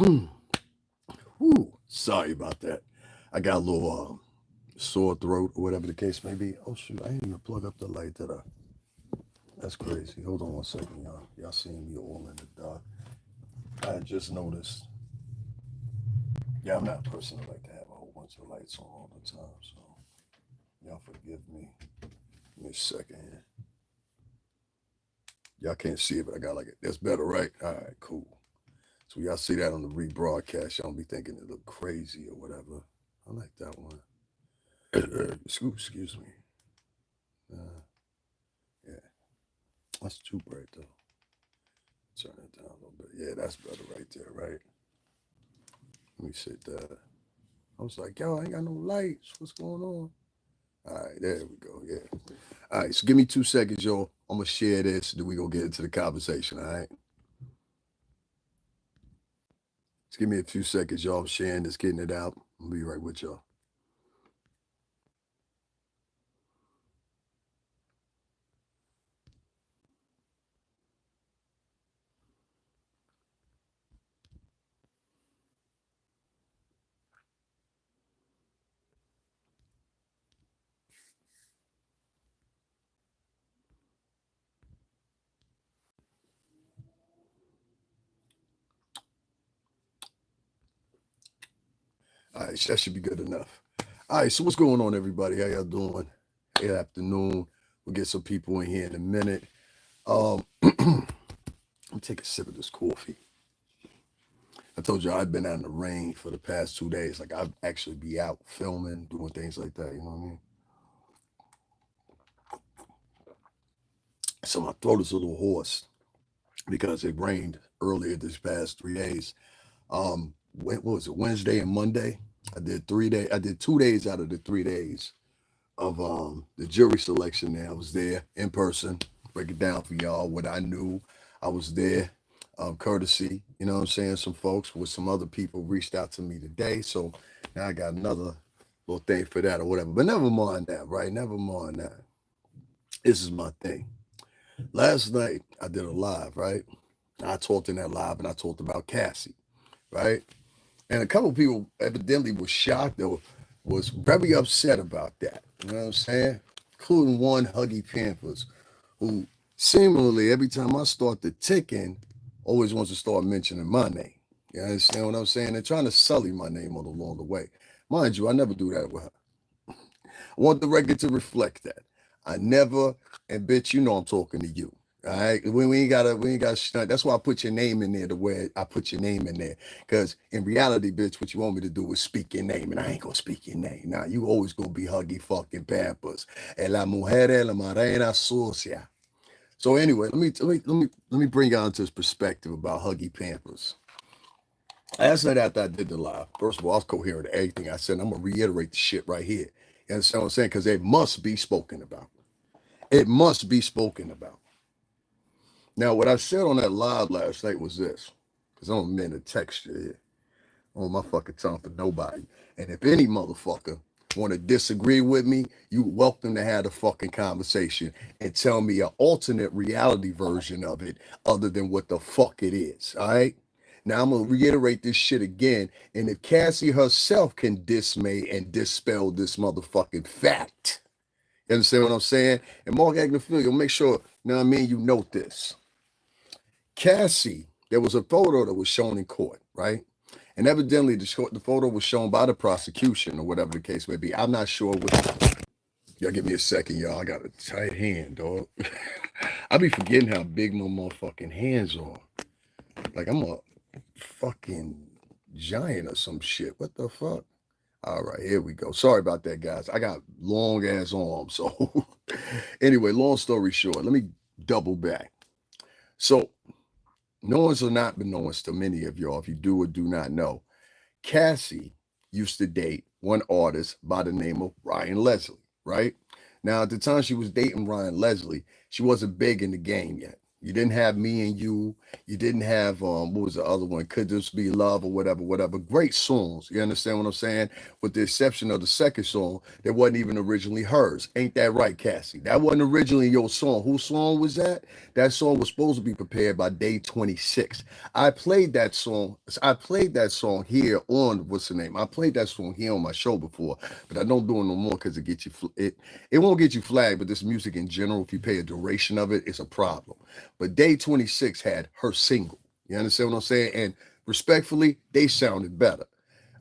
Whew, sorry about that. I got a little sore throat or whatever the case may be. Oh shoot, I didn't even plug up the light that I. That's crazy. Hold on one second, y'all. Y'all seeing me all in the dark. I just noticed. Yeah, I'm not a person that like to have a whole bunch of lights on all the time, so y'all forgive me. Give me a second here. Y'all can't see it, but I got like it. That's better, right? All right, cool. So y'all see that on the rebroadcast. Y'all don't be thinking it look crazy or whatever. I like that one. Excuse me. Uh, yeah, that's too bright though. Turn it down a little bit. Yeah, that's better right there, right? Let me sit that. I was like, yo, I ain't got no lights. What's going on? All right, there we go. Yeah. All right, so give me 2 seconds, y'all. I'm gonna share this. Then we gonna get into the conversation. All right. Just give me a few seconds, y'all. I'm sharing this, getting it out. I'll be right with y'all. All right, that should be good enough. All right, so what's going on, everybody? How y'all doing? Good afternoon. We'll get some people in here in a minute. I'm take a sip of this coffee. I told you I've been out in the rain for the past 2 days. Like I'd actually be out filming, doing things like that. You know what I mean? So my throat is a little hoarse because it rained earlier this past 3 days. What was it? Wednesday and Monday. I did 3 days. I did 2 days out of the 3 days of the jury selection. There, I was there in person. Break it down for y'all what I knew. I was there, courtesy. You know what I'm saying? Some folks with some other people reached out to me today, so now I got another little thing for that or whatever. But never mind that, right? Never mind that. This is my thing. Last night I did a live, right? I talked in that live and I talked about Cassie, right? And a couple of people evidently were shocked or was very upset about that. You know what I'm saying? Including one Huggy Pampers, who seemingly every time I start the ticking, always wants to start mentioning my name. You understand what I'm saying? They're trying to sully my name all along the way. Mind you, I never do that with her. I want the record to reflect that. I never, and bitch, you know I'm talking to you. All right. We ain't gotta stunt. That's why I put your name in there the way I put your name in there. Because in reality, bitch, what you want me to do is speak your name. And I ain't gonna speak your name. Now you always gonna be Huggy fucking Pampers. And la mujer la marena sucia. So anyway, let me bring you on to this perspective about Huggy Pampers. Last night after I did the live, first of all, I was coherent to everything I said. And I'm gonna reiterate the shit right here. You understand what I'm saying? Because it must be spoken about. It must be spoken about. Now, what I said on that live last night was this, because I'm a man of texture here. On my fucking time for nobody. And if any motherfucker want to disagree with me, you welcome to have a fucking conversation and tell me an alternate reality version of it other than what the fuck it is. All right. Now I'm gonna reiterate this shit again. And if Cassie herself can dismay and dispel this motherfucking fact, you understand what I'm saying? And Mark Agnafilio, make sure, you know what I mean, you note this. Cassie, there was a photo that was shown in court, right? And evidently, the photo was shown by the prosecution or whatever the case may be. I'm not sure what. Y'all give me a second, y'all. I got a tight hand, dog. I be forgetting how big my motherfucking hands are. Like I'm a fucking giant or some shit. What the fuck? All right, here we go. Sorry about that, guys. I got long ass arms. So, anyway, long story short, let me double back. So, knowns or not beknowns to many of y'all, if you do or do not know, Cassie used to date one artist by the name of Ryan Leslie, right? Now, at the time she was dating Ryan Leslie, she wasn't big in the game yet. You didn't have Me and You. You didn't have what was the other one? Could This Be Love or whatever, whatever. Great songs. You understand what I'm saying? With the exception of the second song that wasn't even originally hers. Ain't that right, Cassie? That wasn't originally your song. Whose song was that? That song was supposed to be prepared by Day 26. I played that song. I played that song here on what's the name? I played that song here on my show before, but I don't do it no more because it gets you it won't get you flagged. But this music in general, if you pay a duration of it, it's a problem. But Day 26 had her single. You understand what I'm saying? And respectfully, they sounded better.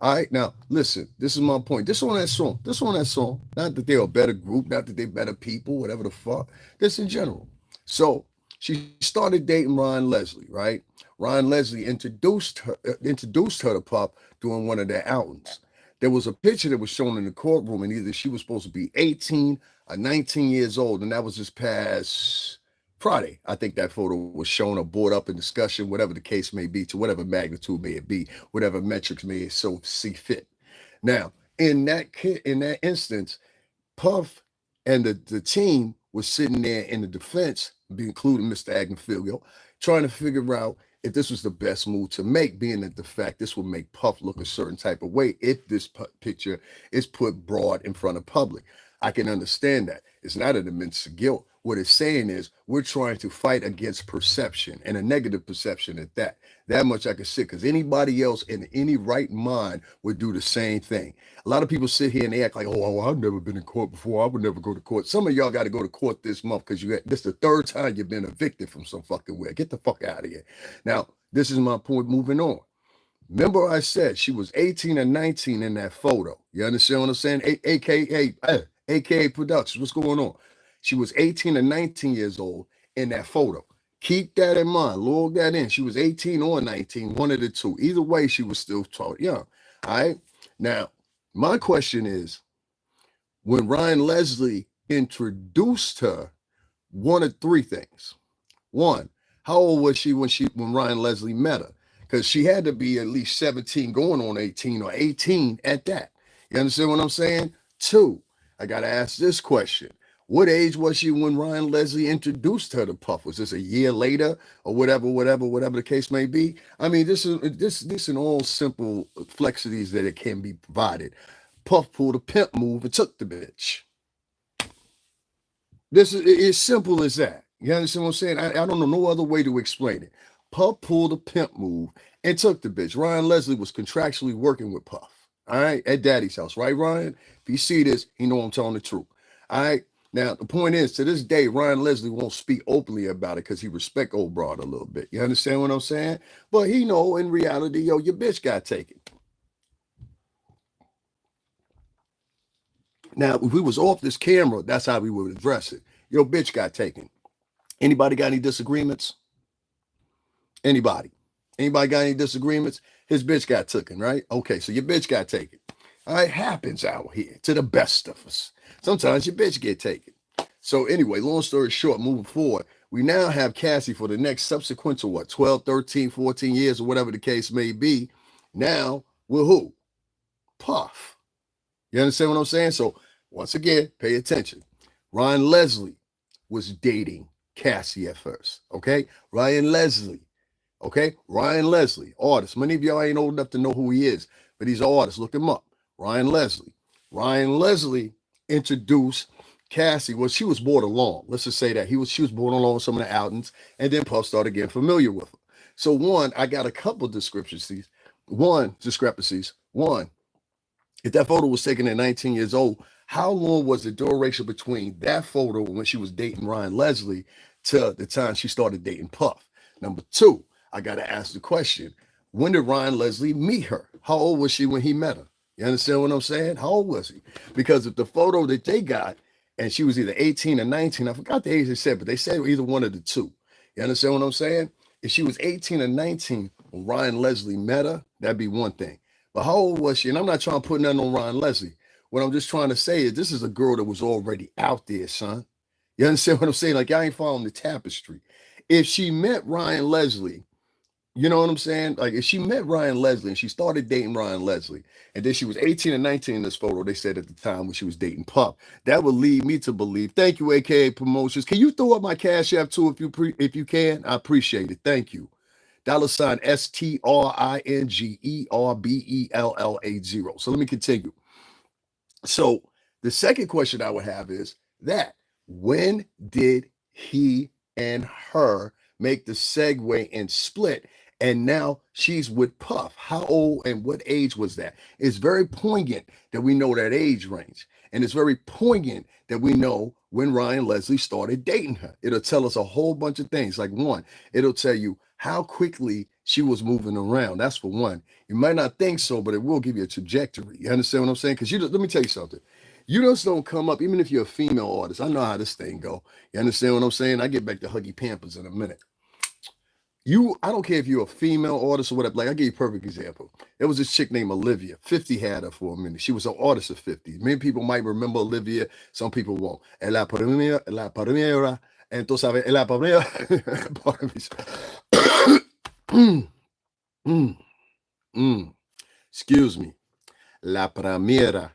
All right, now listen, this is my point. This on that song. This on that song. Not that they're a better group, not that they're better people, whatever the fuck. This in general. So she started dating Ryan Leslie, right? Ryan Leslie introduced her to Puff during one of their outings. There was a picture that was shown in the courtroom, and either she was supposed to be 18 or 19 years old, and that was this past Friday. I think that photo was shown or brought up in discussion, whatever the case may be, to whatever magnitude may it be, whatever metrics may it so see fit. Now, in that instance, Puff and the team was sitting there in the defense, including Mr. Agnifilio, trying to figure out if this was the best move to make, being that the fact this would make Puff look a certain type of way if this picture is put broad in front of public. I can understand that. It's not an immense guilt. What it's saying is we're trying to fight against perception, and a negative perception at that. That much I can say, because anybody else in any right mind would do the same thing. A lot of people sit here and they act like, oh, I've never been in court before. I would never go to court. Some of y'all got to go to court this month because this is the third time you've been evicted from some fucking way. Get the fuck out of here. Now, this is my point moving on. Remember I said she was 18 or 19 in that photo. You understand what I'm saying? AKA Productions. What's going on? She was 18 or 19 years old in that photo. Keep that in mind. Log that in. She was 18 or 19, one of the two. Either way, she was still young. All right. Now, my question is, when Ryan Leslie introduced her, one of three things. One, how old was she when Ryan Leslie met her? Because she had to be at least 17 going on 18 or 18 at that. You understand what I'm saying? Two, I got to ask this question. What age was she when Ryan Leslie introduced her to Puff? Was this a year later or whatever the case may be? I mean, this in all simple flexities that it can be provided. Puff pulled a pimp move and took the bitch. This is as simple as that. You understand what I'm saying? I don't know no other way to explain it. Puff pulled a pimp move and took the bitch. Ryan Leslie was contractually working with Puff. All right, at Daddy's house, right, Ryan? If you see this, you know I'm telling the truth. All right. Now, the point is, to this day, Ryan Leslie won't speak openly about it because he respect old broad a little bit. You understand what I'm saying? But he know in reality, yo, your bitch got taken. Now, if we was off this camera, that's how we would address it. Your bitch got taken. Anybody got any disagreements? Anybody got any disagreements? His bitch got taken, right? Okay, so your bitch got taken. All right, happens out here to the best of us. Sometimes your bitch get taken. So anyway, long story short, moving forward, we now have Cassie for the next subsequent to 12, 13, 14 years or whatever the case may be. Now with who? Puff. You understand what I'm saying? So once again, pay attention. Ryan Leslie was dating Cassie at first. Okay? Ryan Leslie, artist. Many of y'all ain't old enough to know who he is, but he's an artist. Look him up. Ryan Leslie introduced Cassie. Well, she was brought along. Let's just say that she was brought along some of the outings, and then Puff started getting familiar with her. So one, I got a couple discrepancies. One, if that photo was taken at 19 years old, how long was the duration between that photo when she was dating Ryan Leslie to the time she started dating Puff? Number two, I got to ask the question, when did Ryan Leslie meet her? How old was she when he met her? You understand what I'm saying? How old was he? Because if the photo that they got, and she was either 18 or 19, I forgot the age they said, but they said either one of the two. You understand what I'm saying? If she was 18 or 19 when Ryan Leslie met her, that'd be one thing. But how old was she? And I'm not trying to put nothing on Ryan Leslie. What I'm just trying to say is this is a girl that was already out there, son. You understand what I'm saying? Like, y'all ain't following the tapestry. If she met Ryan Leslie You know what I'm saying? Like if she met Ryan Leslie and she started dating Ryan Leslie, and then she was 18 and 19 in this photo, they said at the time when she was dating Puff, that would lead me to believe. Thank you, AKA Promotions. Can you throw up my Cash App too if you can? I appreciate it. Thank you. $ STRINGERBELLA0. So let me continue. So the second question I would have is that when did he and her make the segue and split? And now she's with Puff. How old and what age was that? It's very poignant that we know that age range. And it's very poignant that we know when Ryan Leslie started dating her. It'll tell us a whole bunch of things. Like one, it'll tell you how quickly she was moving around. That's for one. You might not think so, but it will give you a trajectory. You understand what I'm saying? Because let me tell you something. You just don't come up, even if you're a female artist. I know how this thing go. You understand what I'm saying? I get back to Huggy Pampers in a minute. I don't care if you're a female artist or whatever. Like, I'll give you a perfect example. There was this chick named Olivia. 50 had her for a minute. She was an artist of 50. Many people might remember Olivia. Some people won't. La primera, entonces, la primera, excuse me. La primera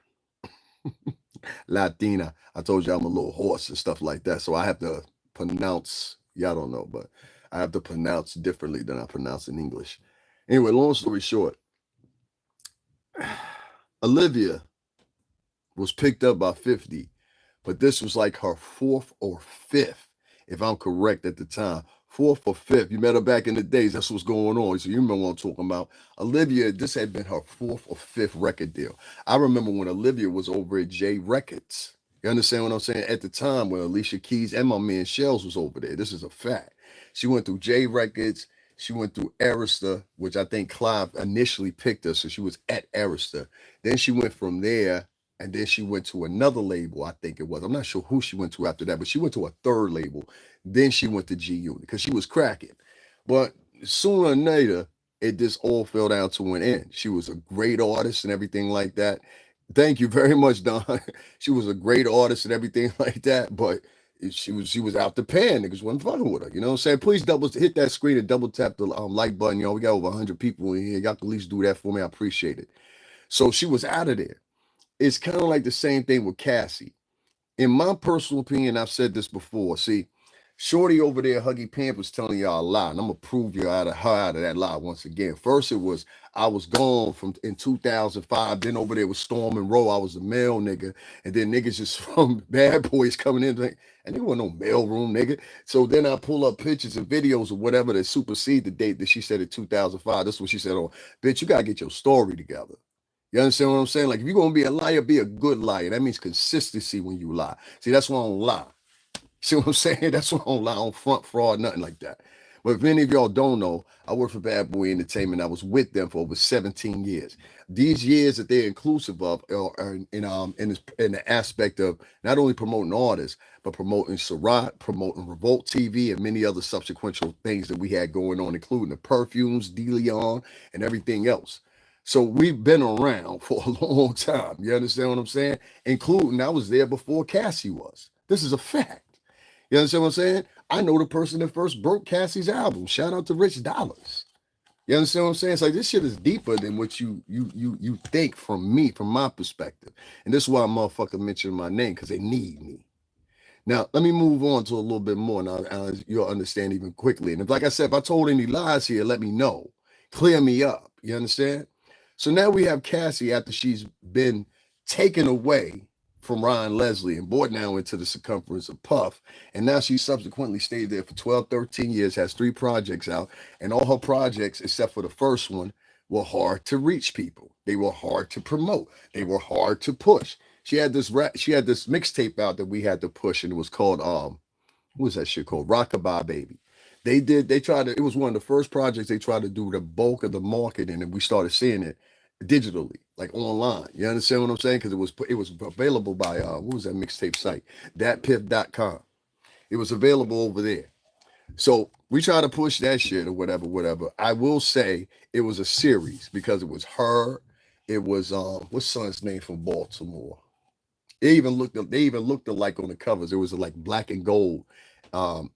Latina. I told you I'm a little hoarse and stuff like that. So I have to pronounce, y'all don't know, but I have to pronounce differently than I pronounce in English. Anyway, long story short, Olivia was picked up by 50, but this was like her fourth or fifth, if I'm correct at the time. Fourth or fifth. You met her back in the days. That's what's going on. So you remember what I'm talking about. Olivia, this had been her fourth or fifth record deal. I remember when Olivia was over at J Records. You understand what I'm saying? At the time when Alicia Keys and my man Shells was over there. This is a fact. She went through J Records. She went through Arista, which I think Clive initially picked her. So she was at Arista. Then she went from there, and then she went to another label, I think it was. I'm not sure who she went to after that, but she went to a third label. Then she went to G Unit because she was cracking. But sooner or later, it just all fell down to an end. She was a great artist and everything like that. Thank you very much, Don. She was a great artist and everything like that, but she was out the pan. Niggas wasn't fucking with her. You know what I'm saying? Please hit that screen and double tap the like button. Y'all, we got over 100 people in here. Y'all can at least do that for me. I appreciate it. So she was out of there. It's kind of like the same thing with Cassie. In my personal opinion, I've said this before. See, Shorty over there, Huggy Pampers, telling y'all a lie, and I'm gonna prove you out of that lie once again. First, it was I was gone from in 2005. Then over there was Storm and Row. I was a male nigga, and then niggas just from Bad Boys coming in, like, and there wasn't no mailroom nigga. So then I pull up pictures and videos or whatever that supersede the date that she said in 2005. That's what she said. Oh, bitch, you gotta get your story together. You understand what I'm saying? Like, if you're gonna be a liar, be a good liar. That means consistency when you lie. See, that's why I don't lie. See what I'm saying? That's why I don't lie on front fraud, nothing like that. But if any of y'all don't know, I work for Bad Boy Entertainment. I was with them for over 17 years. These years that they're inclusive of are in the aspect of not only promoting artists, but promoting Surratt, promoting Revolt TV, and many other subsequent things that we had going on, including the perfumes, DeLeon, and everything else. So we've been around for a long time. You understand what I'm saying? Including I was there before Cassie was. This is a fact. You understand what I'm saying? I know the person that first broke Cassie's album. Shout out to Rich Dollars. You understand what I'm saying? It's like this shit is deeper than what you think from me, from my perspective. And this is why motherfucker mentioned my name, because they need me. Now, let me move on to a little bit more. Now, you'll understand even quickly. And if, like I said, if I told any lies here, let me know. Clear me up. You understand? So now we have Cassie after she's been taken away from Ryan Leslie and brought now into the circumference of Puff. And now she subsequently stayed there for 12, 13 years, has 3 projects out. And all her projects, except for the first one, were hard to reach people. They were hard to promote. They were hard to push. She had this mixtape out that we had to push, and it was called, what was that shit called? Rockabye Baby. It was one of the first projects they tried to do the bulk of the marketing, and we started seeing it digitally, like online. You understand what I'm saying? Because it was available by what was that mixtape site? Datpiff.com. It was available over there. So we try to push that shit or whatever. I will say it was a series because it was her. It was what's son's name from Baltimore? They even looked alike on the covers. It was like black and gold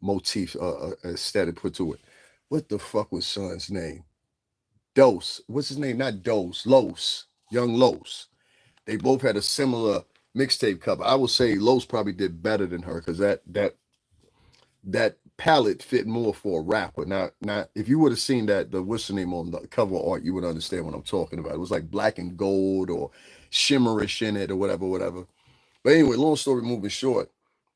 motif aesthetic put to it. What the fuck was son's name? Dose. What's his name? Not Dose. Los. Young Los. They both had a similar mixtape cover. I would say Los probably did better than her because that palette fit more for a rapper. Now, if you would have seen that, the what's the name on the cover art, you would understand what I'm talking about. It was like black and gold or shimmerish in it or whatever, whatever. But anyway, long story moving short,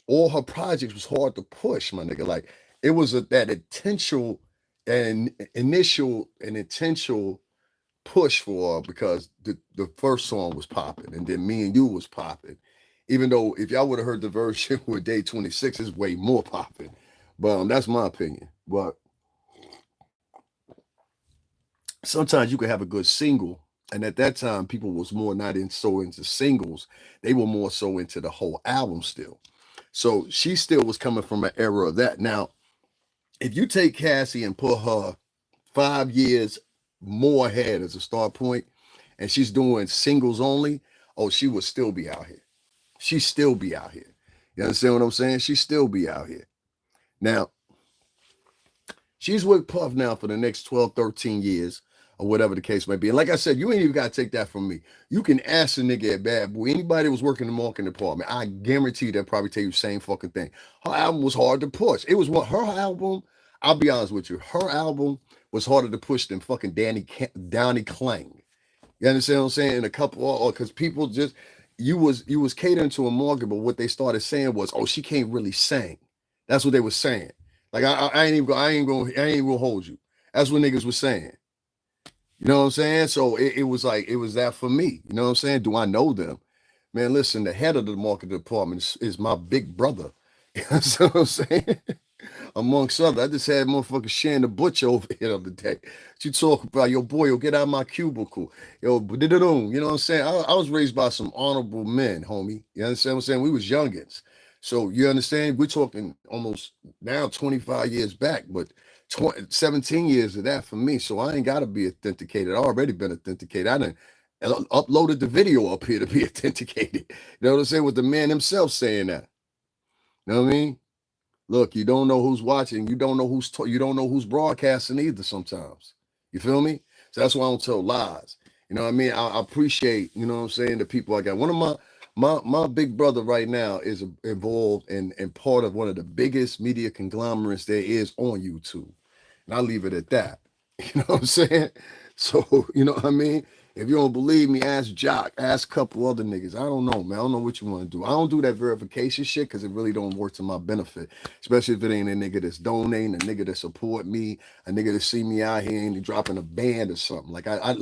all her projects was hard to push, my nigga. Like it was that intentional and initial and intentional push for her because the first song was popping and then Me and You was popping. Even though if y'all would have heard the version with Day 26, it's way more popping. But that's my opinion. But sometimes you can have a good single. And at that time, people was more not so into singles. They were more so into the whole album still. So she still was coming from an era of that. Now, if you take Cassie and put her 5 years more ahead as a start point, and she's doing singles only, oh, she would still be out here. She'd still be out here. You understand what I'm saying? She'd still be out here. Now, she's with Puff now for the next 12, 13 years, or whatever the case may be. And like I said, you ain't even got to take that from me. You can ask a nigga at Bad Boy, anybody that was working in the marketing department, I guarantee they'll probably tell you the same fucking thing. Her album was hard to push. It was her album, I'll be honest with you, her album was harder to push than fucking Donnie Klang. You understand what I'm saying? And a couple, because people just, you was catering to a market, but what they started saying was, oh, she can't really sing. That's what they were saying. Like I ain't gonna hold you. That's what niggas was saying. You know what I'm saying? So it was like, it was that for me. You know what I'm saying? Do I know them? Man, listen, the head of the marketing department is my big brother. You know what I'm saying? Amongst others, I just had motherfucking Shan the Butcher over here the other day. She talk about, yo, boy, yo, get out of my cubicle. Yo, you know what I'm saying? I was raised by some honorable men, homie. You understand what I'm saying? We was youngins. So you understand? We're talking almost now 25 years back, but 17 years of that for me. So I ain't got to be authenticated. I already been authenticated. I done uploaded the video up here to be authenticated. You know what I'm saying? With the man himself saying that. You know what I mean? Look, you don't know who's watching. You don't know who's broadcasting either sometimes. You feel me? So that's why I don't tell lies. You know what I mean? I appreciate, you know what I'm saying, the people I got. One of my big brother right now is involved and part of one of the biggest media conglomerates there is on YouTube. And I leave it at that. You know what I'm saying? So, you know what I mean? If you don't believe me, ask Jock, ask a couple other niggas. I don't know, man. I don't know what you want to do. I don't do that verification shit because it really don't work to my benefit, especially if it ain't a nigga that's donating, a nigga that support me, a nigga that see me out here and he dropping a band or something. Like I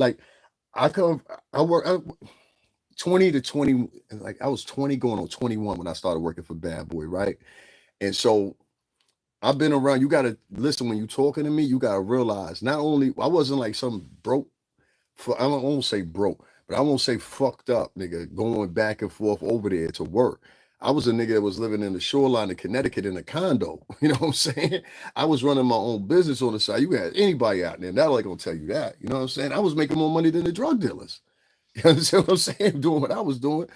work 20 to 20, like I was 20 going on 21 when I started working for Bad Boy, right? And so I've been around. You got to listen when you talking to me. You got to realize not only I wasn't like some broke, I won't say broke, but I won't say fucked up nigga going back and forth over there to work. I was a nigga that was living in the shoreline of Connecticut in a condo. You know what I'm saying? I was running my own business on the side. You had anybody out there, that ain't gonna tell you that. You know what I'm saying? I was making more money than the drug dealers. You understand what I'm saying? Doing what I was doing.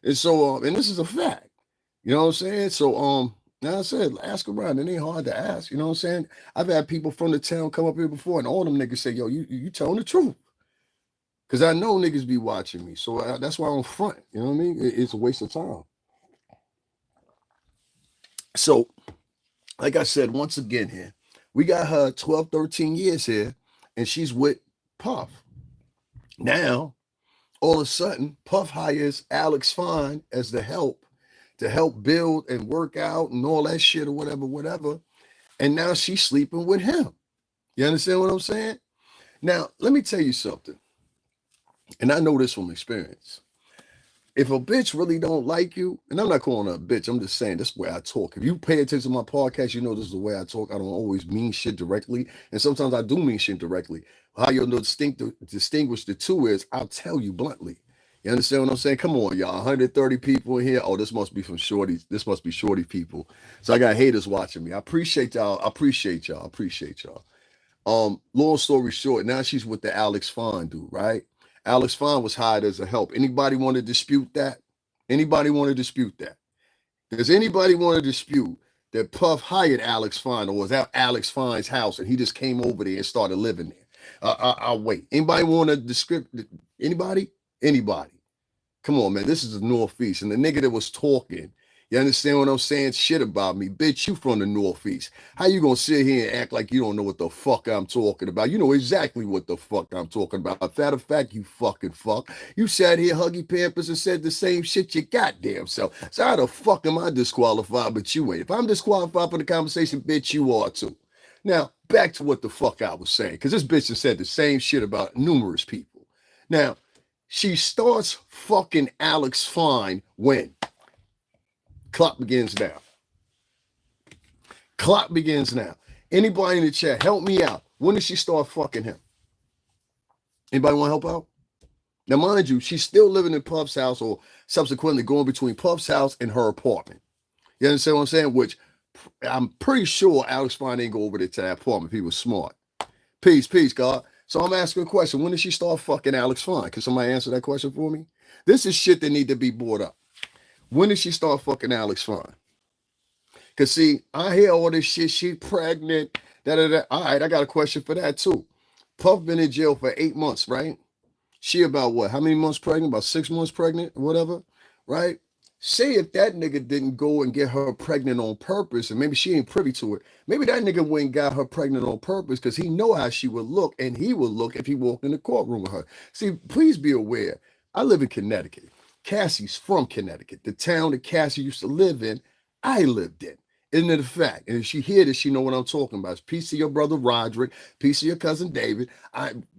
And so and this is a fact. You know what I'm saying? So now I said, ask around. It ain't hard to ask. You know what I'm saying? I've had people from the town come up here before, and all them niggas say, yo, you telling the truth. Because I know niggas be watching me. So that's why I'm front. You know what I mean? It's a waste of time. So, like I said, once again here, we got her 12, 13 years here, and she's with Puff. Now, all of a sudden, Puff hires Alex Fine as the help to help build and work out and all that shit or whatever, whatever. And now she's sleeping with him. You understand what I'm saying? Now, let me tell you something. And I know this from experience. If a bitch really don't like you, and I'm not calling her a bitch, I'm just saying this is the way I talk. If you pay attention to my podcast, you know this is the way I talk. I don't always mean shit directly. And sometimes I do mean shit directly. How you'll distinguish the two is I'll tell you bluntly. You understand what I'm saying? Come on, y'all. 130 people in here. Oh, this must be from shorties. This must be shorty people. So I got haters watching me. I appreciate y'all. I appreciate y'all. Long story short, now she's with the Alex Fine dude, right? Alex Fine was hired as a help. Anybody want to dispute that? Anybody want to dispute that? Does anybody want to dispute that Puff hired Alex Fine, or was at Alex Fine's house, and he just came over there and started living there. I'll wait. Anybody want a description? Anybody? Anybody? Come on, man. This is the Northeast, and the nigga that was talking, you understand what I'm saying? Shit about me. Bitch, you from the Northeast. How you gonna sit here and act like you don't know what the fuck I'm talking about? You know exactly what the fuck I'm talking about. Matter of fact, you fucking fuck. You sat here, Huggy Pampers, and said the same shit your goddamn self. So how the fuck am I disqualified, but you ain't? If I'm disqualified for the conversation, bitch, you are too. Now, back to what the fuck I was saying, because this bitch has said the same shit about numerous people. Now, she starts fucking Alex Fine when? Clock begins now. Clock begins now. Anybody in the chat, help me out. When did she start fucking him? Anybody want to help out? Now, mind you, she's still living in Puff's house, or subsequently going between Puff's house and her apartment. You understand what I'm saying? Which I'm pretty sure Alex Fine didn't go over there to that apartment if he was smart. Peace, God. So I'm asking a question. When did she start fucking Alex Fine? Can somebody answer that question for me? This is shit that need to be brought up. When did she start fucking Alex Fine? Because, see, I hear all this shit. She pregnant. Da-da-da. All right, I got a question for that, too. Puff been in jail for 8 months, right? She about what? How many months pregnant? About 6 months pregnant or whatever, right? Say if that nigga didn't go and get her pregnant on purpose, and maybe she ain't privy to it, maybe that nigga went and got her pregnant on purpose because he know how she would look, and he would look if he walked in the courtroom with her. See, please be aware, I live in Connecticut. Cassie's from Connecticut. The town that Cassie used to live in, I lived in. Isn't it a fact? And if she hear this, she know what I'm talking about. It's peace to your brother Roderick, peace to your cousin David.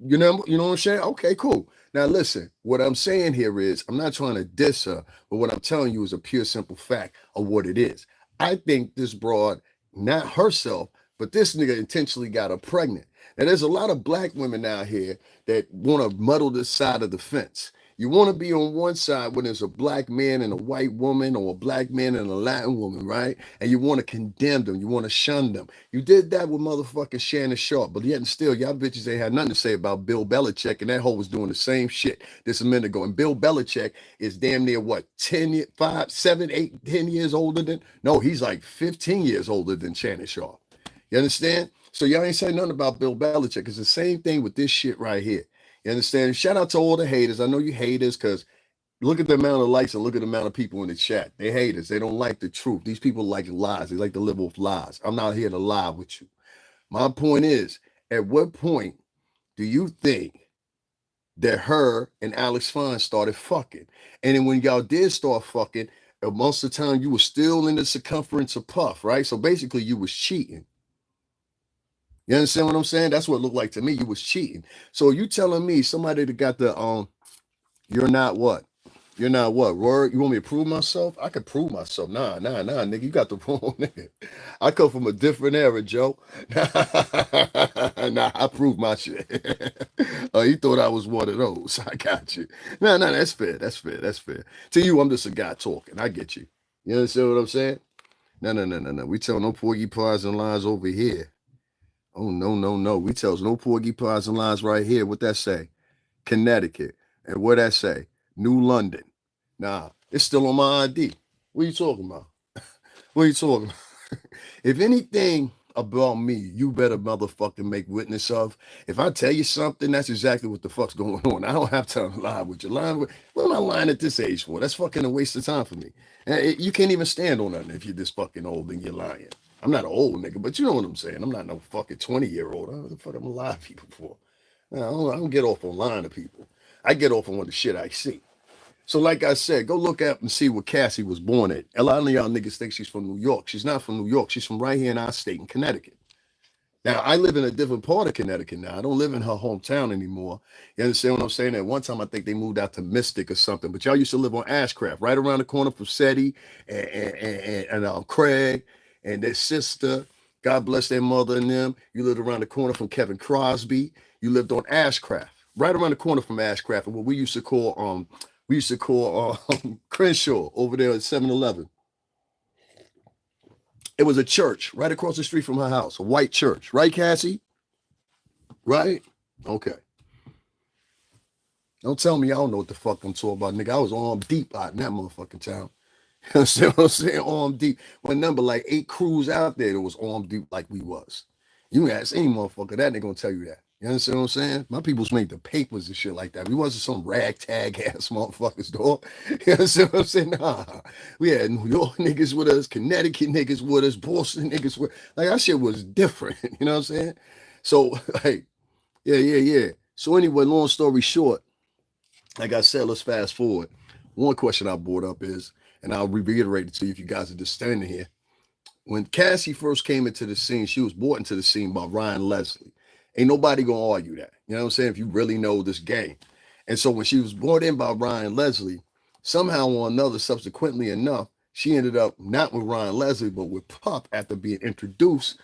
You know what I'm saying? Okay, cool. Now listen, what I'm saying here is, I'm not trying to diss her, but what I'm telling you is a pure, simple fact of what it is. I think this broad, not herself, but this nigga intentionally got her pregnant. Now there's a lot of black women out here that want to muddle this side of the fence. You want to be on one side when there's a black man and a white woman, or a black man and a Latin woman, right? And you want to condemn them. You want to shun them. You did that with motherfucking Shannon Sharp, but yet and still, y'all bitches ain't had nothing to say about Bill Belichick, and that hoe was doing the same shit this a minute ago. And Bill Belichick is damn near what, 10, 5, 7, 8, 10 years older than? No, he's like 15 years older than Shannon Sharp. You understand? So y'all ain't saying nothing about Bill Belichick. It's the same thing with this shit right here. You understand? Shout out to all the haters. I know you haters, because look at the amount of likes and look at the amount of people in the chat. They haters. They don't like the truth. These people like lies. They like to live off lies. I'm not here to lie with you. My point is, at what point do you think that her and Alex Fine started fucking? And then when y'all did start fucking, most of the time you were still in the circumference of Puff, right? So basically you was cheating. You understand what I'm saying? That's what it looked like to me. You was cheating. So you telling me somebody that got the you're not what? You're not what? Rory, you want me to prove myself? I could prove myself. Nah, nigga. You got the wrong nigga. I come from a different era, Joe. Nah, I proved my shit. You thought I was one of those. I got you. Nah, that's fair. That's fair. To you, I'm just a guy talking. I get you. You understand what I'm saying? No. We tell no porcupines and lies over here. Oh, no. We tells no porcupines and lies right here. What that say? Connecticut. And what that say? New London. Nah, it's still on my ID. What are you talking about? What are you talking about? If anything about me, you better motherfucking make witness of. If I tell you something, that's exactly what the fuck's going on. I don't have time to lie with you. What am I lying at this age for? That's fucking a waste of time for me. And you can't even stand on nothing if you're this fucking old and you're lying. I'm not an old nigga, but you know what I'm saying. I'm not no fucking 20-year-old. What the fuck am I lying to people for? I don't get off on lying to people. I get off on what the shit I see. So like I said, go look up and see where Cassie was born at. A lot of y'all niggas think she's from New York. She's not from New York. She's from right here in our state in Connecticut. Now, I live in a different part of Connecticut now. I don't live in her hometown anymore. You understand what I'm saying? At one time, I think they moved out to Mystic or something. But y'all used to live on Ashcraft, right around the corner from Seti and Craig and their sister. God bless their mother and them. You lived around the corner from Kevin Crosby. You lived on Ashcraft, right around the corner from Ashcraft, and what we used to call Crenshaw over there at 7-Eleven. It was a church right across the street from her house, a white church. Right, Cassie? Right? Okay. Don't tell me I don't know what the fuck I'm talking about, nigga. I was armed deep out in that motherfucking town. You understand what I'm saying? Arm deep. One number like 8 crews out there that was arm deep like we was. You can ask any motherfucker that, they're gonna tell you that. You understand what I'm saying? My people's made the papers and shit like that. We wasn't some ragtag ass motherfuckers, dog. You understand what I'm saying? Nah. We had New York niggas with us, Connecticut niggas with us, Boston niggas with, like, our shit was different. You know what I'm saying? So, like, yeah. So anyway, long story short, like I said, let's fast forward. One question I brought up is, and I'll reiterate it to you if you guys are just standing here. When Cassie first came into the scene, she was brought into the scene by Ryan Leslie. Ain't nobody gonna argue that. You know what I'm saying? If you really know this game. And so when she was brought in by Ryan Leslie, somehow or another, subsequently enough, she ended up not with Ryan Leslie, but with Puff after being introduced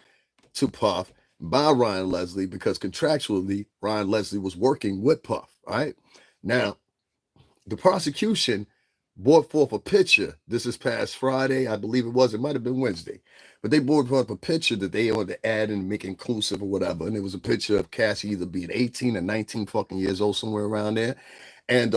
to Puff by Ryan Leslie, because contractually, Ryan Leslie was working with Puff. All right. Now, the prosecution brought forth a picture. This is past Friday, I believe it was. It might have been Wednesday, but they brought forth a picture that they wanted to add and make inclusive or whatever. And it was a picture of Cassie either being 18 or 19 fucking years old, somewhere around there. And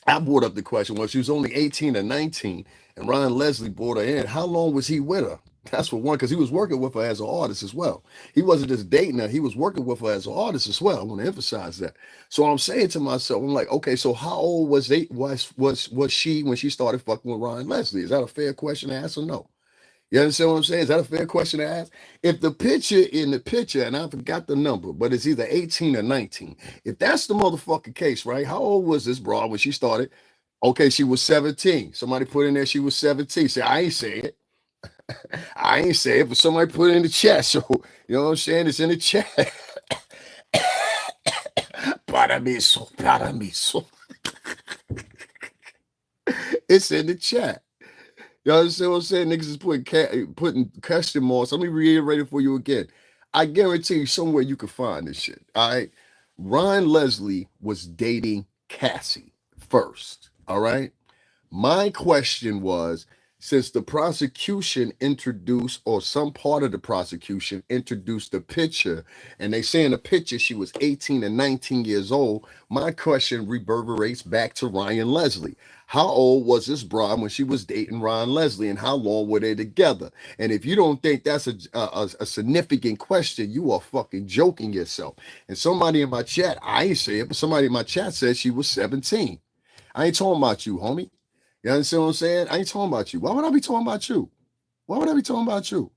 I brought up the question, well, she was only 18 or 19, and Ryan Leslie brought her in. How long was he with her? That's for one, because he was working with her as an artist as well. He wasn't just dating her, he was working with her as an artist as well. I want to emphasize that. So I'm saying to myself, I'm like, okay, so how old was she when she started fucking with Ryan Leslie? Is that a fair question to ask or no? You understand what I'm saying? Is that a fair question to ask? If the picture in the picture, and I forgot the number, but it's either 18 or 19. If that's the motherfucking case, right? How old was this broad when she started? Okay, she was 17. Somebody put in there she was 17. Say, I ain't say it. I ain't say it, but somebody put it in the chat. So, you know what I'm saying? It's in the chat. Para mí, so, para mí, so. It's in the chat. You understand what I'm saying? Niggas is putting question marks. Let me reiterate it for you again. I guarantee you somewhere you can find this shit. All right. Ryan Leslie was dating Cassie first. All right. My question was, since the prosecution introduced, or some part of the prosecution introduced the picture, and they say in the picture she was 18 and 19 years old, my question reverberates back to Ryan Leslie. How old was this broad when she was dating Ryan Leslie, and how long were they together? And if you don't think that's a significant question, you are fucking joking yourself. And somebody in my chat, I ain't say it, but somebody in my chat said she was 17. I ain't talking about you, homie. You understand what I'm saying? I ain't talking about you. Why would I be talking about you? Why would I be talking about you?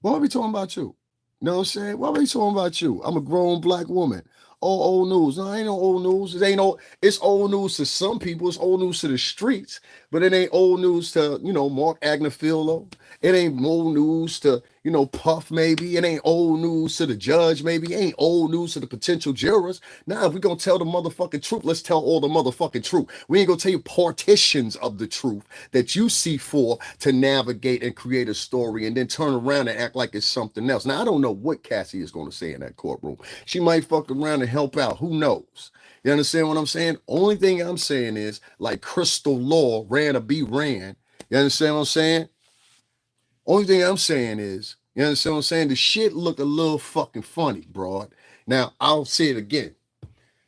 Why would I be talking about you? You know what I'm saying? Why would I be talking about you? I'm a grown black woman. Oh, old news. No, ain't no old news. It ain't no, it's old news to some people. It's old news to the streets, but it ain't old news to, Mark Agnafilo. It ain't old news to, Puff maybe. It ain't old news to the judge maybe. It ain't old news to the potential jurors. Now, if we're going to tell the motherfucking truth, let's tell all the motherfucking truth. We ain't going to tell you partitions of the truth that you see for to navigate and create a story and then turn around and act like it's something else. Now, I don't know what Cassie is going to say in that courtroom. She might fuck around and help out. Who knows? You understand what I'm saying? Only thing I'm saying is, like Crystal Law ran or be ran. You understand what I'm saying? Only thing I'm saying is, you understand what I'm saying? The shit looked a little fucking funny, broad. Now, I'll say it again.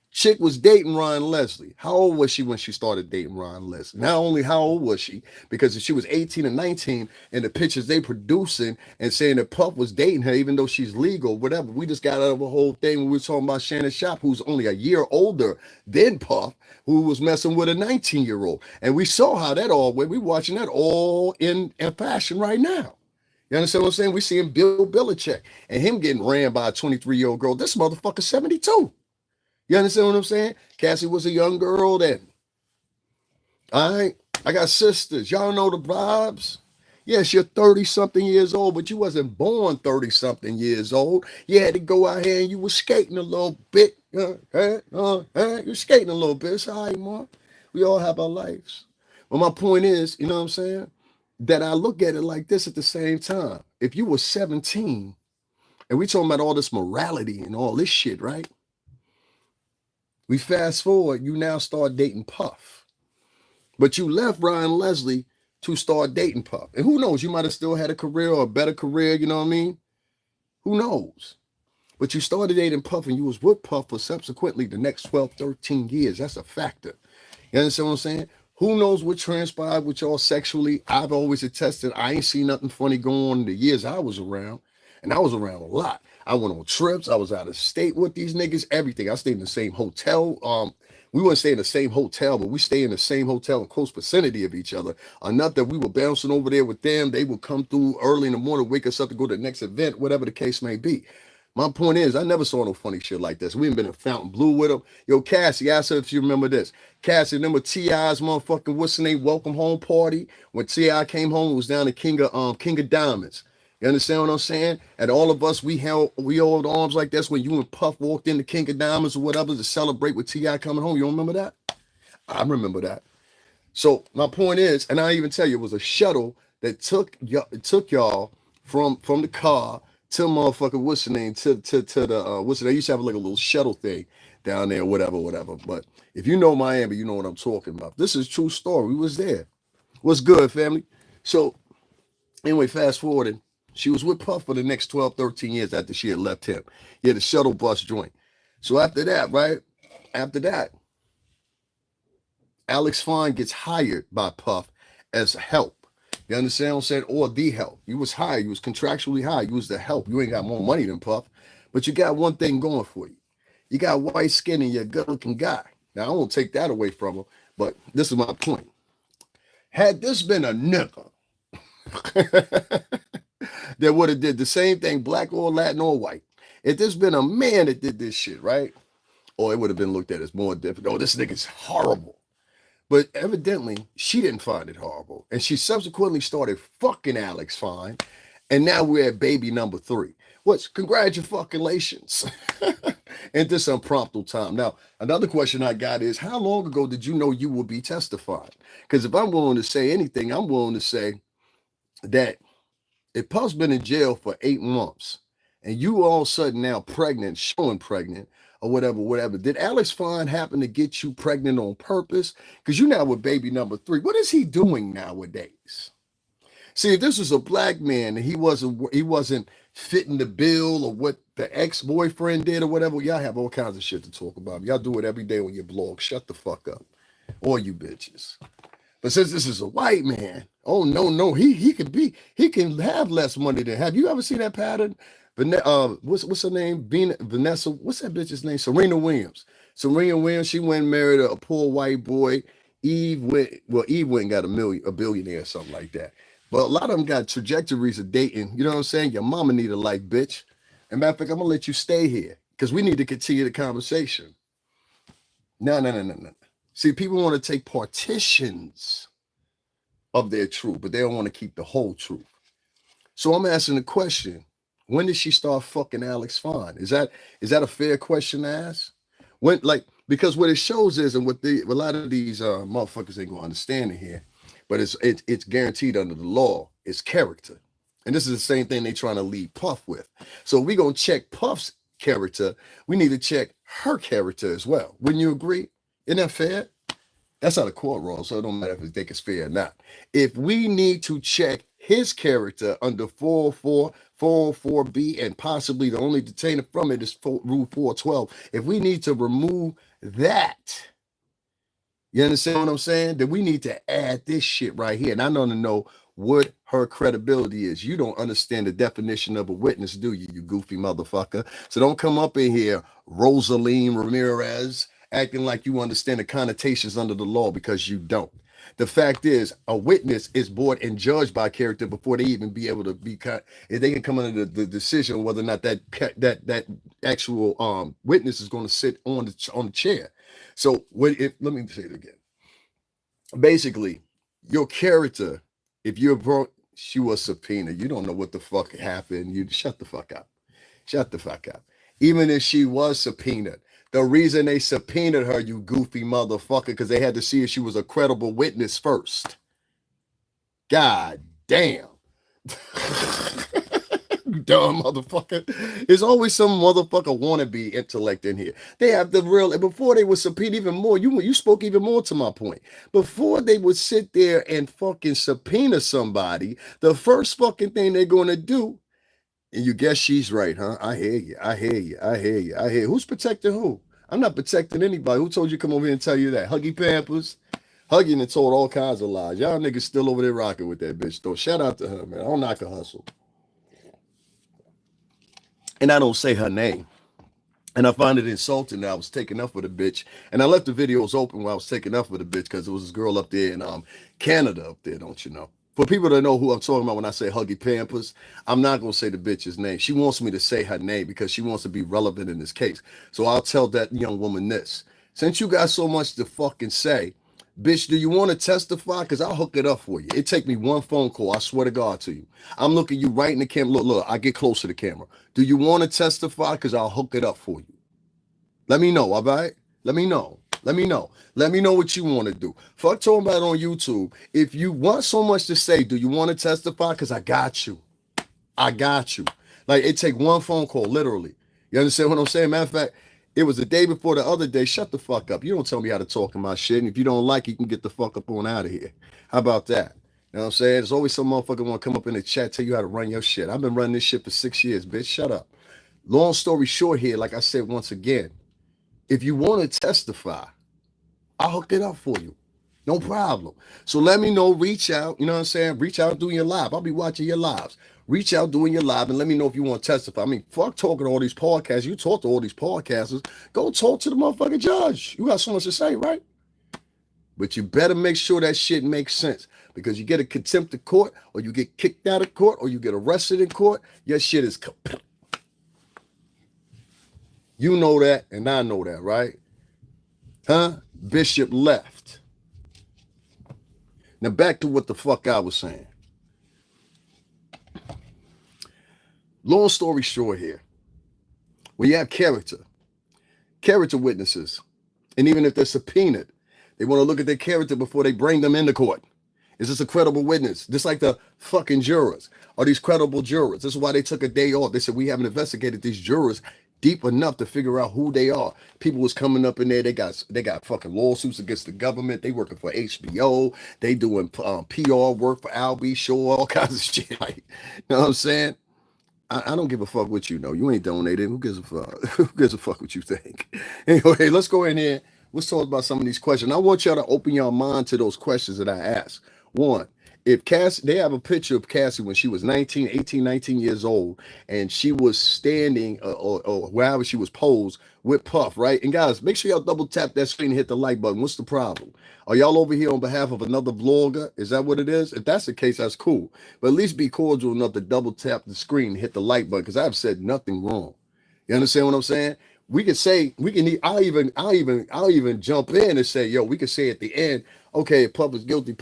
Chick was dating Ryan Leslie. How old was she when she started dating Ryan Leslie? Not only how old was she, because if she was 18 or 19, and the pictures they producing and saying that Puff was dating her, even though she's legal, whatever. We just got out of a whole thing when we were talking about Shannon Sharpe, who's only a year older than Puff, who was messing with a 19-year-old. And we saw how that all went. We're watching that all in fashion right now. You understand what I'm saying? We seeing Bill Belichick and him getting ran by a 23-year-old girl. This motherfucker 72. You understand what I'm saying? Cassie was a young girl then. All right. I got sisters. Y'all know the vibes. Yes, you're 30-something years old, but you wasn't born 30-something years old. You had to go out here and you were skating a little bit. You're skating a little bit. It's all right, Mark. We all have our lives. But my point is, you know what I'm saying? That I look at it like this at the same time. If you were 17, and we talking about all this morality and all this shit, right? We fast forward, you now start dating Puff. But you left Ryan Leslie to start dating Puff. And who knows, you might have still had a career or a better career, you know what I mean? Who knows? But you started dating Puff and you was with Puff for subsequently the next 12, 13 years. That's a factor. You understand what I'm saying? Who knows what transpired with y'all sexually? I've always attested I ain't seen nothing funny going on in the years I was around. And I was around a lot. I went on trips. I was out of state with these niggas, everything. I stayed in the same hotel. We wouldn't stay in the same hotel, but we stay in the same hotel in close vicinity of each other. Enough that we were bouncing over there with them. They would come through early in the morning, wake us up to go to the next event, whatever the case may be. My point is, I never saw no funny shit like this. We ain't been in Fountain Blue with them. Yo, Cassie, ask her if you remember this. Cassie, remember T.I.'s motherfucking, what's the name, welcome home party? When T.I. came home, it was down at King of Diamonds. You understand what I'm saying? And all of us, we held arms like this when you and Puff walked into King of Diamonds or whatever to celebrate with T.I. coming home. You don't remember that? I remember that. So my point is, and I even tell you, it was a shuttle that took y'all from the car to motherfucker, what's the name, to the what's the name? They used to have like a little shuttle thing down there, whatever. But if you know Miami, you know what I'm talking about. This is true story. We was there. What's good, family? So anyway, fast forwarding, she was with Puff for the next 12, 13 years after she had left him. He had a shuttle bus joint. So after that, right? After that, Alex Fine gets hired by Puff as help. You understand what I'm saying? Or the help. You was hired. You was contractually hired. You was the help. You ain't got more money than Puff. But you got one thing going for you. You got white skin and you're a good-looking guy. Now, I won't take that away from him, but this is my point. Had this been a nigga that would have did the same thing, black or Latin or white, if this been a man that did this shit, right? Or it would have been looked at as more different. Oh, this nigga's horrible. But evidently, she didn't find it horrible. And she subsequently started fucking Alex Fine. And now we're at baby number 3. What's congratulations. And this impromptu time. Now, another question I got is, how long ago did you know you would be testifying? Because if I'm willing to say anything, I'm willing to say that if Puff's been in jail for 8 months and you all of a sudden now pregnant, showing pregnant, or whatever. Did Alex Fine happen to get you pregnant on purpose? Because you now with baby number 3. What is he doing nowadays? See, if this was a black man and he wasn't fitting the bill or what the ex-boyfriend did or whatever, y'all have all kinds of shit to talk about. Y'all do it every day on your blog. Shut the fuck up. All you bitches. But since this is a white man, oh no, he can have less money than. Have you ever seen that pattern? What's her name? Vanessa. What's that bitch's name? Serena Williams. Serena Williams. She went and married a poor white boy. Eve went and got a billionaire or something like that. But a lot of them got trajectories of dating. You know what I'm saying? Your mama need a life, bitch. And matter of fact, I'm gonna let you stay here because we need to continue the conversation. No. See, people want to take partitions of their truth, but they don't want to keep the whole truth. So I'm asking the question. When did she start fucking Alex Fine? Is that a fair question to ask? When, because what it shows is, and what a lot of these motherfuckers ain't gonna understand it here, but it's guaranteed under the law, it's character. And this is the same thing they trying to lead Puff with. So we gonna check Puff's character, we need to check her character as well. Wouldn't you agree? Isn't that fair? That's how the court rolls, so it don't matter if they think it's fair or not. If we need to check his character under 404, 404B, and possibly the only detainer from it is Rule 412, if we need to remove that, you understand what I'm saying? Then we need to add this shit right here. And I want to know what her credibility is. You don't understand the definition of a witness, do you, you goofy motherfucker? So don't come up in here, Rosaline Ramirez, acting like you understand the connotations under the law, because you don't. The fact is, a witness is brought and judged by character before they even be able to be. If they can come under the decision whether or not that actual witness is going to sit on the chair. So let me say it again. Basically, your character, if you're brought, she was subpoenaed. You don't know what the fuck happened. You shut the fuck up. Shut the fuck up. Even if she was subpoenaed. The reason they subpoenaed her, you goofy motherfucker, because they had to see if she was a credible witness first. God damn. Dumb motherfucker. There's always some motherfucker wannabe intellect in here. They have the real, and before they would subpoena even more, you spoke even more to my point. Before they would sit there and fucking subpoena somebody, the first fucking thing they're going to do, and you guess she's right, huh? I hear you. Who's protecting who? I'm not protecting anybody. Who told you to come over here and tell you that? Huggy Pampers? Huggy and told all kinds of lies. Y'all niggas still over there rocking with that bitch, though. Shout out to her, man. I don't knock her hustle. And I don't say her name. And I find it insulting that I was taking up for the bitch. And I left the videos open while I was taking up for the bitch because it was this girl up there in Canada up there, don't you know? For people to know who I'm talking about when I say Huggy Pampers, I'm not going to say the bitch's name. She wants me to say her name because she wants to be relevant in this case. So I'll tell that young woman this. Since you got so much to fucking say, bitch, do you want to testify? Because I'll hook it up for you. It take me one phone call. I swear to God to you. I'm looking you right in the camera. Look, I get close to the camera. Do you want to testify? Because I'll hook it up for you. Let me know, all right? Let me know. Let me know. Let me know what you want to do. Fuck talking about it on YouTube. If you want so much to say, do you want to testify? Because I got you. I got you. Like, it take one phone call, literally. You understand what I'm saying? Matter of fact, it was the day before the other day. Shut the fuck up. You don't tell me how to talk in my shit. And if you don't like it, you can get the fuck up on out of here. How about that? You know what I'm saying? There's always some motherfucker want to come up in the chat, tell you how to run your shit. I've been running this shit for 6 years, bitch. Shut up. Long story short here, like I said once again, if you want to testify, I'll hook it up for you. No problem. So let me know, reach out, you know what I'm saying? Reach out doing your live. I'll be watching your lives. Reach out doing your live and let me know if you want to testify. I mean, fuck talking to all these podcasts. You talk to all these podcasters. Go talk to the motherfucking judge. You got so much to say, right? But you better make sure that shit makes sense. Because you get a contempt of court, or you get kicked out of court, or you get arrested in court, your shit is complete. You know that, and I know that, right? Huh? Bishop left. Now back to what the fuck I was saying. Long story short here. When you have character witnesses, and even if they're subpoenaed, they want to look at their character before they bring them into court. Is this a credible witness? Just like the fucking jurors. Are these credible jurors? This is why they took a day off. They said, we haven't investigated these jurors deep enough to figure out who they are. People was coming up in there. They got fucking lawsuits against the government. They working for HBO. They doing PR work for Albie Shaw, all kinds of shit. Like, you know what I'm saying? I don't give a fuck what you know. You ain't donated. Who gives a fuck? Who gives a fuck what you think? Anyway, let's go in here. Let's talk about some of these questions. I want y'all to open your mind to those questions that I asked. One, if Cassie, they have a picture of Cassie when she was 19 years old, and she was standing or wherever she was posed with Puff, right? And guys, make sure y'all double tap that screen and hit the like button. What's the problem? Are y'all over here on behalf of another vlogger? Is that what it is? If that's the case, that's cool. But at least be cordial enough to double tap the screen and hit the like button, because I've said nothing wrong. You understand what I'm saying? We can say, I'll even jump in and say, yo, we can say at the end, okay, Puff is guilty,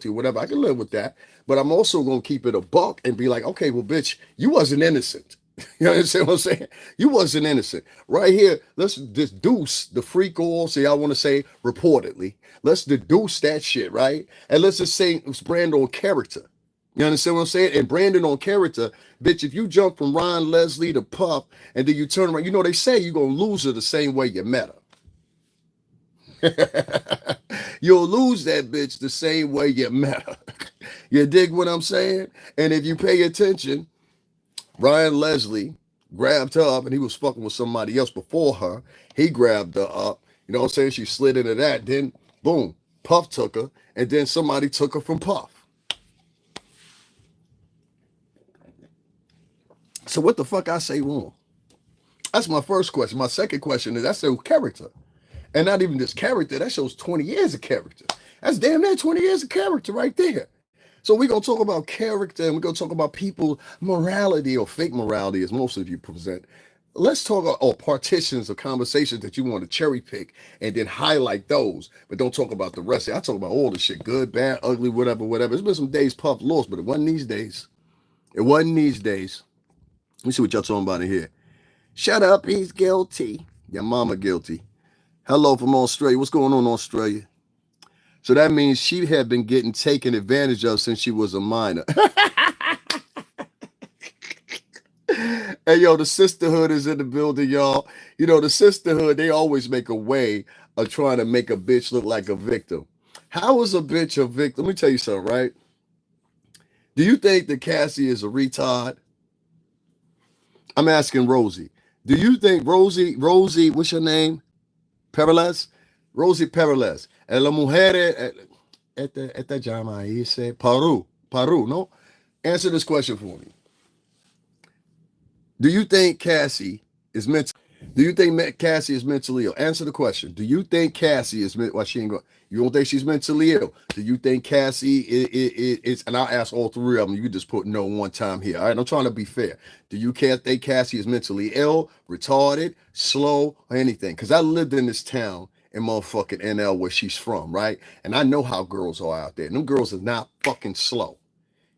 or whatever. I can live with that. But I'm also going to keep it a buck and be like, okay, well, bitch, you wasn't innocent. You understand what I'm saying? You wasn't innocent. Right here, let's deduce the freak oil. See, I want to say reportedly. Let's deduce that shit, right? And let's just say it's brand on character. You understand what I'm saying? And branding on character, bitch, if you jump from Ron Leslie to Puff and then you turn around, you know, they say you're going to lose her the same way you met her. You'll lose that bitch the same way you met her. You dig what I'm saying? And if you pay attention, Ryan Leslie grabbed her up and he was fucking with somebody else before her. He grabbed her up. You know what I'm saying? She slid into that. Then, boom, Puff took her. And then somebody took her from Puff. So what the fuck I say wrong? That's my first question. My second question is, that's their character. And not even just character, that shows 20 years of character. That's damn near 20 years of character right there. So we're going to talk about character, and we're going to talk about people morality, or fake morality, as most of you present. Let's talk about partitions of conversations that you want to cherry pick and then highlight those, but don't talk about the rest. I talk about all the shit, good, bad, ugly, whatever. There's been some days Puff lost, but it wasn't these days. It wasn't these days. Let me see what y'all talking about in here. Shut up, he's guilty. Your mama guilty. Hello from Australia. What's going on, Australia? So that means she had been getting taken advantage of since she was a minor. Hey, yo, the sisterhood is in the building, y'all. You know, the sisterhood, they always make a way of trying to make a bitch look like a victim. How is a bitch a victim? Let me tell you something, right? Do you think that Cassie is a retard? I'm asking Rosie. Do you think Rosie, what's your name? Perez? Rosie Perez. La mujer esta llama ahí dice Paru, no? Answer this question for me. Do you think Cassie is mentally? Do you think Cassie is mentally ill? Answer the question. Do you think Cassie is well? She ain't going. You don't think she's mentally ill? Do you think Cassie is? And I'll ask all three of them. You can just put no one time here. All right. I'm trying to be fair. Do you think Cassie is mentally ill, retarded, slow, or anything? Because I lived in this town in motherfucking NL where she's from, right? And I know how girls are out there. And them girls are not fucking slow.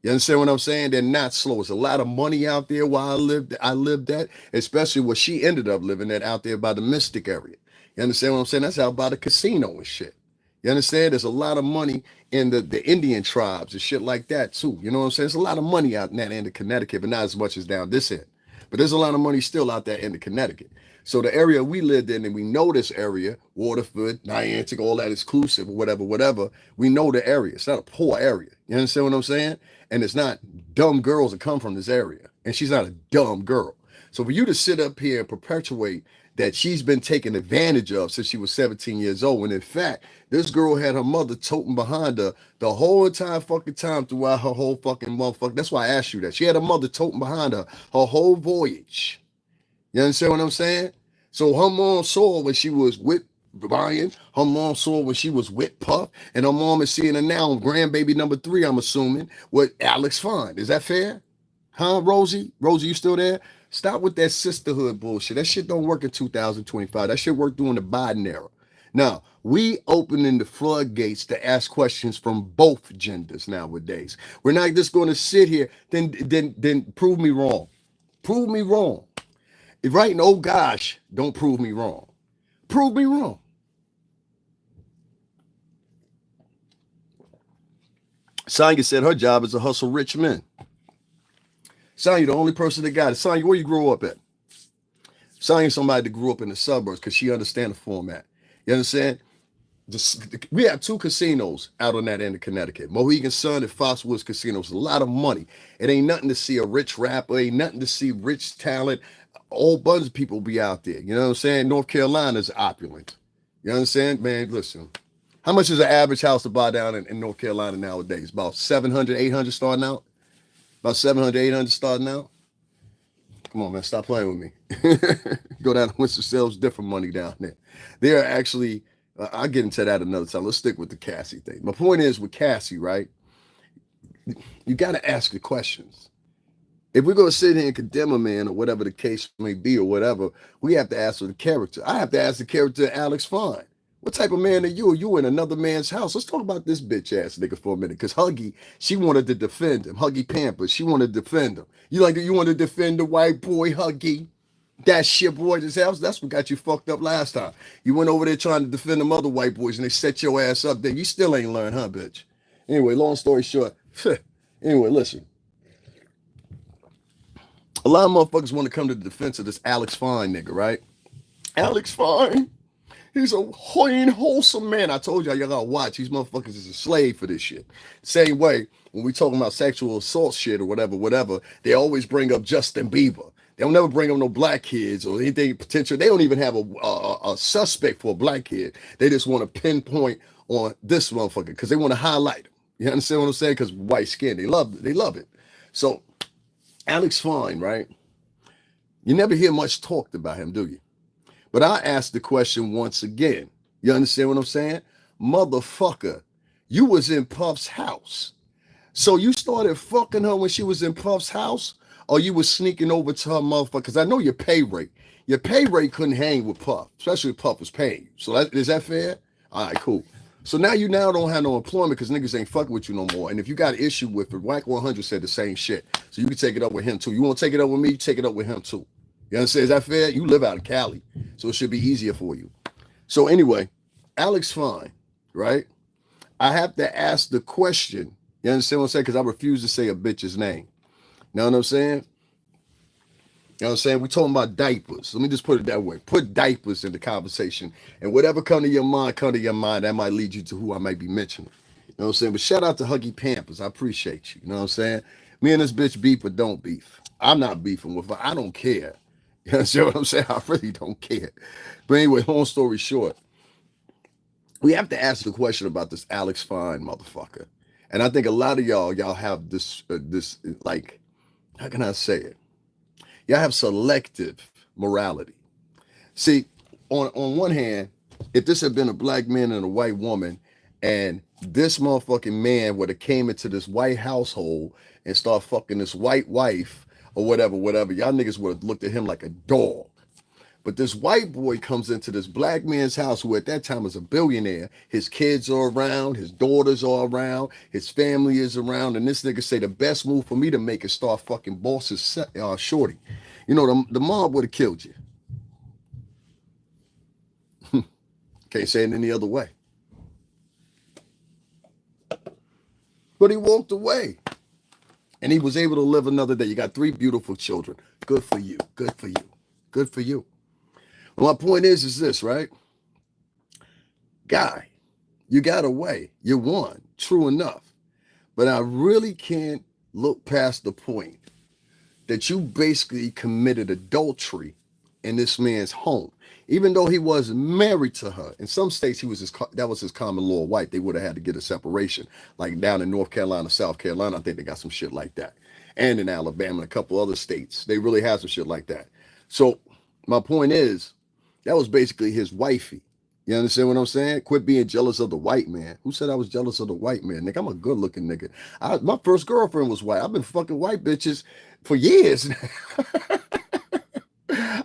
You understand what I'm saying? They're not slow. There's a lot of money out there where I lived at, especially where she ended up living at out there by the Mystic area. You understand what I'm saying? That's out by the casino and shit. You understand? There's a lot of money in the Indian tribes and shit like that too. You know what I'm saying? There's a lot of money out in that end of Connecticut, but not as much as down this end. But there's a lot of money still out there in the Connecticut. So the area we lived in, and we know this area, Waterford, Niantic, all that exclusive, whatever. We know the area. It's not a poor area. You understand what I'm saying? And it's not dumb girls that come from this area. And she's not a dumb girl. So for you to sit up here and perpetuate that she's been taken advantage of since she was 17 years old, when in fact, this girl had her mother toting behind her the whole entire fucking time throughout her whole fucking motherfucker. That's why I asked you that. She had her mother toting behind her whole voyage. You understand what I'm saying? So her mom saw when she was with Brian, her mom saw when she was with Puff, and her mom is seeing her now on grandbaby number 3, I'm assuming, with Alex Fine. Is that fair? Huh, Rosie? Rosie, you still there? Stop with that sisterhood bullshit. That shit don't work in 2025. That shit worked during the Biden era. Now, we opening the floodgates to ask questions from both genders nowadays. We're not just going to sit here, then prove me wrong. Prove me wrong. If right, oh gosh, don't prove me wrong. Prove me wrong. Sonya said her job is to hustle rich men. Sonya, the only person that got it. Sonya, where you grew up at? Sonya, somebody that grew up in the suburbs because she understands the format. You understand? We have 2 casinos out on that end of Connecticut. Mohegan Sun and Foxwoods casinos. A lot of money. It ain't nothing to see a rich rapper. Ain't nothing to see rich talent. A whole bunch of people be out there. You know what I'm saying? North Carolina's opulent. You understand? Man, listen. How much is an average house to buy down in North Carolina nowadays? About 700, 800 starting out? About 700, 800 starting out? Come on, man. Stop playing with me. Go down to Winston-Salem, different money down there. They're actually, I'll get into that another time. Let's stick with the Cassie thing. My point is with Cassie, right? You got to ask the questions. If we're going to sit here and condemn a man or whatever the case may be or whatever, we have to ask for the character. I have to ask the character of Alex Fine. What type of man are you? You in another man's house. Let's talk about this bitch ass nigga for a minute. Because Huggy, she wanted to defend him. Huggy Pampers, she wanted to defend him. You want to defend the white boy, Huggy? That shit boy this house, that's what got you fucked up last time. You went over there trying to defend them other white boys and they set your ass up there. You still ain't learned, huh, bitch? Anyway, long story short. Anyway, listen. A lot of motherfuckers want to come to the defense of this Alex Fine nigga, right? Alex Fine. He's a wholesome man. I told y'all gotta watch. These motherfuckers is a slave for this shit. Same way, when we talking about sexual assault shit or whatever, they always bring up Justin Bieber. They don't never bring up no black kids or anything potential. They don't even have a suspect for a black kid. They just want to pinpoint on this motherfucker because they want to highlight him. You understand what I'm saying? Because white skin, they love it. So Alex Fine, right? You never hear much talked about him, do you? But I asked the question once again. You understand what I'm saying? Motherfucker, you was in Puff's house. So you started fucking her when she was in Puff's house? Or you was sneaking over to her motherfucker? Because I know your pay rate. Your pay rate couldn't hang with Puff, especially if Puff was paying you. So is that fair? All right, cool. So now you don't have no employment because niggas ain't fucking with you no more. And if you got an issue with it, Whack 100 said the same shit. So you can take it up with him too. You want to take it up with me? Take it up with him too. You understand? Is that fair? You live out of Cali, so it should be easier for you. So anyway, Alex Fine, right? I have to ask the question. You understand what I'm saying? Because I refuse to say a bitch's name. You know what I'm saying? You know what I'm saying? We're talking about diapers. Let me just put it that way. Put diapers in the conversation. And whatever come to your mind, that might lead you to who I might be mentioning. You know what I'm saying? But shout out to Huggy Pampers. I appreciate you. You know what I'm saying? Me and this bitch beef or don't beef. I'm not beefing with her. I don't care. You understand what I'm saying? I really don't care. But anyway, long story short, we have to ask the question about this Alex Fine motherfucker. And I think a lot of y'all have this like, how can I say it? Y'all have selective morality. See, on one hand, if this had been a black man and a white woman, and this motherfucking man would have came into this white household and start fucking this white wife or whatever, y'all niggas would have looked at him like a dog. But this white boy comes into this black man's house who at that time was a billionaire. His kids are around, his daughters are around, his family is around, and this nigga say the best move for me to make is start fucking bosses shorty. You know, the mob would have killed you. Can't say it any other way. But he walked away. And he was able to live another day. You got 3 beautiful children. Good for you. Good for you. Good for you. Well, my point is this, right? Guy, you got away. You won. True enough. But I really can't look past the point that you basically committed adultery in this man's home. Even though he was married to her. In some states, that was his common law wife. They would have had to get a separation. Like down in North Carolina, South Carolina, I think they got some shit like that. And in Alabama and a couple other states, they really have some shit like that. So my point is, that was basically his wifey. You understand what I'm saying? Quit being jealous of the white man. Who said I was jealous of the white man? Nigga, I'm a good looking nigga. My first girlfriend was white. I've been fucking white bitches for years.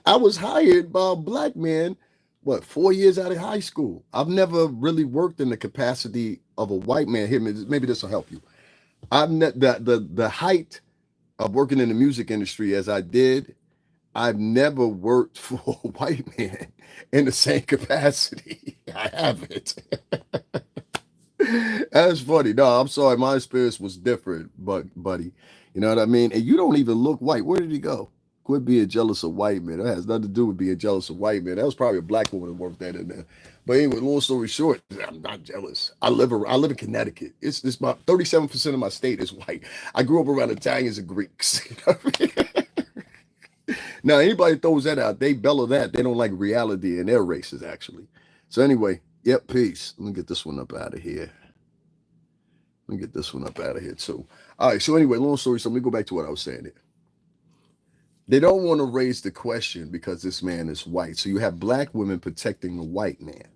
I was hired by a black man, 4 years out of high school. I've never really worked in the capacity of a white man. Here, maybe this will help you. The height of working in the music industry as I did, I've never worked for a white man in the same capacity. I haven't. That's funny. No, I'm sorry. My experience was different, but buddy, you know what I mean? And you don't even look white. Where did he go? Quit being jealous of white men. That has nothing to do with being jealous of white men. That was probably a black woman that worked that in there. But anyway, long story short, I'm not jealous. I live in Connecticut. It's about 37% of my state is white. I grew up around Italians and Greeks. You know what I mean? Now, anybody throws that out, they bellow that. They don't like reality in their races, actually. So anyway, yep, peace. Let me get this one up out of here. Let me get this one up out of here too. All right, so anyway, long story. So let me go back to what I was saying here. They don't want to raise the question because this man is white. So you have black women protecting the white man.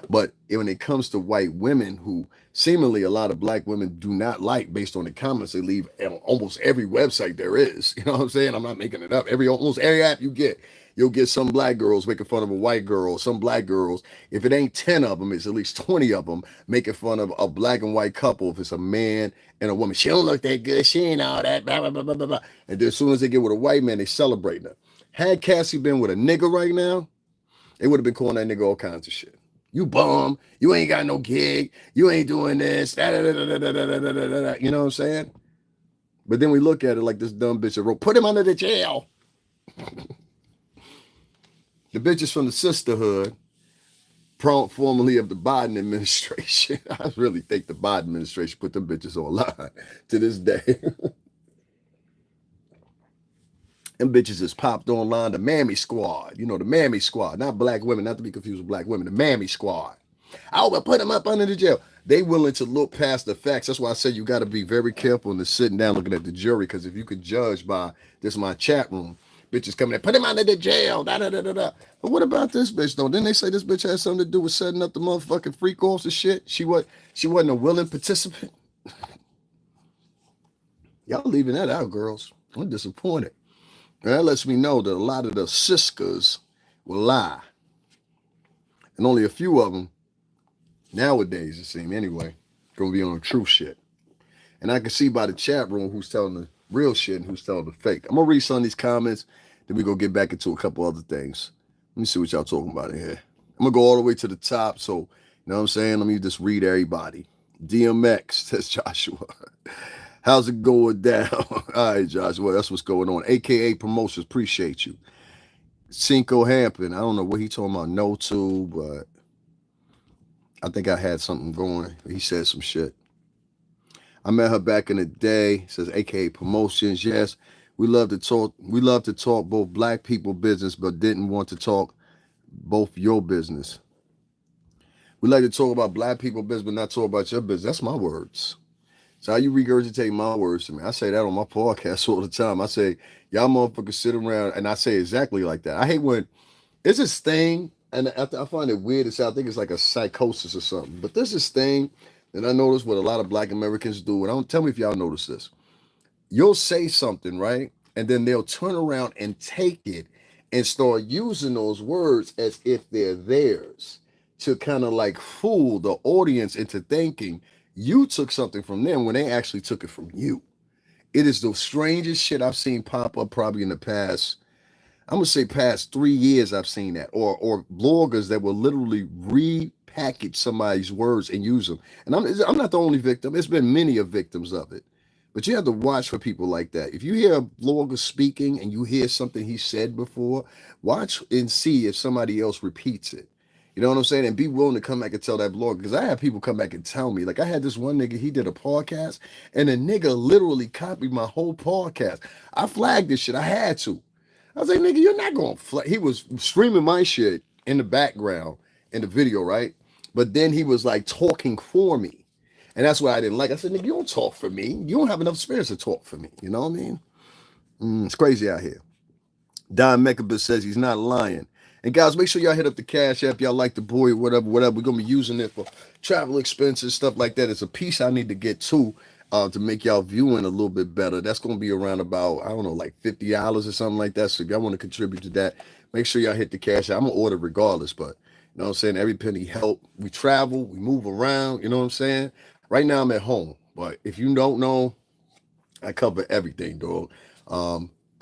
But when it comes to white women who seemingly a lot of black women do not like based on the comments they leave on almost every website there is. You know what I'm saying? I'm not making it up. Almost every app you get, you'll get some black girls making fun of a white girl, some black girls. If it ain't 10 of them, it's at least 20 of them making fun of a black and white couple. If it's a man and a woman, she don't look that good. She ain't all that, blah, blah, blah, blah, blah. And then as soon as they get with a white man, they celebrate her. Had Cassie been with a nigga right now, they would have been calling that nigga all kinds of shit. You bum. You ain't got no gig. You ain't doing this. Da, da, da, da, da, da, da, da, da. You know what I'm saying? But then we look at it like this dumb bitch that wrote, put him under the jail. The bitches from the sisterhood, formerly of the Biden administration. I really think the Biden administration put them bitches online to this day. Them bitches has popped online, the Mammy Squad. You know, the Mammy Squad. Not black women, not to be confused with black women. The Mammy Squad. I will put them up under the jail. They willing to look past the facts. That's why I said you got to be very careful in the sitting down looking at the jury, because if you could judge by this my chat room, bitches coming in, put him under the jail. Da, da, da, da, da. But what about this bitch, though? Didn't they say this bitch had something to do with setting up the motherfucking freak offs and shit? She wasn't a willing participant. Y'all leaving that out, girls. I'm disappointed. And that lets me know that a lot of the sisters will lie. And only a few of them, nowadays, it seems anyway, going to be on the true shit. And I can see by the chat room who's telling the real shit and who's telling the fake. I'm going to read some of these comments, then we're going to get back into a couple other things. Let me see what y'all talking about in here. I'm going to go all the way to the top, so, you know what I'm saying? Let me just read everybody. DMX, says Joshua. How's it going down? All right, Joshua, that's what's going on. AKA Promotions, appreciate you. Cinco Hampton, I don't know what he talking about, no to, but I think I had something going. He said some shit. I met her back in the day, says AKA Promotions. Yes, we love to talk both black people business, but didn't want to talk both your business. We like to talk about black people business, but not talk about your business. That's my words. So how you regurgitate my words to me? I say that on my podcast all the time. I say, y'all motherfuckers sit around, and I say exactly like that. I hate when it's this thing, and I find it weird. I think it's like a psychosis or something. But there's this thing that I notice what a lot of black Americans do, and I don't tell me if y'all notice this. You'll say something, right? And then they'll turn around and take it and start using those words as if they're theirs to kind of like fool the audience into thinking you took something from them when they actually took it from you. It is the strangest shit I've seen pop up probably in the past, I'm gonna say past 3 years I've seen that. Or bloggers that will literally repackage somebody's words and use them. And I'm not the only victim. It's been many of victims of it. But you have to watch for people like that. If you hear a blogger speaking and you hear something he said before, watch and see if somebody else repeats it. You know what I'm saying? And be willing to come back and tell that blogger. Because I have people come back and tell me. Like I had this one nigga, he did a podcast, and the nigga literally copied my whole podcast. I flagged this shit. I had to. I was like, nigga, you're not going to flag. He was streaming my shit in the background in the video, right? But then he was like talking for me. And that's what I didn't like. I said, nigga, you don't talk for me. You don't have enough spirits to talk for me. You know what I mean? It's crazy out here. Don Mekabis says he's not lying. And guys, make sure y'all hit up the Cash App. Y'all like the boy, whatever. We're going to be using it for travel expenses, stuff like that. It's a piece I need to get to make y'all viewing a little bit better. That's going to be around about, I don't know, like $50 or something like that. So if y'all want to contribute to that, make sure y'all hit the Cash App. I'm going to order regardless, but you know what I'm saying? Every penny help. We travel, we move around, you know what I'm saying? Right now I'm at home, but if you don't know, I cover everything, dog.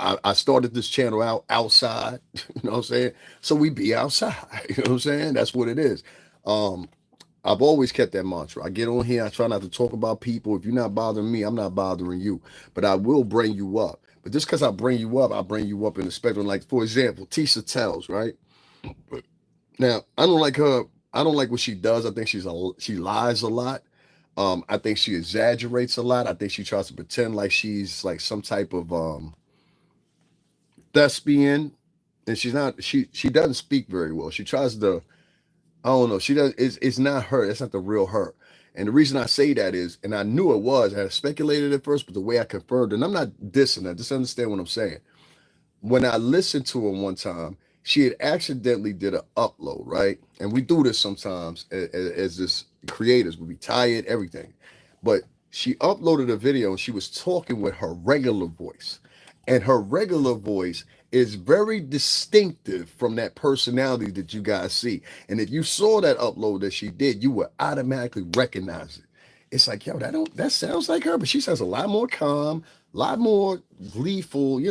I started this channel outside, you know what I'm saying? So we be outside, you know what I'm saying? That's what it is. I've always kept that mantra. I get on here, I try not to talk about people. If you're not bothering me, I'm not bothering you. But I will bring you up. But just because I bring you up in the spectrum. Like, for example, Tisha Tells, right? Now, I don't like her. I don't like what she does. I think she lies a lot. I think she exaggerates a lot. I think she tries to pretend like she's like some type of thespian, and she's not. She doesn't speak very well. She tries to. I don't know. She does. It's not her. It's not the real her. And the reason I say that is, and I knew it was. I had speculated at first, but the way I confirmed, and I'm not dissing her. Just understand what I'm saying. When I listened to her one time, she had accidentally did an upload, right? And we do this sometimes as this creators. We be tired, everything. But she uploaded a video and she was talking with her regular voice. And her regular voice is very distinctive from that personality that you guys see. And if you saw that upload that she did, you would automatically recognize it. It's like, yo, that sounds like her, but she sounds a lot more calm, a lot more gleeful,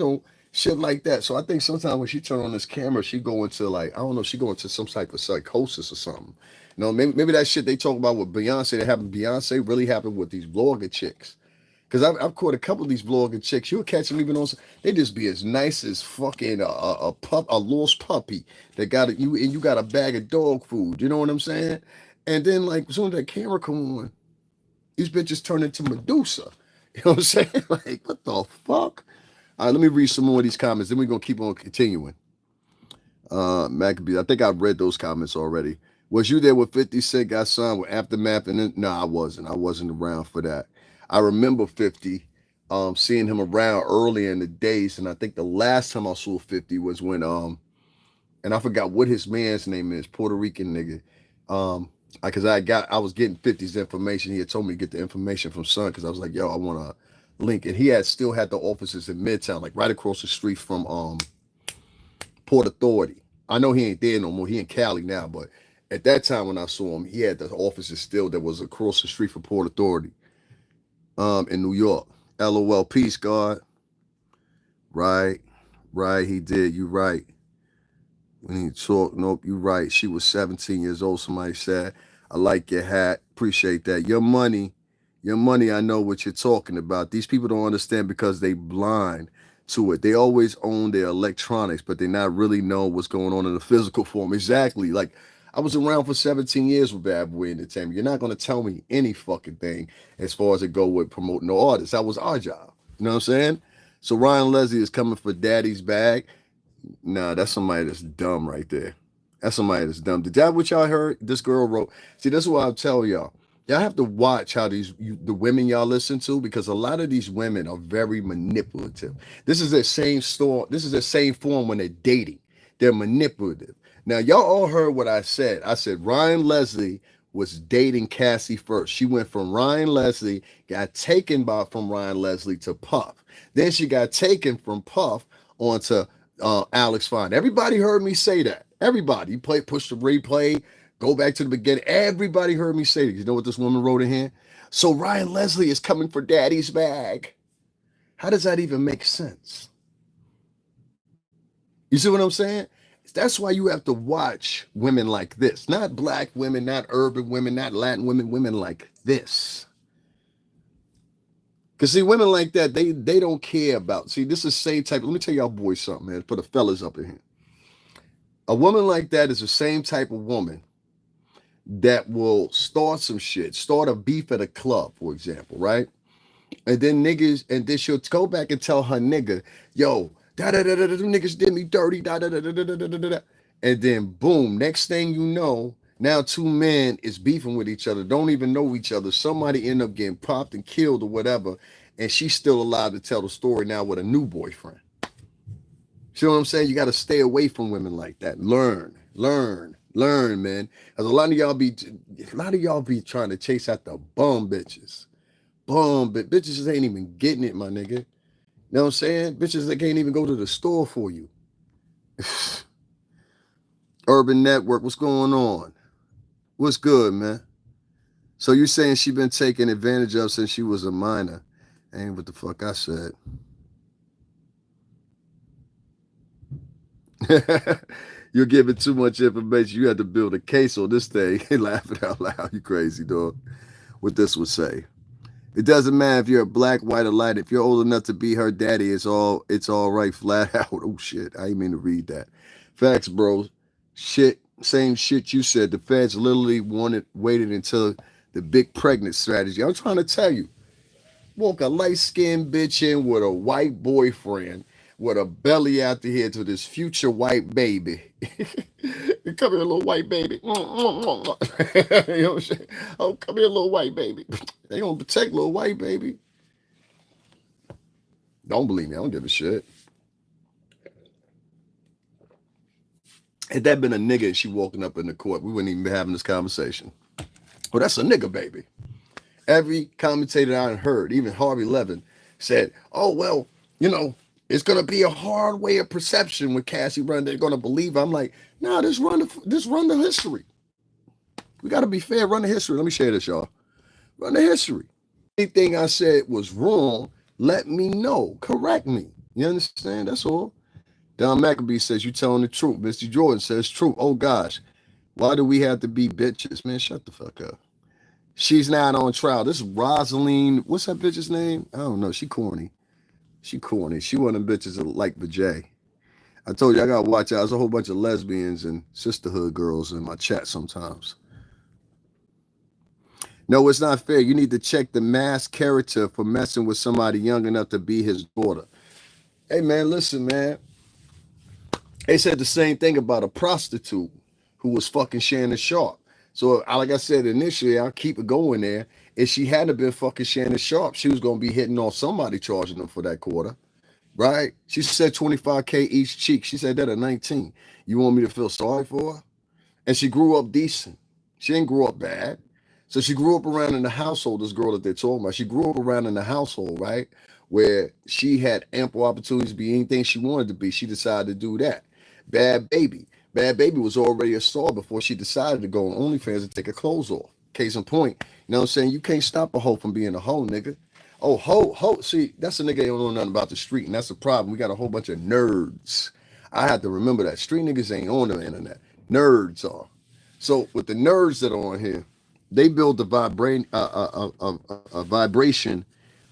shit like that. So I think sometimes when she turn on this camera, she go into like, I don't know, she go into some type of psychosis or something. Maybe that shit they talk about with Beyonce that happened Beyonce really happened with these blogger chicks. Because I've caught a couple of these blogger chicks. You'll catch them even on. They just be as nice as fucking a lost puppy that got you, and you got a bag of dog food. You know what I'm saying? And then like as soon as that camera come on, these bitches turn into Medusa. You know what I'm saying? Like what the fuck? All right, let me read some more of these comments. Then we're gonna keep on continuing. Maccabee, I think I've read those comments already. Was you there with 50 Cent got signed with Aftermath? And then no, I wasn't. I wasn't around for that. I remember 50, seeing him around early in the days, and I think the last time I saw 50 was when and I forgot what his man's name is, Puerto Rican nigga. Because I was getting 50's information. He had told me to get the information from Son because I was like, yo, I want to link, and he still had the offices in Midtown, like right across the street from Port Authority. I know he ain't there no more. He in Cali now, but at that time when I saw him, he had the offices still that was across the street from Port Authority. In New York. LOL, peace, God. Right, he did. You right. We need to talk. Nope, you right. She was 17 years old, somebody said. I like your hat. Appreciate that. Your money, I know what you're talking about. These people don't understand because they blind to it. They always own their electronics, but they not really know what's going on in the physical form. Exactly. Like, I was around for 17 years with Bad Boy Entertainment. You're not going to tell me any fucking thing as far as it go with promoting the artists. That was our job. You know what I'm saying? So Ryan Leslie is coming for Daddy's bag. Nah, that's somebody that's dumb right there. That's somebody that's dumb. Did that what y'all heard? This girl wrote. See, this is what I'll tell y'all. Y'all have to watch how the women y'all listen to, because a lot of these women are very manipulative. This is their same store. This is their same form when they're dating. They're manipulative. Now, y'all all heard what I said. I said Ryan Leslie was dating Cassie first. She went from Ryan Leslie, got taken from Ryan Leslie to Puff. Then she got taken from Puff onto Alex Fine. Everybody heard me say that. Everybody. You push the replay, go back to the beginning. Everybody heard me say that. You know what this woman wrote in here? So Ryan Leslie is coming for daddy's bag. How does that even make sense? You see what I'm saying? That's why you have to watch women like this. Not black women, not urban women, not Latin women, women like this. Because see, women like that, they don't care about. See, this is the same type. Let me tell y'all boys something, man. Put the fellas up in here. A woman like that is the same type of woman that will start some shit, start a beef at a club, for example, right? And then she'll go back and tell her nigga, yo, da da da da, them niggas did me dirty, da da da da da da da da. And then boom, next thing you know, now two men is beefing with each other, don't even know each other. Somebody end up getting popped and killed or whatever, and she's still alive to tell the story now with a new boyfriend. See what I'm saying? You got to stay away from women like that. Learn, man. Because a lot of y'all be trying to chase after bum bitches. Bitches ain't even getting it, my nigga. You know what I'm saying? Bitches that can't even go to the store for you. Urban Network, what's going on? What's good, man? So you saying she been taken advantage of since she was a minor? Ain't what the fuck I said. You're giving too much information. You had to build a case on this thing. Laughing out loud. You crazy, dog. What this would say. It doesn't matter if you're a black, white, or light. If you're old enough to be her daddy, it's all right, flat out. Oh shit. I didn't mean to read that. Facts, bro. Shit. Same shit you said. The feds literally waited until the big pregnant strategy. I'm trying to tell you. Walk a light-skinned bitch in with a white boyfriend with a belly out the head to this future white baby. Come here, little white baby. You know what I'm saying? Oh, come here, little white baby. They gonna protect little white baby. Don't believe me. I don't give a shit. Had that been a nigga and she walking up in the court, we wouldn't even be having this conversation. Well, that's a nigga baby. Every commentator I heard, even Harvey Levin, said, oh, well, you know, it's going to be a hard way of perception with Cassie run. They're going to believe. I'm like, nah, just run the history. We got to be fair. Run the history. Let me share this, y'all. Run the history. Anything I said was wrong, let me know. Correct me. You understand? That's all. Don McAbee says, you telling the truth. Mr. Jordan says, truth. Oh, gosh. Why do we have to be bitches? Man, shut the fuck up. She's not on trial. This is Rosaline. What's that bitch's name? I don't know. She corny. She corny. She one of them bitches that like the J. I told you I gotta watch out. There's a whole bunch of lesbians and sisterhood girls in my chat sometimes. No, it's not fair. You need to check the mass character for messing with somebody young enough to be his daughter. Hey man, listen, man. They said the same thing about a prostitute who was fucking Shannon Sharp. So, like I said initially, I'll keep it going there. If she hadn't been fucking Shannon Sharp, she was going to be hitting on somebody charging them for that quarter, right? She said 25K each cheek. She said that at 19. You want me to feel sorry for her? And she grew up decent. She didn't grow up bad. So she grew up around in the household, this girl that they're talking about. She grew up around in the household, right? Where she had ample opportunities to be anything she wanted to be. She decided to do that. Bad Baby. Bad Baby was already a star before she decided to go on OnlyFans and take her clothes off. Case in point, you know what I'm saying? You can't stop a hoe from being a hoe, nigga. Oh, hoe. See, that's a nigga that don't know nothing about the street, and that's the problem. We got a whole bunch of nerds. I have to remember that. Street niggas ain't on the internet. Nerds are. So with the nerds that are on here, they build a vibration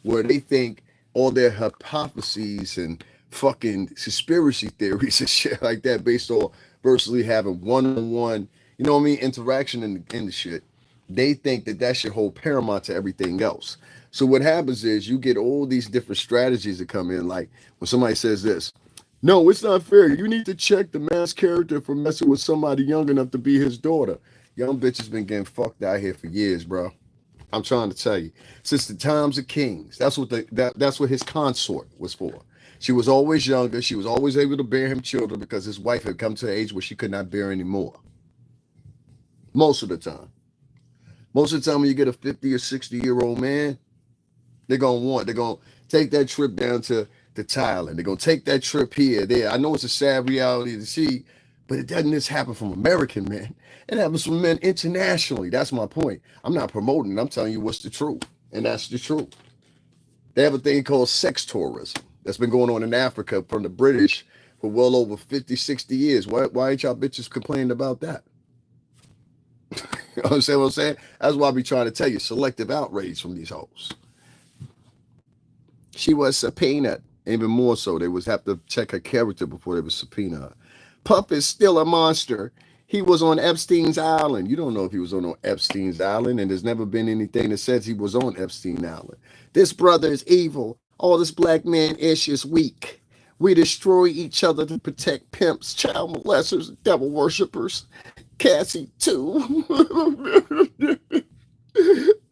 where they think all their hypotheses and fucking conspiracy theories and shit like that based on virtually having one-on-one, you know what I mean, interaction in the shit. They think that should hold paramount to everything else. So what happens is you get all these different strategies that come in. Like when somebody says this, No, it's not fair. You need to check the man's character for messing with somebody young enough to be his daughter. Young bitch has been getting fucked out here for years, bro. I'm trying to tell you, since the times of kings. That's what his consort was for. She was always younger. She was always able to bear him children because his wife had come to the age where she could not bear anymore. Most of the time. Most of the time when you get a 50 or 60-year-old man, they're gonna take that trip down to Thailand. They're gonna take that trip here, there. I know it's a sad reality to see, but it doesn't just happen from American men. It happens from men internationally. That's my point. I'm not promoting it. I'm telling you what's the truth. And that's the truth. They have a thing called sex tourism that's been going on in Africa from the British for well over 50, 60 years. Why ain't y'all bitches complaining about that? You understand what I'm saying? That's why I be trying to tell you, selective outrage from these hoes. She was subpoenaed. Even more so, they would have to check her character before they would subpoena her. Puff is still a monster. He was on Epstein's Island. You don't know if he was on Epstein's Island, and there's never been anything that says he was on Epstein Island. This brother is evil. All this black man ish is weak. We destroy each other to protect pimps, child molesters, devil worshippers. Cassie, too.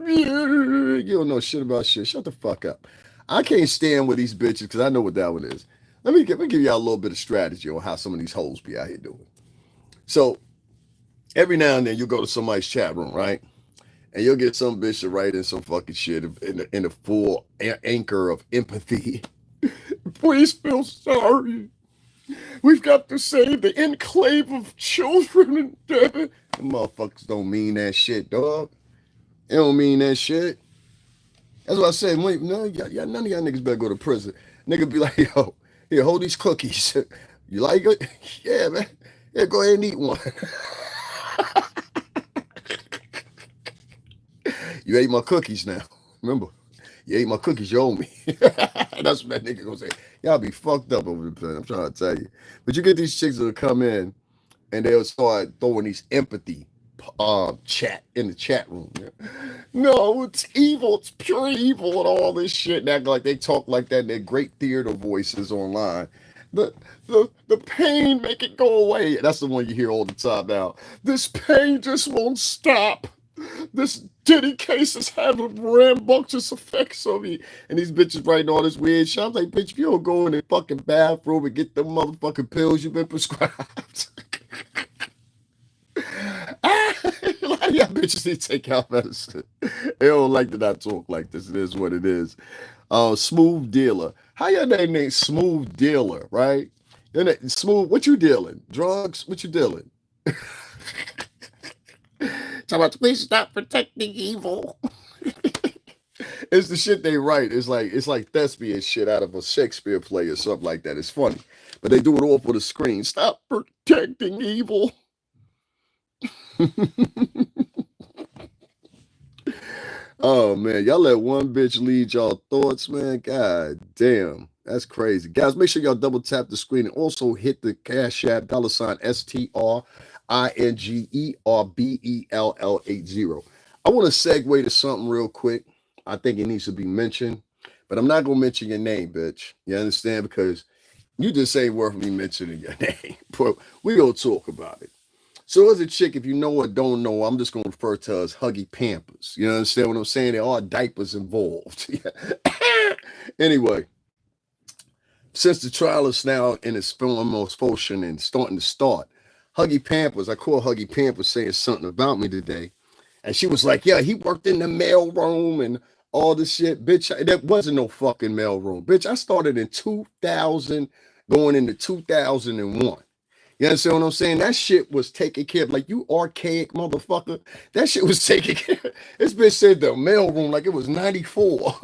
You don't know shit about shit. Shut the fuck up. I can't stand with these bitches because I know what that one is. Let me give y'all a little bit of strategy on how some of these hoes be out here doing. So every now and then you'll go to somebody's chat room, right? And you'll get some bitch to write in some fucking shit in the full anchor of empathy. Please feel sorry. We've got to save the enclave of children and death. The motherfuckers don't mean that shit, dog. They don't mean that shit. That's what I said. Wait, no, none of y'all niggas better go to prison. Nigga be like, yo, here, hold these cookies. You like it? Yeah, man. Yeah, go ahead and eat one. You ate my cookies now. Remember, you ate my cookies, you owe me. That's what that nigga gonna say. Y'all be fucked up over the place. I'm trying to tell you. But you get these chicks that'll come in and they'll start throwing these empathy chat in the chat room. No, it's evil. It's pure evil and all this shit. And act like they talk like that in their great theater voices online. The pain, make it go away. That's the one you hear all the time now. This pain just won't stop. This Diddy case has had rambunctious effects on me. And these bitches writing all this weird shit. I'm like, bitch, if you don't go in the fucking bathroom and get them motherfucking pills you've been prescribed. A lot of y'all bitches need to take out medicine. They don't like to not talk like this. It is what it is. Smooth dealer. How your name Smooth Dealer, right? Smooth, what you dealing? Drugs? What you dealing? Talk about, please stop protecting evil. It's the shit they write. It's like thespian shit out of a Shakespeare play or something like that. It's funny. But they do it all for the screen. Stop protecting evil. Oh man, y'all let one bitch lead y'all thoughts, man. God damn, that's crazy. Guys, make sure y'all double tap the screen and also hit the Cash App $STRINGERBELL80. I want to segue to something real quick. I think it needs to be mentioned, but I'm not gonna mention your name, bitch. You understand? Because you just ain't worth me mentioning your name. But we gonna talk about it. So as a chick, if you know or don't know, I'm just going to refer to her as Huggy Pampers. You understand what I'm saying? There are diapers involved. Anyway, since the trial is now in its foremost motion and starting to start, Huggy Pampers, I call Huggy Pampers saying something about me today. And she was like, yeah, he worked in the mail room and all this shit. Bitch, that wasn't no fucking mail room. Bitch, I started in 2000, going into 2001. You understand what I'm saying? That shit was taken care of. Like, you archaic motherfucker. That shit was taken care of. This bitch said the mailroom like it was 94.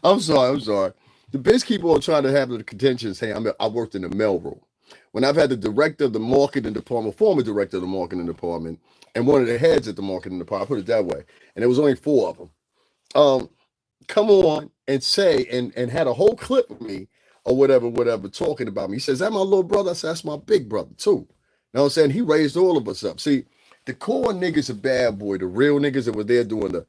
I'm sorry. The bitch keep on trying to have the contention saying I worked in the mailroom. When I've had the director of the marketing department, former director of the marketing department, and one of the heads at the marketing department, I put it that way, and there was only 4 of them, come on and say, and had a whole clip of me, or whatever, talking about me. He says, that my little brother? I said, that's my big brother, too. You know what I'm saying? He raised all of us up. See, the core niggas are bad boy, the real niggas that were there doing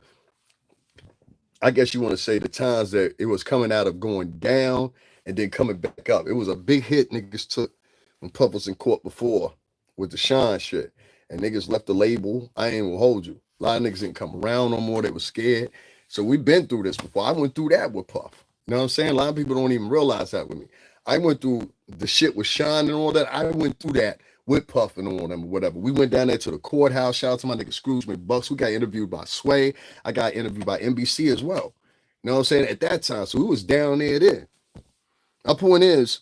I guess you want to say the times that it was coming out of going down. and then coming back up. It was a big hit niggas took when Puff was in court before with the Shine shit. And niggas left the label. I ain't gonna hold you. A lot of niggas didn't come around no more. They were scared. So we've been through this before. I went through that with Puff. You know what I'm saying? A lot of people don't even realize that with me. I went through the shit with Shine and all that. I went through that with Puff and all them or whatever. We went down there to the courthouse. Shout out to my nigga Scrooge McBucks. We got interviewed by Sway. I got interviewed by NBC as well. You know what I'm saying? At that time. So we was down there then. My point is,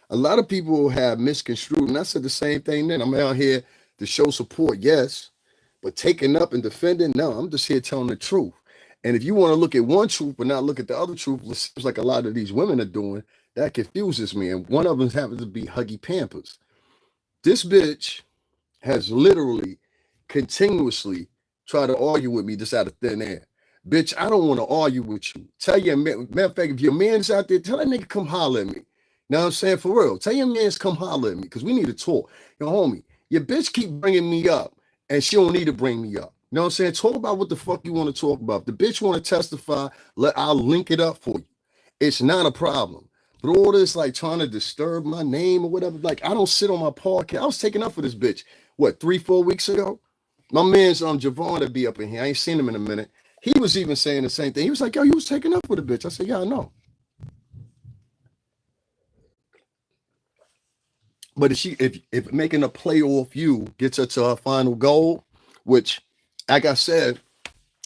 a lot of people have misconstrued, and I said the same thing then. I'm out here to show support, yes, but taking up and defending, no, I'm just here telling the truth. And if you want to look at one truth but not look at the other truth, it seems like a lot of these women are doing, that confuses me. And one of them happens to be Huggy Pampers. This bitch has literally continuously tried to argue with me just out of thin air. Bitch, I don't want to argue with you. Tell your man, matter of fact, if your man's out there, tell that nigga come holler at me. You know what I'm saying? For real. Tell your man's come holler at me because we need to talk. Yo, homie, your bitch keep bringing me up and she don't need to bring me up. You know what I'm saying? Talk about what the fuck you want to talk about. If the bitch want to testify, I'll link it up for you. It's not a problem. But all this like trying to disturb my name or whatever, like I don't sit on my podcast. I was taking up for this bitch, what, 3-4 weeks ago? My man's Javon to be up in here. I ain't seen him in a minute. He was even saying the same thing. He was like, yo, you was taking up for the bitch. I said, yeah, I know. But if making a play off you gets her to her final goal, which, like I said,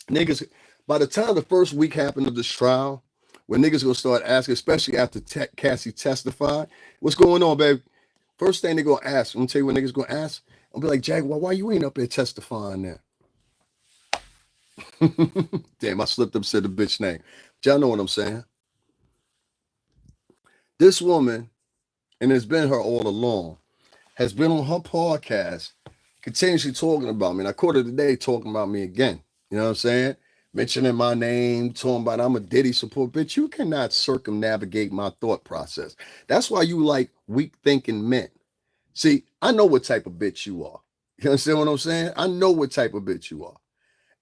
niggas, by the time the first week happened of this trial, when niggas gonna start asking, especially after Cassie testified, what's going on, babe? First thing they gonna ask, I'm gonna tell you what niggas gonna ask. I'll be like, Jaguar, why you ain't up there testifying there? Damn, I slipped up, said the bitch name. But y'all know what I'm saying. This woman, and it's been her all along, has been on her podcast continuously talking about me. And I caught her today talking about me again. You know what I'm saying? Mentioning my name, talking about I'm a Diddy support. Bitch, you cannot circumnavigate my thought process. That's why you like weak thinking men. See, I know what type of bitch you are. You understand what I'm saying? I know what type of bitch you are.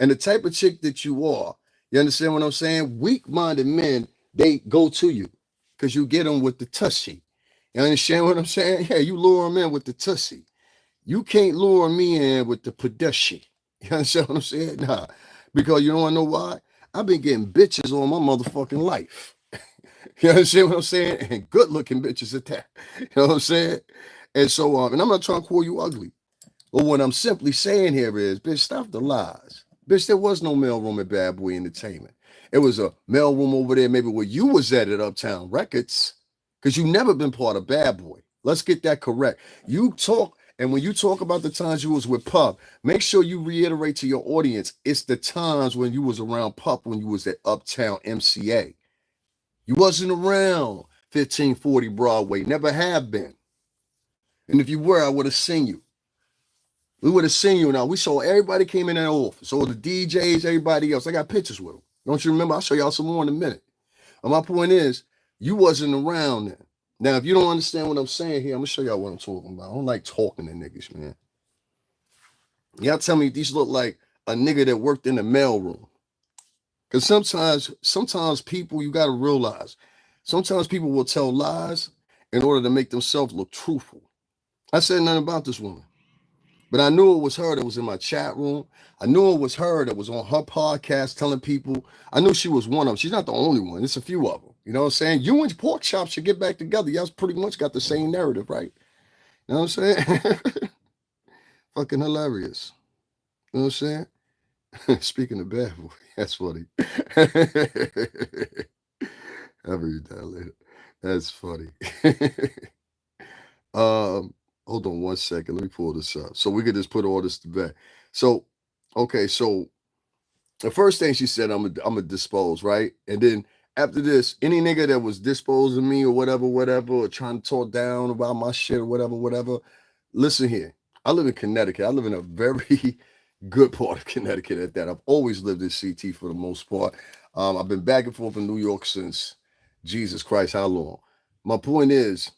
And the type of chick that you are, you understand what I'm saying? Weak-minded men, they go to you because you get them with the tushy. You understand what I'm saying? Yeah, you lure them in with the tussie. You can't lure me in with the pedestrian. You understand what I'm saying? Nah, because you don't want to know why? I've been getting bitches all my motherfucking life. You understand what I'm saying? And good-looking bitches at that. You know what I'm saying? And so, and I'm not trying to call you ugly. But what I'm simply saying here is, bitch, stop the lies. Bitch, there was no mailroom at Bad Boy Entertainment. It was a mailroom over there, maybe where you was at Uptown Records, because you never been part of Bad Boy. Let's get that correct. You talk, and when you talk about the times you was with Pup, make sure you reiterate to your audience, it's the times when you was around Pup when you was at Uptown MCA. You wasn't around 1540 Broadway, never have been. And if you were, I would have seen you. We would have seen you now. We saw everybody came in that office. All the DJs, everybody else. I got pictures with them. Don't you remember? I'll show y'all some more in a minute. And my point is, you wasn't around then. Now, if you don't understand what I'm saying here, I'm going to show y'all what I'm talking about. I don't like talking to niggas, man. Y'all tell me these look like a nigga that worked in the mailroom. Because sometimes people, you got to realize, sometimes people will tell lies in order to make themselves look truthful. I said nothing about this woman. But I knew it was her that was in my chat room. I knew it was her that was on her podcast telling people. I knew she was one of them. She's not the only one. It's a few of them. You know what I'm saying? You and Pork Chop should get back together. Y'all pretty much got the same narrative, right? You know what I'm saying? Fucking hilarious. You know what I'm saying? Speaking of Bad Boy, that's funny. I'll read that later. That's funny. Hold on one second. Let me pull this up so we could just put all this to bed. So, okay, so the first thing she said, I'm a dispose, right? And then after this, any nigga that was disposing me or whatever, or trying to talk down about my shit or whatever, listen here. I live in Connecticut. I live in a very good part of Connecticut at that. I've always lived in CT for the most part. I've been back and forth in New York since Jesus Christ, how long? My point is,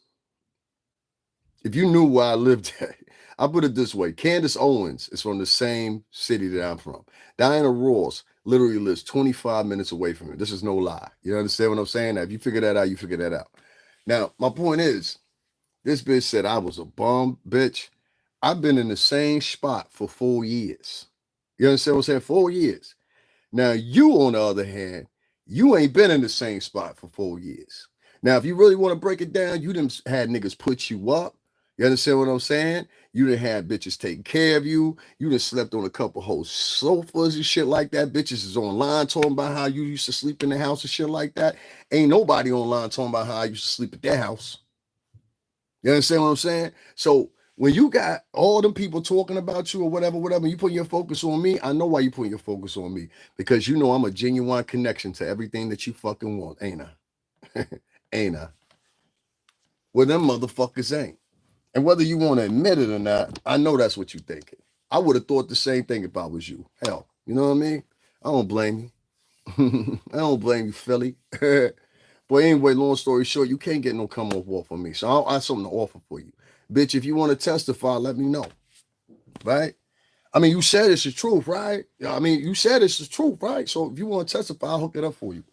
if you knew where I lived at, I put it this way. Candace Owens is from the same city that I'm from. Diana Ross, literally lives 25 minutes away from me. This is no lie. You understand what I'm saying? Now, if you figure that out, you figure that out. Now, my point is, this bitch said I was a bum, bitch. I've been in the same spot for 4 years. You understand what I'm saying? 4 years. Now, you, on the other hand, you ain't been in the same spot for 4 years. Now, if you really want to break it down, you done had niggas put you up. You understand what I'm saying? You done had bitches taking care of you. You done slept on a couple whole sofas and shit like that. Bitches is online talking about how you used to sleep in the house and shit like that. Ain't nobody online talking about how I used to sleep at their house. You understand what I'm saying? So when you got all them people talking about you or whatever, you put your focus on me. I know why you put your focus on me, because you know I'm a genuine connection to everything that you fucking want, ain't I? Ain't I? Well, them motherfuckers ain't. And whether you want to admit it or not, I know that's what you're thinking. I would have thought the same thing if I was you. Hell, you know what I mean? I don't blame you. I don't blame you, Philly. But anyway, long story short, you can't get no come off on me. So I have something to offer for you. Bitch, if you want to testify, let me know. Right? I mean, you said it's the truth, right? I mean, you said it's the truth, right? So if you want to testify, I'll hook it up for you.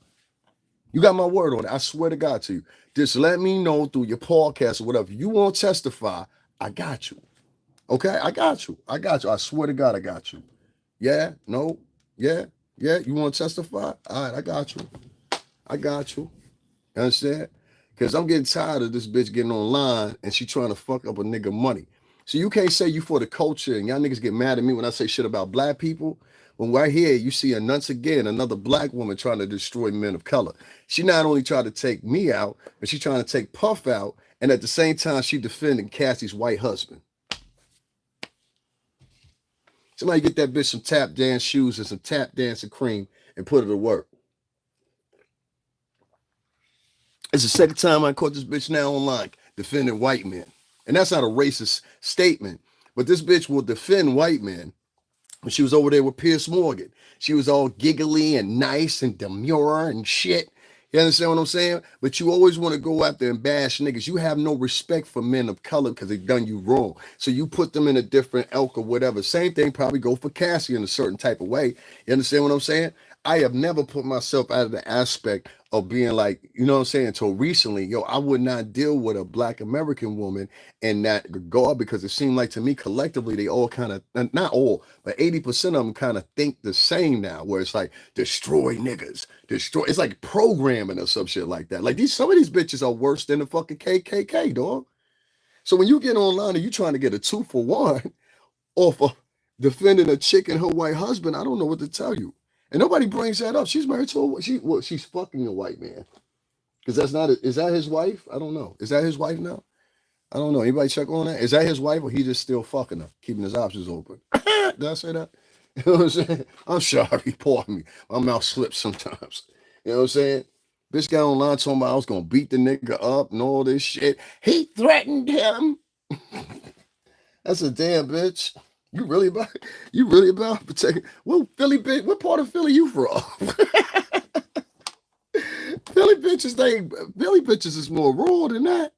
You got my word on it. I swear to God to you. Just let me know through your podcast or whatever. You want to testify, I got you. Okay? I got you. I got you. I swear to God, I got you. Yeah? No? Yeah? Yeah? You want to testify? All right, I got you. I got you. You understand? Because I'm getting tired of this bitch getting online and she trying to fuck up a nigga money. So you can't say you for the culture and y'all niggas get mad at me when I say shit about black people. When right here, you see once again another black woman trying to destroy men of color. She not only tried to take me out, but she trying to take Puff out. And at the same time, she defending Cassie's white husband. Somebody get that bitch some tap dance shoes and some tap dancing cream and put her to work. It's the second time I caught this bitch now online defending white men. And that's not a racist statement, but this bitch will defend white men. When she was over there with Pierce Morgan, she was all giggly and nice and demure and shit. You understand what I'm saying? But you always want to go out there and bash niggas. You have no respect for men of color because they've done you wrong. So you put them in a different elk or whatever. Same thing probably go for Cassie in a certain type of way. You understand what I'm saying? I have never put myself out of the aspect of being like, you know what I'm saying, until recently, yo, I would not deal with a black American woman in that regard, because it seemed like to me collectively they all kind of, not all, but 80% of them kind of think the same now, where it's like destroy niggas, destroy. It's like programming or some shit like that. Like some of these bitches are worse than the fucking KKK, dog. So when you get online and you trying to get a 2-for-1 off of defending a chick and her white husband, I don't know what to tell you. And nobody brings that up. She's married to she's fucking a white man. Because that's not, is that his wife? I don't know. Is that his wife now? I don't know. Anybody check on that? Is that his wife, or he just still fucking her, keeping his options open? Did I say that? You know what I'm saying? I'm sorry, pardon me. My mouth slips sometimes. You know what I'm saying? Bitch got online talking about I was going to beat the nigga up and all this shit. He threatened him. That's a damn bitch. You really about protecting? Well, Philly bitch, what part of Philly you from? Philly bitches is more raw than that.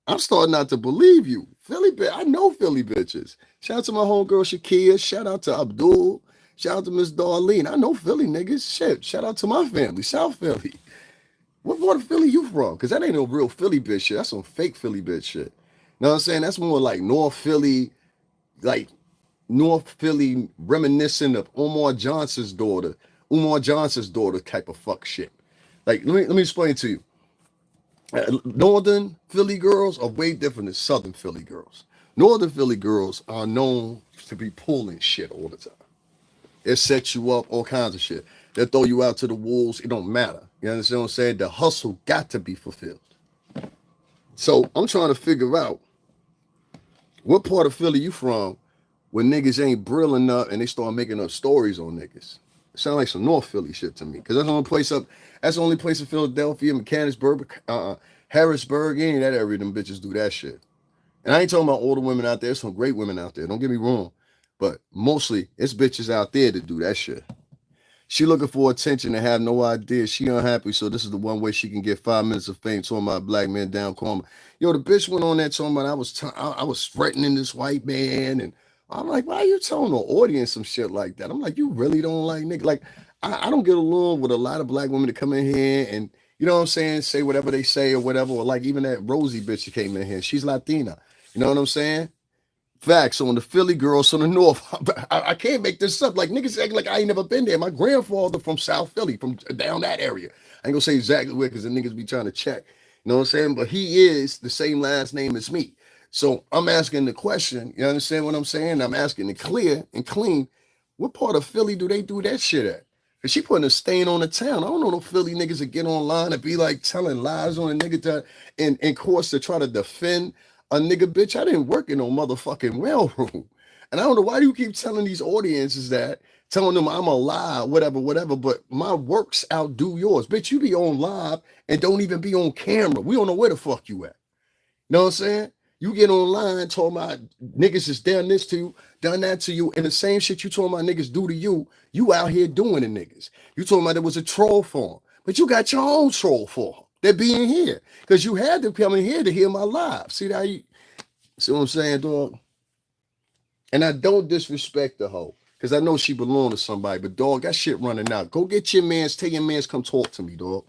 I'm starting not to believe you. I know Philly bitches. Shout out to my homegirl Shakia. Shout out to Abdul. Shout out to Miss Darlene. I know Philly niggas. Shit. Shout out to my family, South Philly. What part of Philly you from? Because that ain't no real Philly bitch shit. That's some fake Philly bitch shit. You know what I'm saying? That's more like North Philly reminiscent of Umar Johnson's daughter type of fuck shit. Like, let me explain to you. Northern Philly girls are way different than Southern Philly girls. Northern Philly girls are known to be pulling shit all the time. They set you up, all kinds of shit. They'll throw you out to the wolves. It don't matter. You understand what I'm saying? The hustle got to be fulfilled. So I'm trying to figure out what part of Philly you from when niggas ain't brilling up and they start making up stories on niggas. It sounds like some North Philly shit to me. Because that's the only place in Philadelphia, Mechanicsburg, Harrisburg, any of that area, them bitches do that shit. And I ain't talking about all the women out there. There's some great women out there. Don't get me wrong. But mostly, it's bitches out there that do that shit. She looking for attention and have no idea. She unhappy, so this is the one way she can get 5 minutes of fame talking about black men down karma. Yo, the bitch went on there talking about I was threatening this white man and I'm like, why are you telling the audience some shit like that? I'm like, you really don't like nigga. Like, I don't get along with a lot of black women that come in here and, you know what I'm saying, say whatever they say or whatever. Or like even that Rosie bitch that came in here, she's Latina. You know what I'm saying? Facts on the Philly girls from the north. I can't make this up. Like niggas act like I ain't never been there. My grandfather from South Philly, from down that area. I ain't gonna say exactly where because the niggas be trying to check. You know what I'm saying? But he is the same last name as me. So I'm asking the question. You understand what I'm saying? I'm asking it clear and clean. What part of Philly do they do that shit at? Cause she putting a stain on the town. I don't know no Philly niggas that get online and be like telling lies on a nigga to, in course to try to defend a nigga, bitch. I didn't work in no motherfucking mailroom. And I don't know why do you keep telling these audiences that, telling them I'm a lie, whatever, whatever, but my works outdo yours. Bitch, you be on live and don't even be on camera. We don't know where the fuck you at. You know what I'm saying? You get online talking about niggas is done this to you, done that to you, and the same shit you talking about niggas do to you, you out here doing the niggas. You talking about it was a troll farm, but you got your own troll farm. They're being here because you had to come in here to hear my live. See that? See what I'm saying, dog? And I don't disrespect the hoe because I know she belong to somebody, but dog, that shit running out. Go get your mans, tell your mans come talk to me, dog.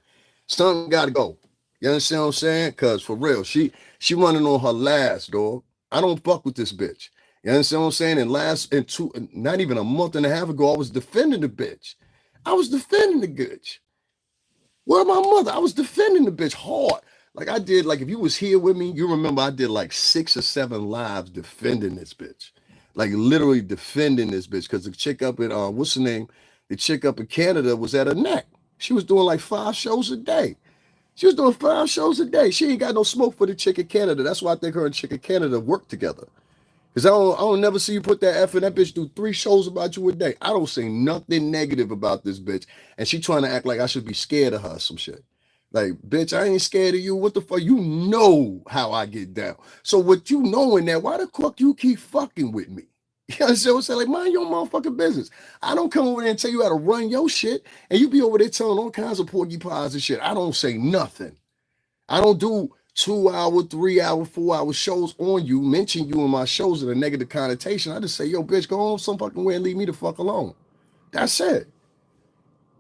Something got to go. You understand what I'm saying? Cause for real, she running on her last, dog. I don't fuck with this bitch. You understand what I'm saying? And not even a month and a half ago, I was defending the bitch. I was defending the bitch. Where my mother? I was defending the bitch hard. Like I did, like if you was here with me, you remember I did like 6 or 7 lives defending this bitch. Like literally defending this bitch. Cause the chick up in what's her name? The chick up in Canada was at her neck. She was doing like 5 shows a day. She was doing 5 shows a day. She ain't got no smoke for the chick in Canada. That's why I think her and chick in Canada work together. Because I don't never see you put that effort. That bitch do 3 shows about you a day. I don't say nothing negative about this bitch. And she trying to act like I should be scared of her or some shit. Like, bitch, I ain't scared of you. What the fuck? You know how I get down. So with you knowing that, why the fuck you keep fucking with me? You know what I'm saying? Like, mind your motherfucking business. I don't come over there and tell you how to run your shit, and you be over there telling all kinds of porcupines and shit. I don't say nothing. I don't do 2-hour, 3-hour, 4-hour shows on you, mention you in my shows in a negative connotation. I just say, yo, bitch, go on some fucking way and leave me the fuck alone. That's it.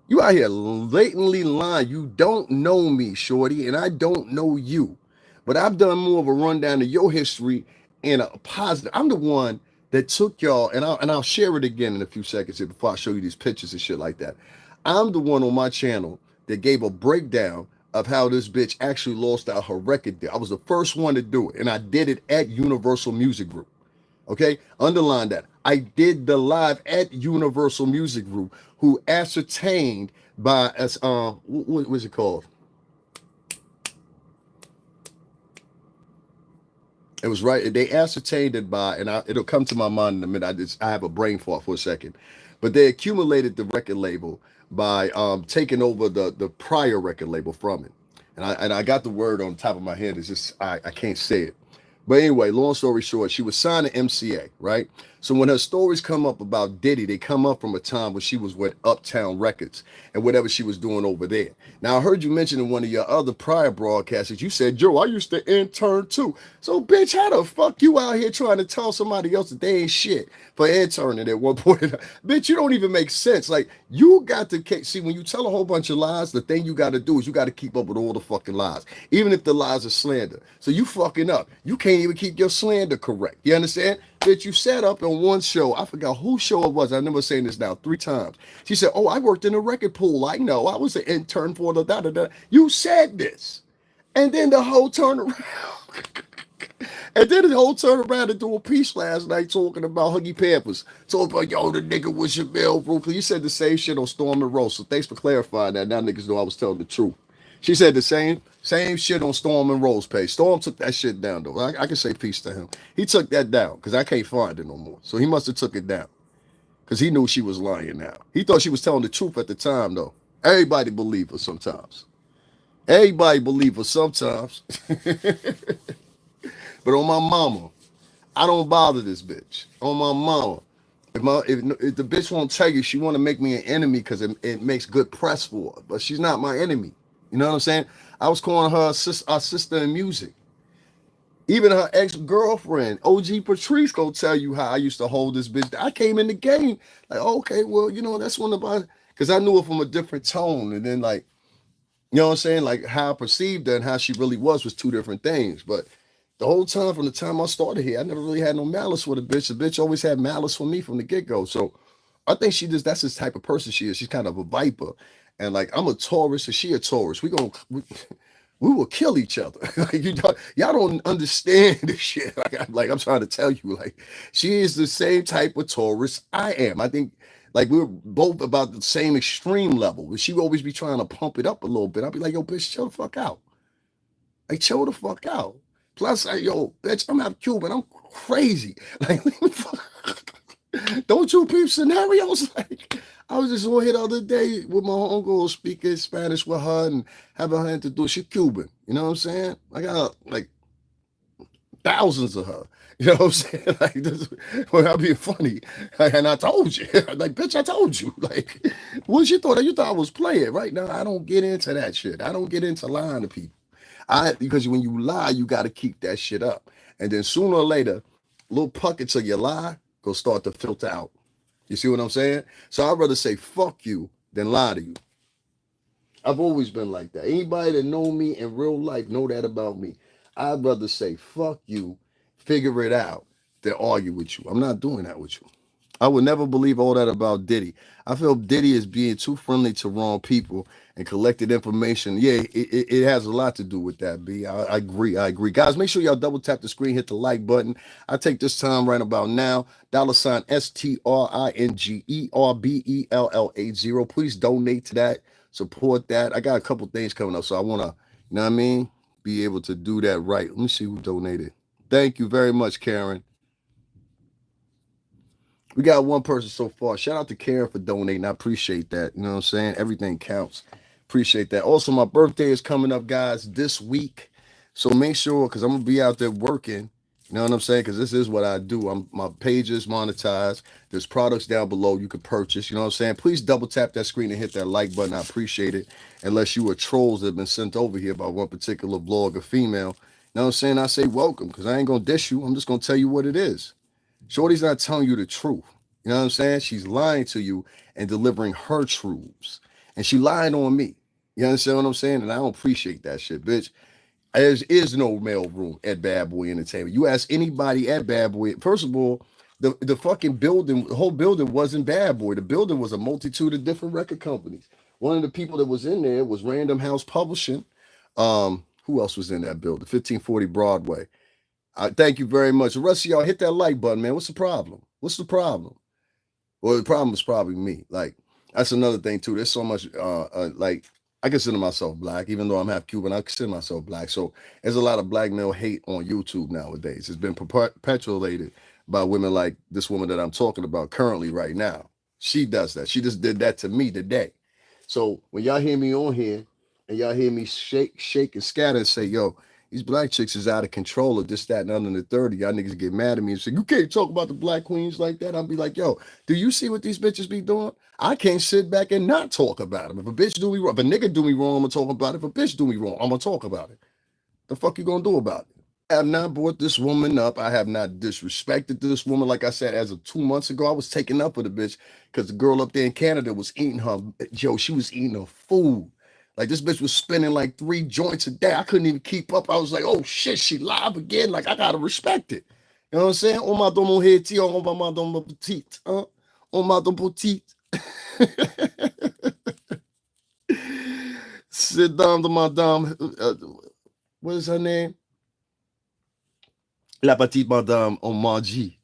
You out here blatantly lying. You don't know me, shorty, and I don't know you. But I've done more of a rundown of your history and a positive. I'm the one that took y'all, and I'll share it again in a few seconds here before I show you these pictures and shit like that. I'm the one on my channel that gave a breakdown of how this bitch actually lost out her record deal. I was the first one to do it, and I did it at Universal Music Group. Okay, underline that. I did the live at Universal Music Group, who ascertained by us. What was it called? It was right. They ascertained it by, and it'll come to my mind in a minute. I have a brain fart for a second, but they accumulated the record label by taking over the prior record label from it, and I got the word on the top of my head. It's just I can't say it. But anyway, long story short, she was signed to MCA, right? So when her stories come up about Diddy, they come up from a time when she was with Uptown Records and whatever she was doing over there. Now, I heard you mention in one of your other prior broadcasts that you said, Joe, I used to intern too. So, bitch, how the fuck you out here trying to tell somebody else that they ain't shit for interning at one point? Bitch, you don't even make sense. Like, you got to, see, when you tell a whole bunch of lies, the thing you got to do is you got to keep up with all the fucking lies, even if the lies are slander. So you fucking up. You can't even keep your slander correct. You understand? Bitch, you sat up on one show. I forgot whose show it was. I remember saying this now 3 times. She said, oh, I worked in a record pool. I know. I was an intern for the da-da-da. You said this. And then the whole turn around. And then the whole turn around and do a piece last night talking about Huggy Pampers. Talking about, yo, the nigga was your mail roof. You said the same shit on Storm and Rose. So thanks for clarifying that. Now niggas know I was telling the truth. She said the same shit on Storm and Rose page. Storm took that shit down, though. I can say peace to him. He took that down because I can't find it no more. So he must have took it down because he knew she was lying now. He thought she was telling the truth at the time, though. Everybody believe her sometimes. Everybody believe her sometimes. But on my mama, I don't bother this bitch. On my mama. If the bitch won't tell you she want to make me an enemy because it makes good press for her. But she's not my enemy. You know what I'm saying? I was calling her our sister in music. Even her ex-girlfriend, OG Patrice, gonna tell you how I used to hold this bitch. I came in the game like, okay, well, that's one of my, because I knew it from a different tone. And then like, you know what I'm saying? Like how I perceived her and how she really was two different things. But the whole time from the time I started here, I never really had no malice with a bitch. The bitch always had malice for me from the get-go. So I think that's the type of person she is. She's kind of a viper. And like I'm a Taurus and she a Taurus. We will kill each other. Like y'all don't understand this shit. Like I'm trying to tell you, like she is the same type of Taurus I am. I think like we're both about the same extreme level. But she would always be trying to pump it up a little bit. I'll be like, yo, bitch, chill the fuck out. Like chill the fuck out. Plus, like, yo, bitch, I'm half Cuban. I'm crazy. Like, don't you peep scenarios? Like, I was just on here the other day with my homegirl speaking Spanish with her and having her introduce. She's Cuban. You know what I'm saying? I got like thousands of her. You know what I'm saying? Like, this, well, I'm being funny. And I told you. Like, bitch, I told you. Like, what you thought? You thought I was playing. Right now, I don't get into that shit. I don't get into lying to people. Because when you lie, you got to keep that shit up. And then sooner or later, little pockets of your lie go start to filter out. You see what I'm saying? So I'd rather say fuck you than lie to you. I've always been like that. Anybody that know me in real life know that about me. I'd rather say fuck you, figure it out, than argue with you. I'm not doing that with you. I would never believe all that about Diddy. I feel Diddy is being too friendly to wrong people and collected information. Yeah, it has a lot to do with that, B. I agree. I agree. Guys, make sure y'all double tap the screen, hit the like button. I take this time right about now. $ STRINGERBELLA0. Please donate to that. Support that. I got a couple things coming up, so I want to, you know what I mean, be able to do that right. Let me see who donated. Thank you very much, Karen. We got one person so far. Shout out to Karen for donating. I appreciate that. You know what I'm saying? Everything counts. Appreciate that. Also, my birthday is coming up, guys, this week. So make sure, because I'm going to be out there working. You know what I'm saying? Because this is what I do. My page is monetized. There's products down below you can purchase. You know what I'm saying? Please double tap that screen and hit that like button. I appreciate it. Unless you are trolls that have been sent over here by one particular vlogger female. You know what I'm saying? I say welcome because I ain't going to dish you. I'm just going to tell you what it is. Shorty's not telling you the truth. You know what I'm saying? She's lying to you and delivering her truths. And she lying on me. You understand what I'm saying? And I don't appreciate that shit, bitch. There is no mail room at Bad Boy Entertainment. You ask anybody at Bad Boy, first of all, the fucking building, the whole building wasn't Bad Boy. The building was a multitude of different record companies. One of the people that was in there was Random House Publishing. Who else was in that building? 1540 Broadway. Thank you very much. The rest of y'all hit that like button, man. What's the problem? What's the problem? Well, the problem is probably me. Like, that's another thing too. There's so much like I consider myself black, even though I'm half Cuban, I consider myself black. So there's a lot of black male hate on YouTube nowadays. It's been perpetuated by women like this woman that I'm talking about currently right now. She does that. She just did that to me today. So when y'all hear me on here and y'all hear me shake and scatter and say, yo, these black chicks is out of control of this, that, and under the 30. Y'all niggas get mad at me and say, you can't talk about the black queens like that. I'll be like, yo, do you see what these bitches be doing? I can't sit back and not talk about them. If a bitch do me wrong, if a nigga do me wrong, I'm gonna talk about it. If a bitch do me wrong, I'm gonna talk about it. The fuck you gonna do about it? I have not brought this woman up. I have not disrespected this woman. Like I said, as of 2 months ago, I was taking up with a bitch because the girl up there in Canada was eating her, she was eating her food. Like this bitch was spinning like 3 joints a day. I couldn't even keep up. I was like, oh shit, she live again. Like I gotta respect it. You know what I'm saying? On my don mon héti, on ma don ma petite. On ma don petite. Sit down to madame. What is her name? La petite madame on mangi.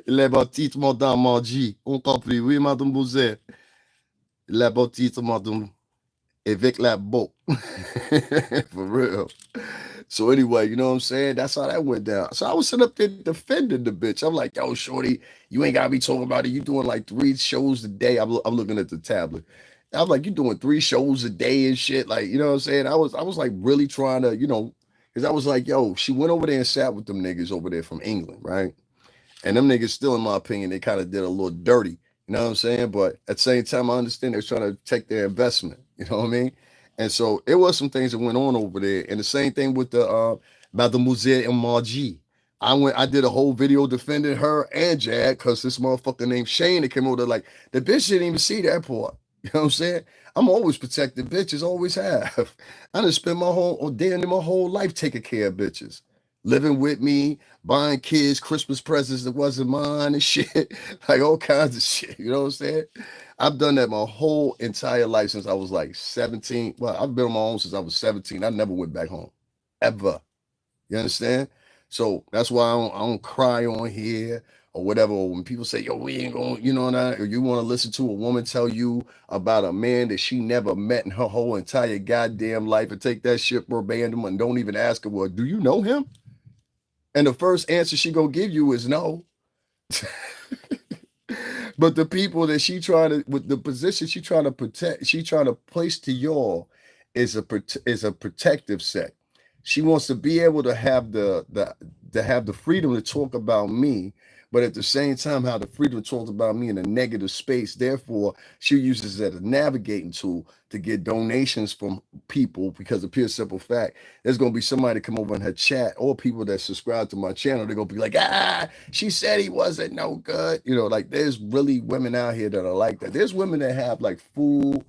La petite madame mangi. On compris. Oui, madame Bouzet. La petite madame. Avec la beau. For real. So anyway, you know what I'm saying? That's how that went down. So I was sitting up there defending the bitch. I'm like, yo, shorty, you ain't got to be talking about it. You doing like 3 shows a day. I'm looking at the tablet. I was like, you doing 3 shows a day and shit. Like, you know what I'm saying? I was like really trying to, because I was like, yo, she went over there and sat with them niggas over there from England, right? And them niggas still, in my opinion, they kind of did a little dirty. You know what I'm saying? But at the same time, I understand they're trying to take their investment. You know what I mean? And so it was some things that went on over there. And the same thing with the Mademoiselle Margie. I did a whole video defending her and Jag because this motherfucker named Shane that came over there like the bitch didn't even see that part. You know what I'm saying? I'm always protecting bitches, always have. I done spent my whole damn near my whole life taking care of bitches. Living with me, buying kids Christmas presents that wasn't mine and shit. Like all kinds of shit. You know what I'm saying? I've done that my whole entire life since I was like 17. Well, I've been on my own since I was 17. I never went back home. Ever. You understand? So that's why I don't cry on here or whatever. Or when people say, yo, we ain't going, you know, or you want to listen to a woman tell you about a man that she never met in her whole entire goddamn life and take that shit verbatim and don't even ask her, well, do you know him? And the first answer she gonna give you is no. But the people that she trying to, with the position she trying to protect, she trying to place to y'all is a protective set. She wants to be able to have the freedom to talk about me, but at the same time have the freedom to talk about me in a negative space. Therefore, she uses it as a navigating tool to get donations from people because of pure simple fact. There's gonna be somebody come over in her chat or people that subscribe to my channel. They're gonna be like, she said he wasn't no good. You know, like there's really women out here that are like that. There's women that have like full,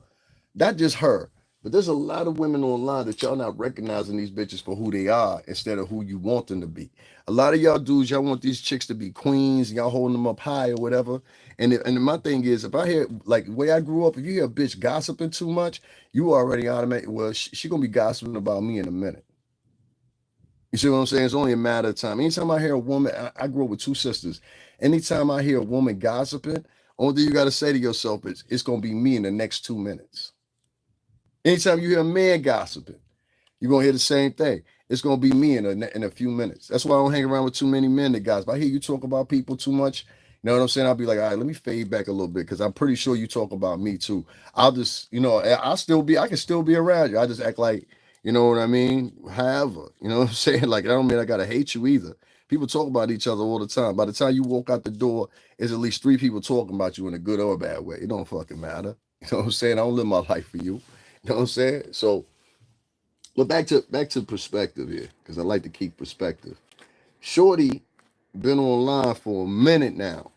not just her. But there's a lot of women online that y'all not recognizing these bitches for who they are instead of who you want them to be. A lot of y'all dudes, y'all want these chicks to be queens, and y'all holding them up high or whatever. And my thing is, if I hear, like the way I grew up, if you hear a bitch gossiping too much, you already automatic, well, she gonna be gossiping about me in a minute. You see what I'm saying? It's only a matter of time. Anytime I hear a woman, I grew up with two sisters. Anytime I hear a woman gossiping, only thing you got to say to yourself is, it's gonna be me in the next 2 minutes. Anytime you hear a man gossiping, you're going to hear the same thing. It's going to be me in a few minutes. That's why I don't hang around with too many men that gossip. If I hear you talk about people too much, you know what I'm saying? I'll be like, all right, let me fade back a little bit because I'm pretty sure you talk about me too. I'll just, I can still be around you. I just act like, you know what I mean? However, you know what I'm saying? Like, I don't mean I got to hate you either. People talk about each other all the time. By the time you walk out the door, there's at least 3 people talking about you in a good or a bad way. It don't fucking matter. You know what I'm saying? I don't live my life for you. You know what I'm saying? So, but back to perspective here, because I like to keep perspective. Shorty been online for a minute now,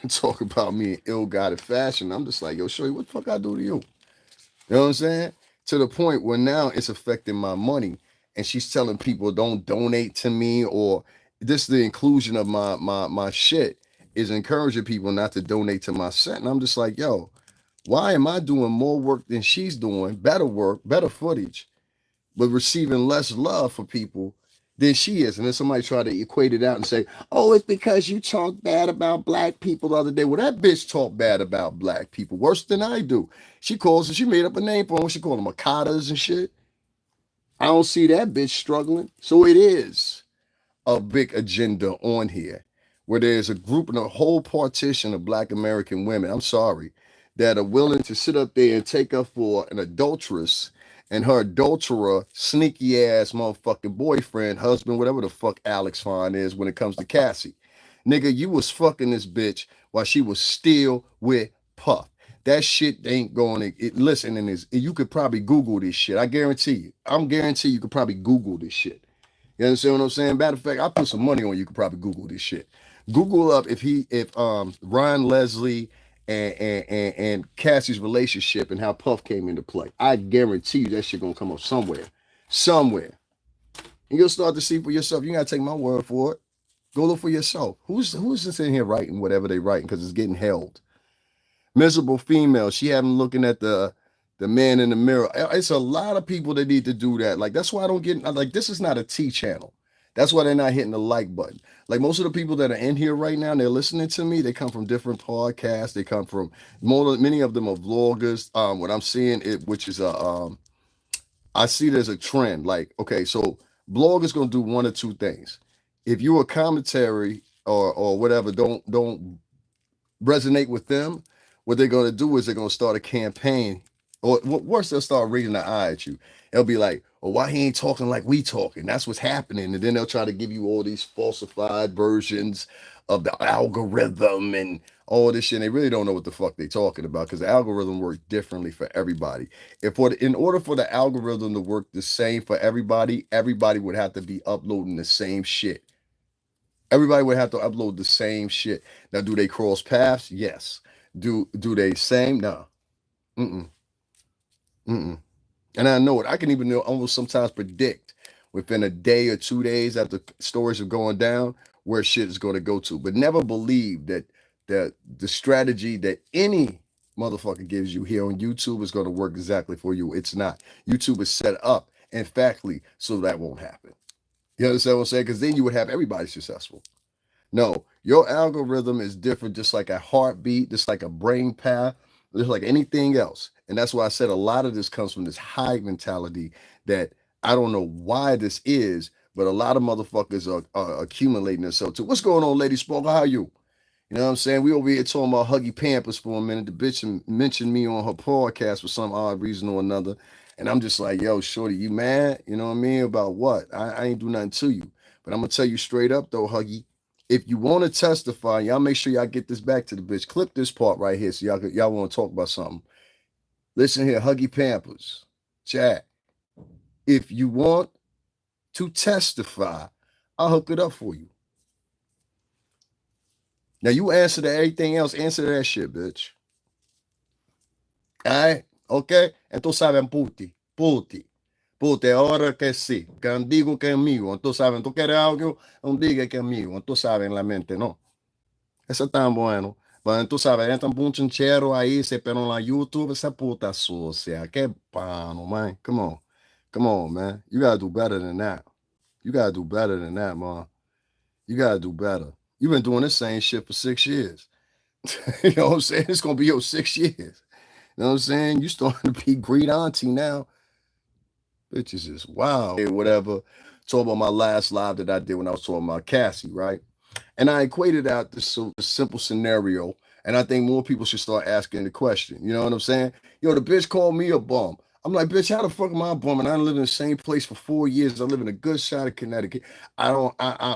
talk about me in ill-guided fashion. I'm just like, yo, Shorty, what the fuck I do to you? You know what I'm saying? To the point where now it's affecting my money, and she's telling people don't donate to me, or this the inclusion of my shit is encouraging people not to donate to my set. And I'm just like, yo, why am I doing more work than she's doing, better work, better footage, but receiving less love for people than she is? And then somebody try to equate it out and say, oh, it's because you talked bad about black people the other day. Well, that bitch talked bad about black people worse than I do. She made up a name for them. She called them Akatas and shit. I don't see that bitch struggling. So it is a big agenda on here where there's a group and a whole partition of black American women, I'm sorry, that are willing to sit up there and take her for an adulteress and her adulterer, sneaky ass motherfucking boyfriend, husband, whatever the fuck Alex Fine is when it comes to Cassie. Nigga, you was fucking this bitch while she was still with Puff. That shit ain't going to, listen, you could probably Google this shit. I guarantee you could probably Google this shit. You understand what I'm saying? Matter of fact, I put some money on you could probably Google this shit. Google up if Ryan Leslie and Cassie's relationship and how Puff came into play. I guarantee you that shit gonna come up somewhere. Somewhere. And you'll start to see for yourself. You gotta take my word for it. Go look for yourself. Who's just in here writing whatever they writing because it's getting held? Miserable female. She having looking at the man in the mirror. It's a lot of people that need to do that. Like, that's why I don't get, like, this is not a T channel. That's why they're not hitting the like button. Like, most of the people that are in here right now, they're listening to me. They come from different podcasts. They come from many of them are vloggers. What I'm seeing which is I see there's a trend. Like, okay, so bloggers gonna do one or two things. If you a commentary or whatever, don't resonate with them. What they're gonna do is they're gonna start a campaign. Or worse, they'll start raising their eye at you. They'll be like, well, why he ain't talking like we talking? That's what's happening. And then they'll try to give you all these falsified versions of the algorithm and all this shit. And they really don't know what the fuck they talking about because the algorithm works differently for everybody. In order for the algorithm to work the same for everybody, everybody would have to be uploading the same shit. Everybody would have to upload the same shit. Now, do they cross paths? Yes. Do they same? No. Mm-mm. Mm-mm. And I know it. I can even know almost sometimes predict within a day or 2 days after stories are going down where shit is going to go to. But never believe that the strategy that any motherfucker gives you here on YouTube is going to work exactly for you. It's not. YouTube is set up emphatically so that won't happen. You understand what I'm saying? Because then you would have everybody successful. No, your algorithm is different, just like a heartbeat, just like a brain path, just like anything else. And that's why I said a lot of this comes from this high mentality that I don't know why this is, but a lot of motherfuckers are accumulating themselves to. What's going on, Lady Spoke? How are you? You know what I'm saying? We over here talking about Huggy Pampers for a minute. The bitch mentioned me on her podcast for some odd reason or another. And I'm just like, yo, shorty, you mad? You know what I mean? About what? I ain't do nothing to you. But I'm going to tell you straight up, though, Huggy. If you want to testify, y'all make sure y'all get this back to the bitch. Clip this part right here so y'all want to talk about something. Listen here, Huggy Pampers. Chat. If you want to testify, I'll hook it up for you. Now you answer to everything else. Answer to that shit, bitch. All right? Okay? Entonces saben puti. Puti, ahora que sí. Que digo que es mío. Entonces saben, tú quieres algo, no diga que es mío. Entonces saben la mente, no. Eso es tan bueno. Pero tú sabes, entra un chinchero ahí, se pero en la YouTube, esa puta sucia. Qué pano, man. Come on. Come on, man. You gotta do better than that. You gotta do better than that, man. You gotta do better. You've been doing this same shit for 6 years. You know what I'm saying? It's gonna be your 6 years. You know what I'm saying? You starting to be great auntie now. Bitches is wow. Whatever. Talk about my last live that I did when I was talking about Cassie, right? And I equated out this simple scenario. And I think more people should start asking the question. You know what I'm saying? Yo, the bitch called me a bum. I'm like, bitch, how the fuck am I a bum? And I live in the same place for 4 years. I live in a good side of Connecticut. I'm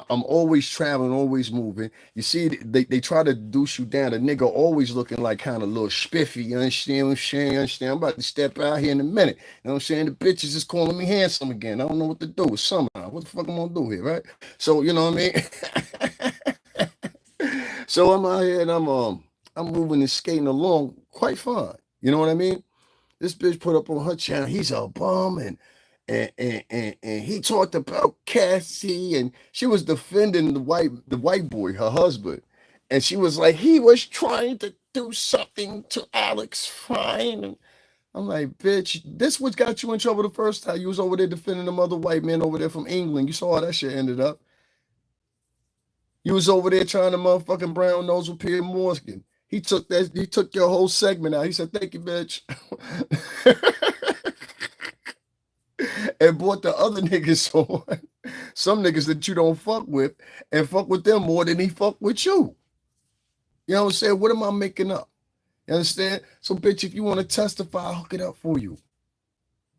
always traveling, always moving. You see, they try to douche you down. The nigga always looking like kind of a little spiffy. You understand what I'm saying? You understand? I'm about to step out here in a minute. You know what I'm saying? The bitch is just calling me handsome again. I don't know what to do. It's summer. What the fuck am I gonna do here, right? So, you know what I mean? So I'm out here and I'm moving and skating along quite fine. You know what I mean? This bitch put up on her channel, he's a bum, and he talked about Cassie, and she was defending the white boy, her husband. And she was like, he was trying to do something to Alex Fine. And I'm like, bitch, this what got you in trouble the first time. You was over there defending them other white men over there from England. You saw how that shit ended up. You was over there trying to motherfucking brown nose with Pierre Morgan. He took your whole segment out. He said, thank you, bitch. And brought the other niggas on. Some niggas that you don't fuck with and fuck with them more than he fuck with you. You know what I'm saying? What am I making up? You understand? So, bitch, if you want to testify, I'll hook it up for you.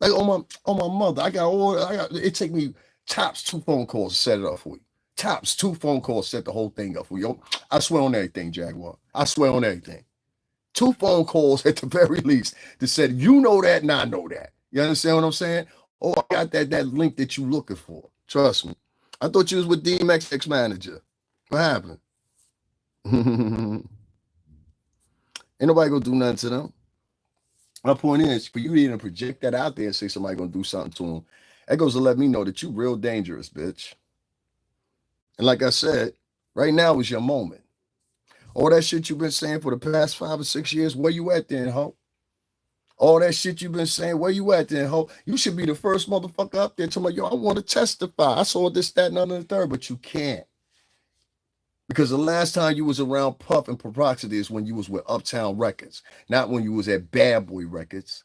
Like on my mother, it take me tops 2 phone calls to set it up for you. Tops 2 phone calls set the whole thing up for you. I swear on everything, Jaguar. I swear on everything. 2 phone calls at the very least that said, you know that and I know that. You understand what I'm saying? Oh, I got that link that you looking for. Trust me. I thought you was with DMX ex-manager. What happened? Ain't nobody gonna do nothing to them. My point is, for you to even project that out there and say somebody gonna do something to them, that goes to let me know that you real dangerous, bitch. And like I said, right now is your moment. All that shit you've been saying for the past 5 or 6 years, where you at then, ho? All that shit you've been saying, where you at then, ho? You should be the first motherfucker up there telling me, yo, I want to testify. I saw this, that, and the third, but you can't. Because the last time you was around Puff and Proxity is when you was with Uptown Records, not when you was at Bad Boy Records.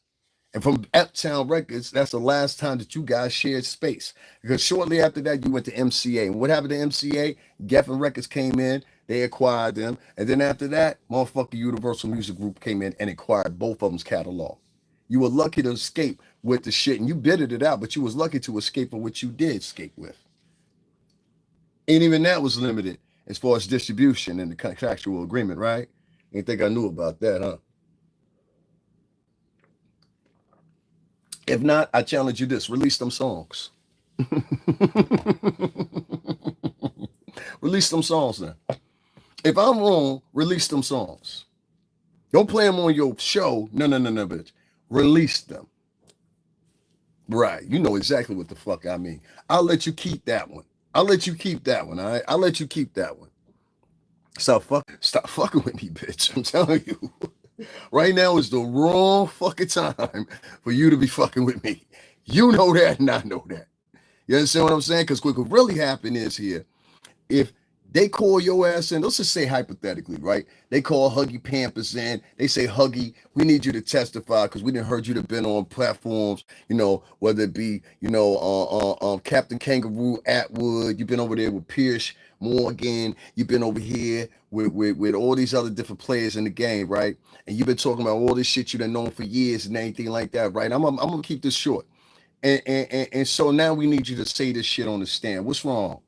And from Uptown Records, that's the last time that you guys shared space. Because shortly after that, you went to MCA. And what happened to MCA? Geffen Records came in, they acquired them. And then after that, motherfucking Universal Music Group came in and acquired both of them's catalog. You were lucky to escape with the shit, and you bidded it out, but you was lucky to escape with what you did escape with. And even that was limited. as far as distribution and the contractual agreement, right? Ain't think I knew about that, huh? If not, I challenge you this: release them songs. Release them songs then. If I'm wrong, release them songs. Don't play them on your show. No, bitch. Release them. Right. You know exactly what the fuck I mean. I'll let you keep that one. All right? I'll let you keep that one. Stop fucking with me, bitch. I'm telling you. Right now is the wrong fucking time for you to be fucking with me. You know that and I know that. You understand what I'm saying? Because what could really happen is here, if they call your ass in, let's just say hypothetically, right? They call Huggy Pampers in. They say, Huggy, we need you to testify because we didn't heard you to been on platforms, whether it be, Captain Kangaroo Atwood. You've been over there with Pierce Morgan. You've been over here with all these other different players in the game, right? And you've been talking about all this shit you've been known for years and anything like that, right? I'm gonna keep this short. And so now we need you to say this shit on the stand. What's wrong?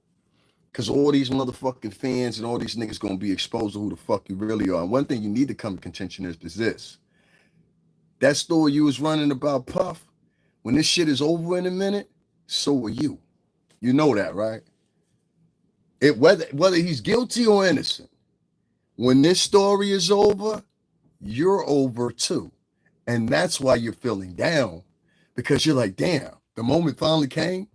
Because all these motherfucking fans and all these niggas gonna be exposed to who the fuck you really are. And one thing you need to come to contention is this. That story you was running about Puff, when this shit is over in a minute, so are you. You know that, right? Whether he's guilty or innocent, when this story is over, you're over too. And that's why you're feeling down. Because you're like, damn, the moment finally came.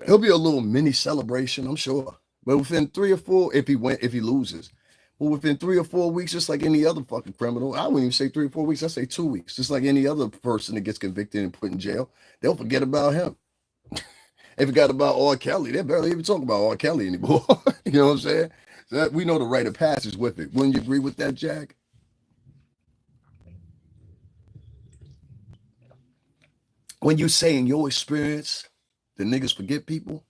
It'll be a little mini celebration, I'm sure. But within 3 or 4, if he loses, but within 3 or 4 weeks, just like any other fucking criminal, I wouldn't even say 3 or 4 weeks, I say 2 weeks, just like any other person that gets convicted and put in jail, they'll forget about him. They forgot about R. Kelly. They barely even talk about R. Kelly anymore. You know what I'm saying? So we know the rite of passage with it. Wouldn't you agree with that, Jack? When you say in your experience, the niggas forget people,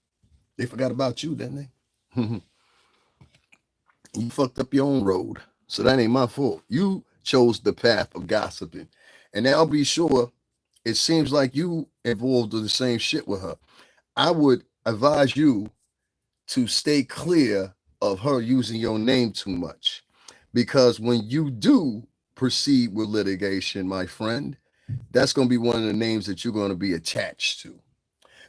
they forgot about you, didn't they? You fucked up your own road. So that ain't my fault. You chose the path of gossiping. And I'll be sure it seems like you involved in the same shit with her. I would advise you to stay clear of her using your name too much. Because when you do proceed with litigation, my friend, that's going to be one of the names that you're going to be attached to.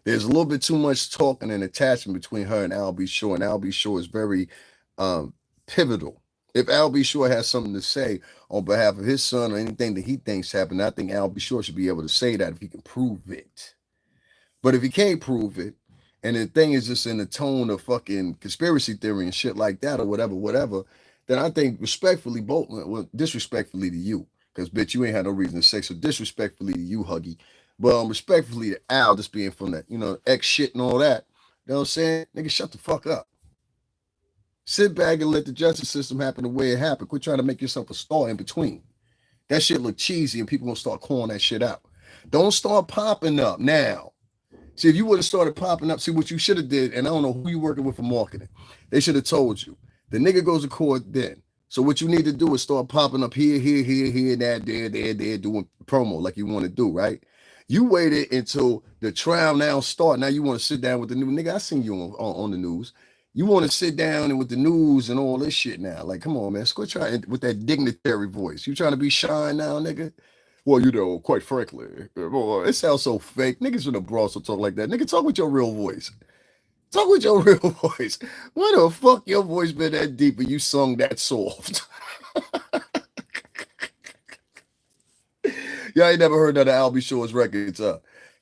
There's a little bit too much talking and attachment between her and Al B. Shore, and Al B. Shore is very pivotal. If Al B. Shore has something to say on behalf of his son or anything that he thinks happened, I think Al B. Shore should be able to say that if he can prove it. But if he can't prove it, and the thing is just in the tone of fucking conspiracy theory and shit like that or whatever, then I think respectfully, disrespectfully to you, because bitch, you ain't had no reason to say, so disrespectfully to you, Huggy. But respectfully to Al, just being from that, X shit and all that. You know what I'm saying? Nigga, shut the fuck up. Sit back and let the justice system happen the way it happened. Quit trying to make yourself a star in between. That shit look cheesy and people gonna start calling that shit out. Don't start popping up now. See, if you would have started popping up, see what you should have did, and I don't know who you working with for marketing. They should have told you. The nigga goes to court then. So what you need to do is start popping up here, that, there, doing promo like you want to do, right? You waited until the trial now start. Now you want to sit down with the new nigga. I seen you on the news. You want to sit down and with the news and all this shit now. Like, come on, man. Quit trying with that dignitary voice. You trying to be shy now, nigga? Well, quite frankly, boy, it sounds so fake. Niggas in the bros will talk like that. Nigga, talk with your real voice. Talk with your real voice. Why the fuck your voice been that deep and you sung that soft? Y'all ain't never heard of the Al B. Shore's records.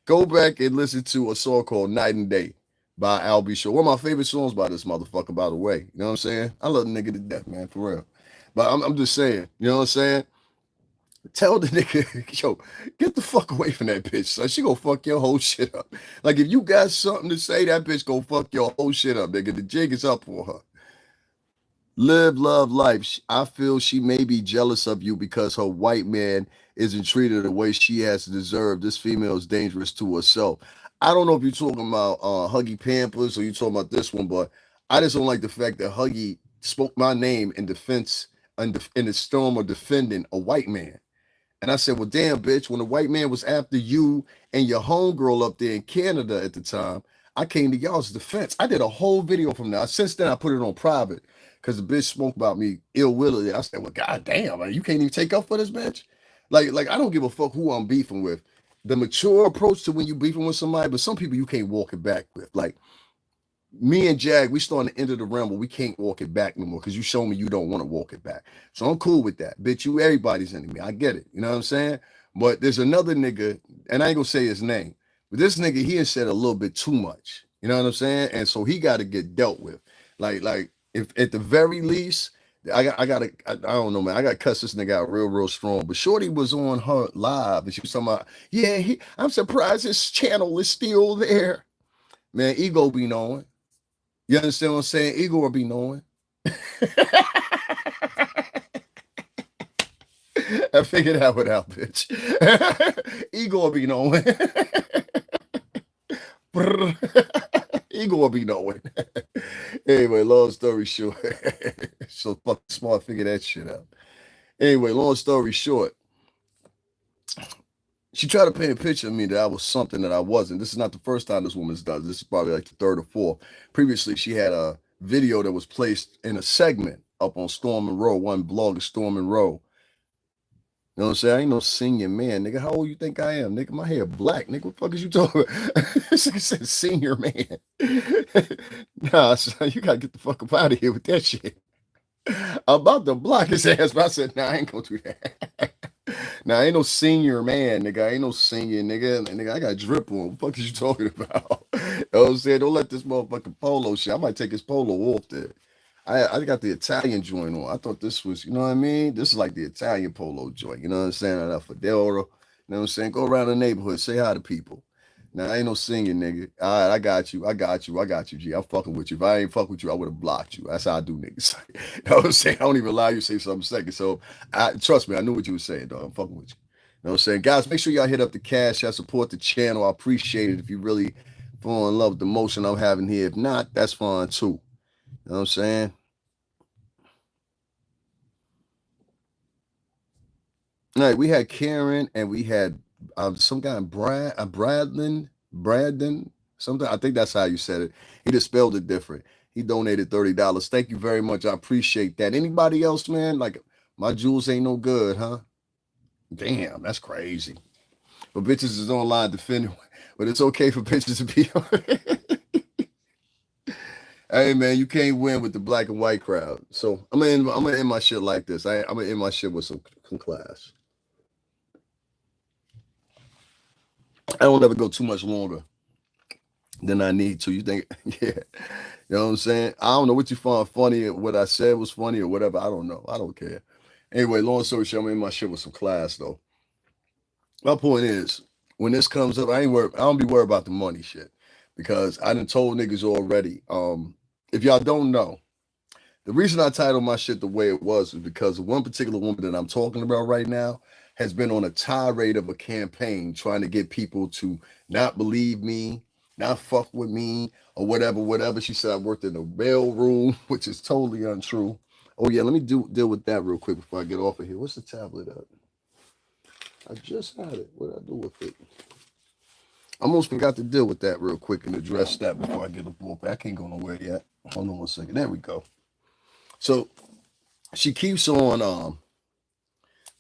Go back and listen to a song called Night and Day by Al B. Shore. One of my favorite songs by this motherfucker, by the way. You know what I'm saying? I love the nigga to death, man, for real. But I'm just saying, you know what I'm saying? Tell the nigga, yo, get the fuck away from that bitch, son. She gonna fuck your whole shit up. Like, if you got something to say, that bitch gonna fuck your whole shit up, nigga. The jig is up for her. Live, love, life. I feel she may be jealous of you because her white man isn't treated the way she has deserved. This female is dangerous to herself. I don't know if you're talking about Huggy Pampers or you're talking about this one, but I just don't like the fact that Huggy spoke my name in defense, in the storm of defending a white man. And I said, well, damn, bitch, when the white man was after you and your homegirl up there in Canada at the time, I came to y'all's defense. I did a whole video from that. Since then, I put it on private because the bitch spoke about me ill-willingly. I said, well, goddamn, man, you can't even take up for this bitch. Like I don't give a fuck who I'm beefing with. The mature approach to when you beefing with somebody, but some people you can't walk it back with. Like me and Jag, we starting to enter the realm, but we can't walk it back no more because you show me you don't want to walk it back. So I'm cool with that. Bitch, you everybody's enemy. I get it. You know what I'm saying? But there's another nigga, and I ain't gonna say his name, but this nigga, he has said a little bit too much. You know what I'm saying? And so he got to get dealt with. Like if at the very least, I don't know, man. I got to cuss this nigga out real strong. But Shorty was on her live and she was talking about, yeah, I'm surprised his channel is still there. Man, ego be knowing. You understand what I'm saying? Ego will be knowing. I figured that one out, bitch. Ego will be knowing. Ego will be knowing. Anyway, long story short. So fucking smart, figure that shit out. Anyway, long story short. She tried to paint a picture of me that I was something that I wasn't. This is not the first time this woman's done. This is probably like the third or fourth. Previously, she had a video that was placed in a segment up on Storm and Row, one blog of Storm and Row. You know what I'm saying? I ain't no senior man, nigga. How old you think I am, nigga? My hair black, nigga. What the fuck is you talking about? This nigga said senior man. Nah, son, you gotta get the fuck up out of here with that shit. I'm about to block his ass, but I said, nah, I ain't gonna do that. Now, ain't no senior man, nigga. Ain't no senior, nigga. Nigga, I got drip on. What the fuck is you talking about? You know what I'm saying? Don't let this motherfucking polo shit. I might take his polo off there. I got the Italian joint on. I thought this was, you know what I mean? This is like the Italian polo joint. You know what I'm saying? That fedora. You know what I'm saying? Go around the neighborhood. Say hi to people. Now, I ain't no senior, nigga. All right, I got you, G. I'm fucking with you. If I ain't fuck with you, I would have blocked you. That's how I do niggas. You know what I'm saying? I don't even allow you to say something second. So, trust me, I knew what you were saying, dog. I'm fucking with you. You know what I'm saying? Guys, make sure y'all hit up the cash. Y'all support the channel. I appreciate it if you really fall in love with the motion I'm having here. If not, that's fine too. You know what I'm saying? All right, we had Karen and we had some guy, Bradlin, something. I think that's how you said it. He just spelled it different. He donated $30. Thank you very much. I appreciate that. Anybody else, man? Like, my jewels ain't no good, huh? Damn, that's crazy. But bitches is online defending, but it's okay for bitches to be. Hey, man, you can't win with the black and white crowd. So I'm gonna end my shit like this. I'm gonna end my shit with some class. I don't ever go too much longer than I need to. You think, yeah. You know what I'm saying? I don't know what you find funny, what I said was funny or whatever. I don't know. I don't care. Anyway, long story short, I'm in my shit with some class though. My point is, when this comes up, I don't be worried about the money shit. Because I done told niggas already. If y'all don't know, the reason I titled my shit the way it was because one particular woman that I'm talking about right now has been on a tirade of a campaign trying to get people to not believe me, not fuck with me, or whatever. She said I worked in the mail room, which is totally untrue. Oh yeah, let me deal with that real quick before I get off of here. What's the tablet at? I just had it. What did I do with it? I almost forgot to deal with that real quick and address that before I get up off. I can't go nowhere yet. Hold on 1 second. There we go. So she keeps on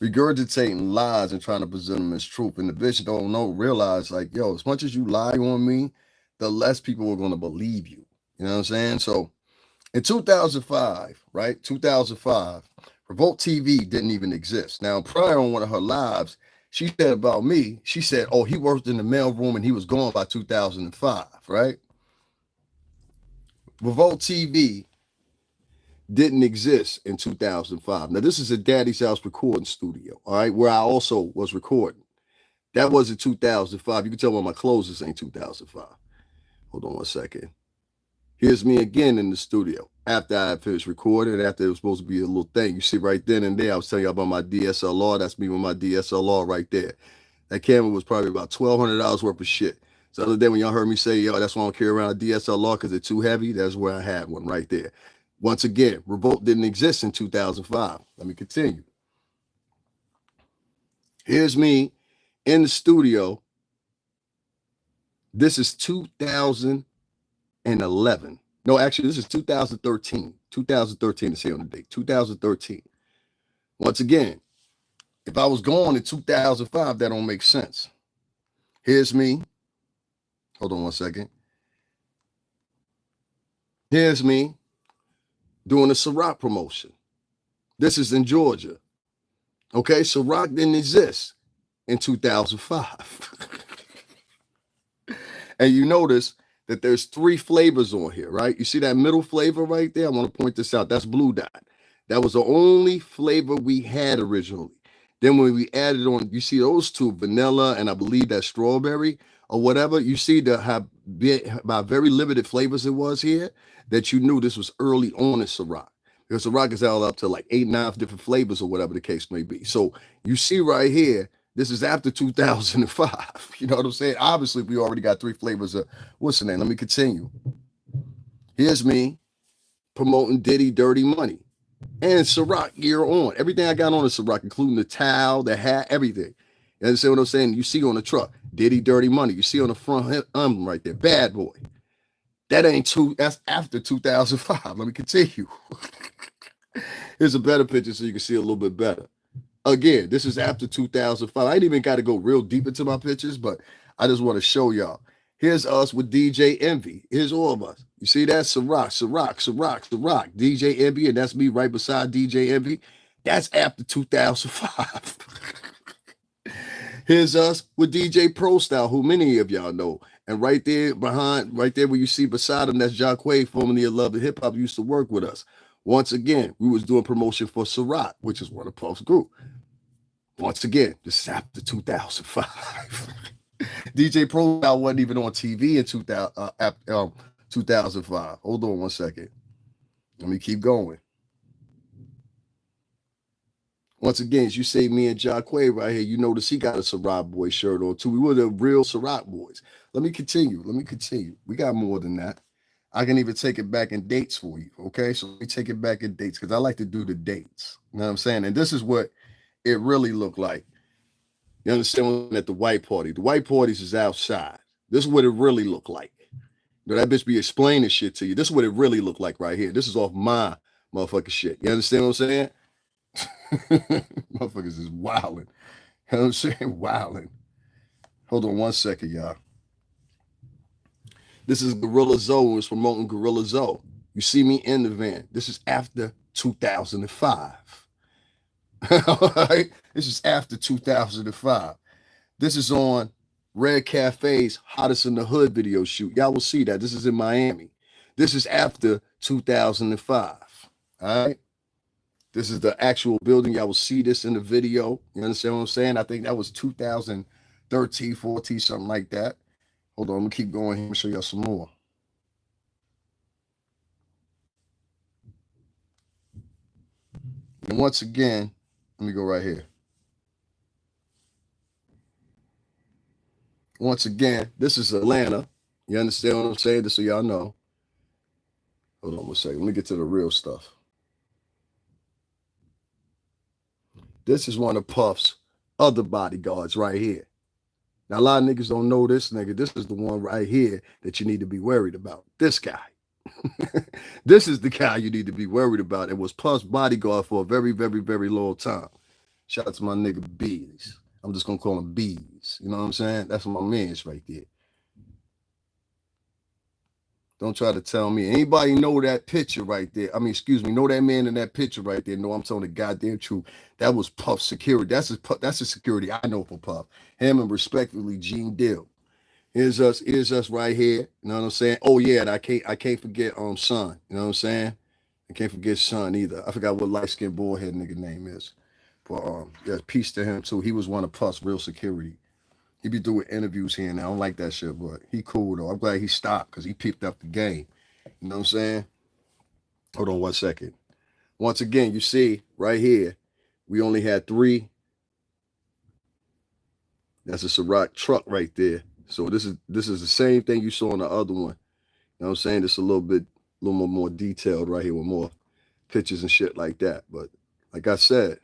regurgitating lies and trying to present them as truth. And the bitch don't realize, like, yo, as much as you lie on me, the less people are going to believe you. You know what I'm saying? So in 2005, right? 2005, Revolt TV didn't even exist. Now, prior on one of her lives, she said about me, she said, oh, he worked in the mailroom and he was gone by 2005, right? Revolt TV didn't exist in 2005. Now, this is a Daddy's House recording studio, all right, where I also was recording. That was in 2005. You can tell by my clothes this ain't 2005. Hold on 1 second. Here's me again in the studio after I finished recording, after it was supposed to be a little thing. You see right then and there, I was telling you about my DSLR. That's me with my DSLR right there. That camera was probably about $1,200 worth of shit. So the other day when y'all heard me say, yo, that's why I don't carry around a DSLR because it's too heavy, that's where I had one right there. Once again, Revolt didn't exist in 2005. Let me continue. Here's me in the studio. This is 2005. 2011. No, actually, this is 2013. 2013 to say on the date. 2013. Once again, if I was gone in 2005, that don't make sense. Here's me. Hold on one second. Here's me doing a Ciroc promotion. This is in Georgia. Okay, Ciroc didn't exist in 2005. And you notice that there's 3 flavors on here, right? You see that middle flavor right there? I want to point this out. That's Blue Dot. That was the only flavor we had originally. Then when we added on, you see those 2, vanilla and I believe that strawberry or whatever, you see how very limited flavors it was here, that you knew this was early on in Ciroc. Because Ciroc is all up to like 8, 9 different flavors or whatever the case may be. So you see right here, this is after 2005. You know what I'm saying? Obviously, we already got 3 flavors of, what's the name? Let me continue. Here's me promoting Diddy Dirty Money and Ciroc year on. Everything I got on is Ciroc, including the towel, the hat, everything. You understand what I'm saying? You see on the truck, Diddy Dirty Money. You see on the front right there, Bad Boy. That ain't that's after 2005. Let me continue. Here's a better picture so you can see a little bit better. Again, this is after 2005. I ain't even got to go real deep into my pictures, but I just want to show y'all. Here's us with DJ Envy. Here's all of us. You see that? Ciroc, DJ Envy, and that's me right beside DJ Envy. That's after 2005. Here's us with DJ Pro Style, who many of y'all know. And right there where you see beside him, that's Jacquay, formerly of Love and Hip Hop, used to work with us. Once again, we was doing promotion for Ciroc, which is one of Puff's group. Once again, this is after 2005. DJ Pro Style wasn't even on TV in 2005. Hold on one second. Let me keep going. Once again, as you say me and Jacquay right here, you notice he got a Ciroc Boy shirt on too. We were the real Ciroc boys. Let me continue. We got more than that. I can even take it back in dates for you. Okay, so let me take it back in dates because I like to do the dates. You know what I'm saying? And this is what it really looked like. You understand? At the white party. The white parties is outside. This is what it really looked like. You know, that bitch be explaining shit to you. This is what it really looked like right here. This is off my motherfucking shit. You understand what I'm saying? Motherfuckers is wilding. You know what I'm saying? Wilding. Hold on one second, y'all. This is Gorilla Zoe, who is promoting Gorilla Zoe. You see me in the van. This is after 2005. All right? This is after 2005. This is on Red Cafe's Hottest in the Hood video shoot. Y'all will see that. This is in Miami. This is after 2005. All right? This is the actual building. Y'all will see this in the video. You understand what I'm saying? I think that was 2013, 14, something like that. Hold on, I'm gonna keep going here and show y'all some more. And once again, let me go right here. Once again, this is Atlanta. You understand what I'm saying? Just so y'all know. Hold on one second. Let me get to the real stuff. This is one of Puff's other bodyguards right here. Now, a lot of niggas don't know this nigga. This is the one right here that you need to be worried about. This guy. This is the guy you need to be worried about. It was Puff's bodyguard for a very, very, very long time. Shout out to my nigga Bees. I'm just going to call him Bees. You know what I'm saying? That's my man's right there. Don't try to tell me. Anybody know that picture right there? I mean, excuse me, know that man in that picture right there? No, I'm telling the goddamn truth. That was Puff's security. That's the security I know for Puff. Him and respectfully Gene Dill. Here's us right here. You know what I'm saying? Oh yeah, and I can't forget Son. You know what I'm saying? I can't forget Son either. I forgot what light-skinned bullhead nigga name is. But yeah, peace to him too. He was one of Puff's real security. He be doing interviews here and I don't like that shit, but he cool though. I'm glad he stopped because he picked up the game. You know what I'm saying? Hold on one second. Once again, you see right here, we only had 3. That's a Ciroc truck right there. So this is the same thing you saw in the other one. You know what I'm saying? It's a little more detailed right here with more pictures and shit like that. But like I said,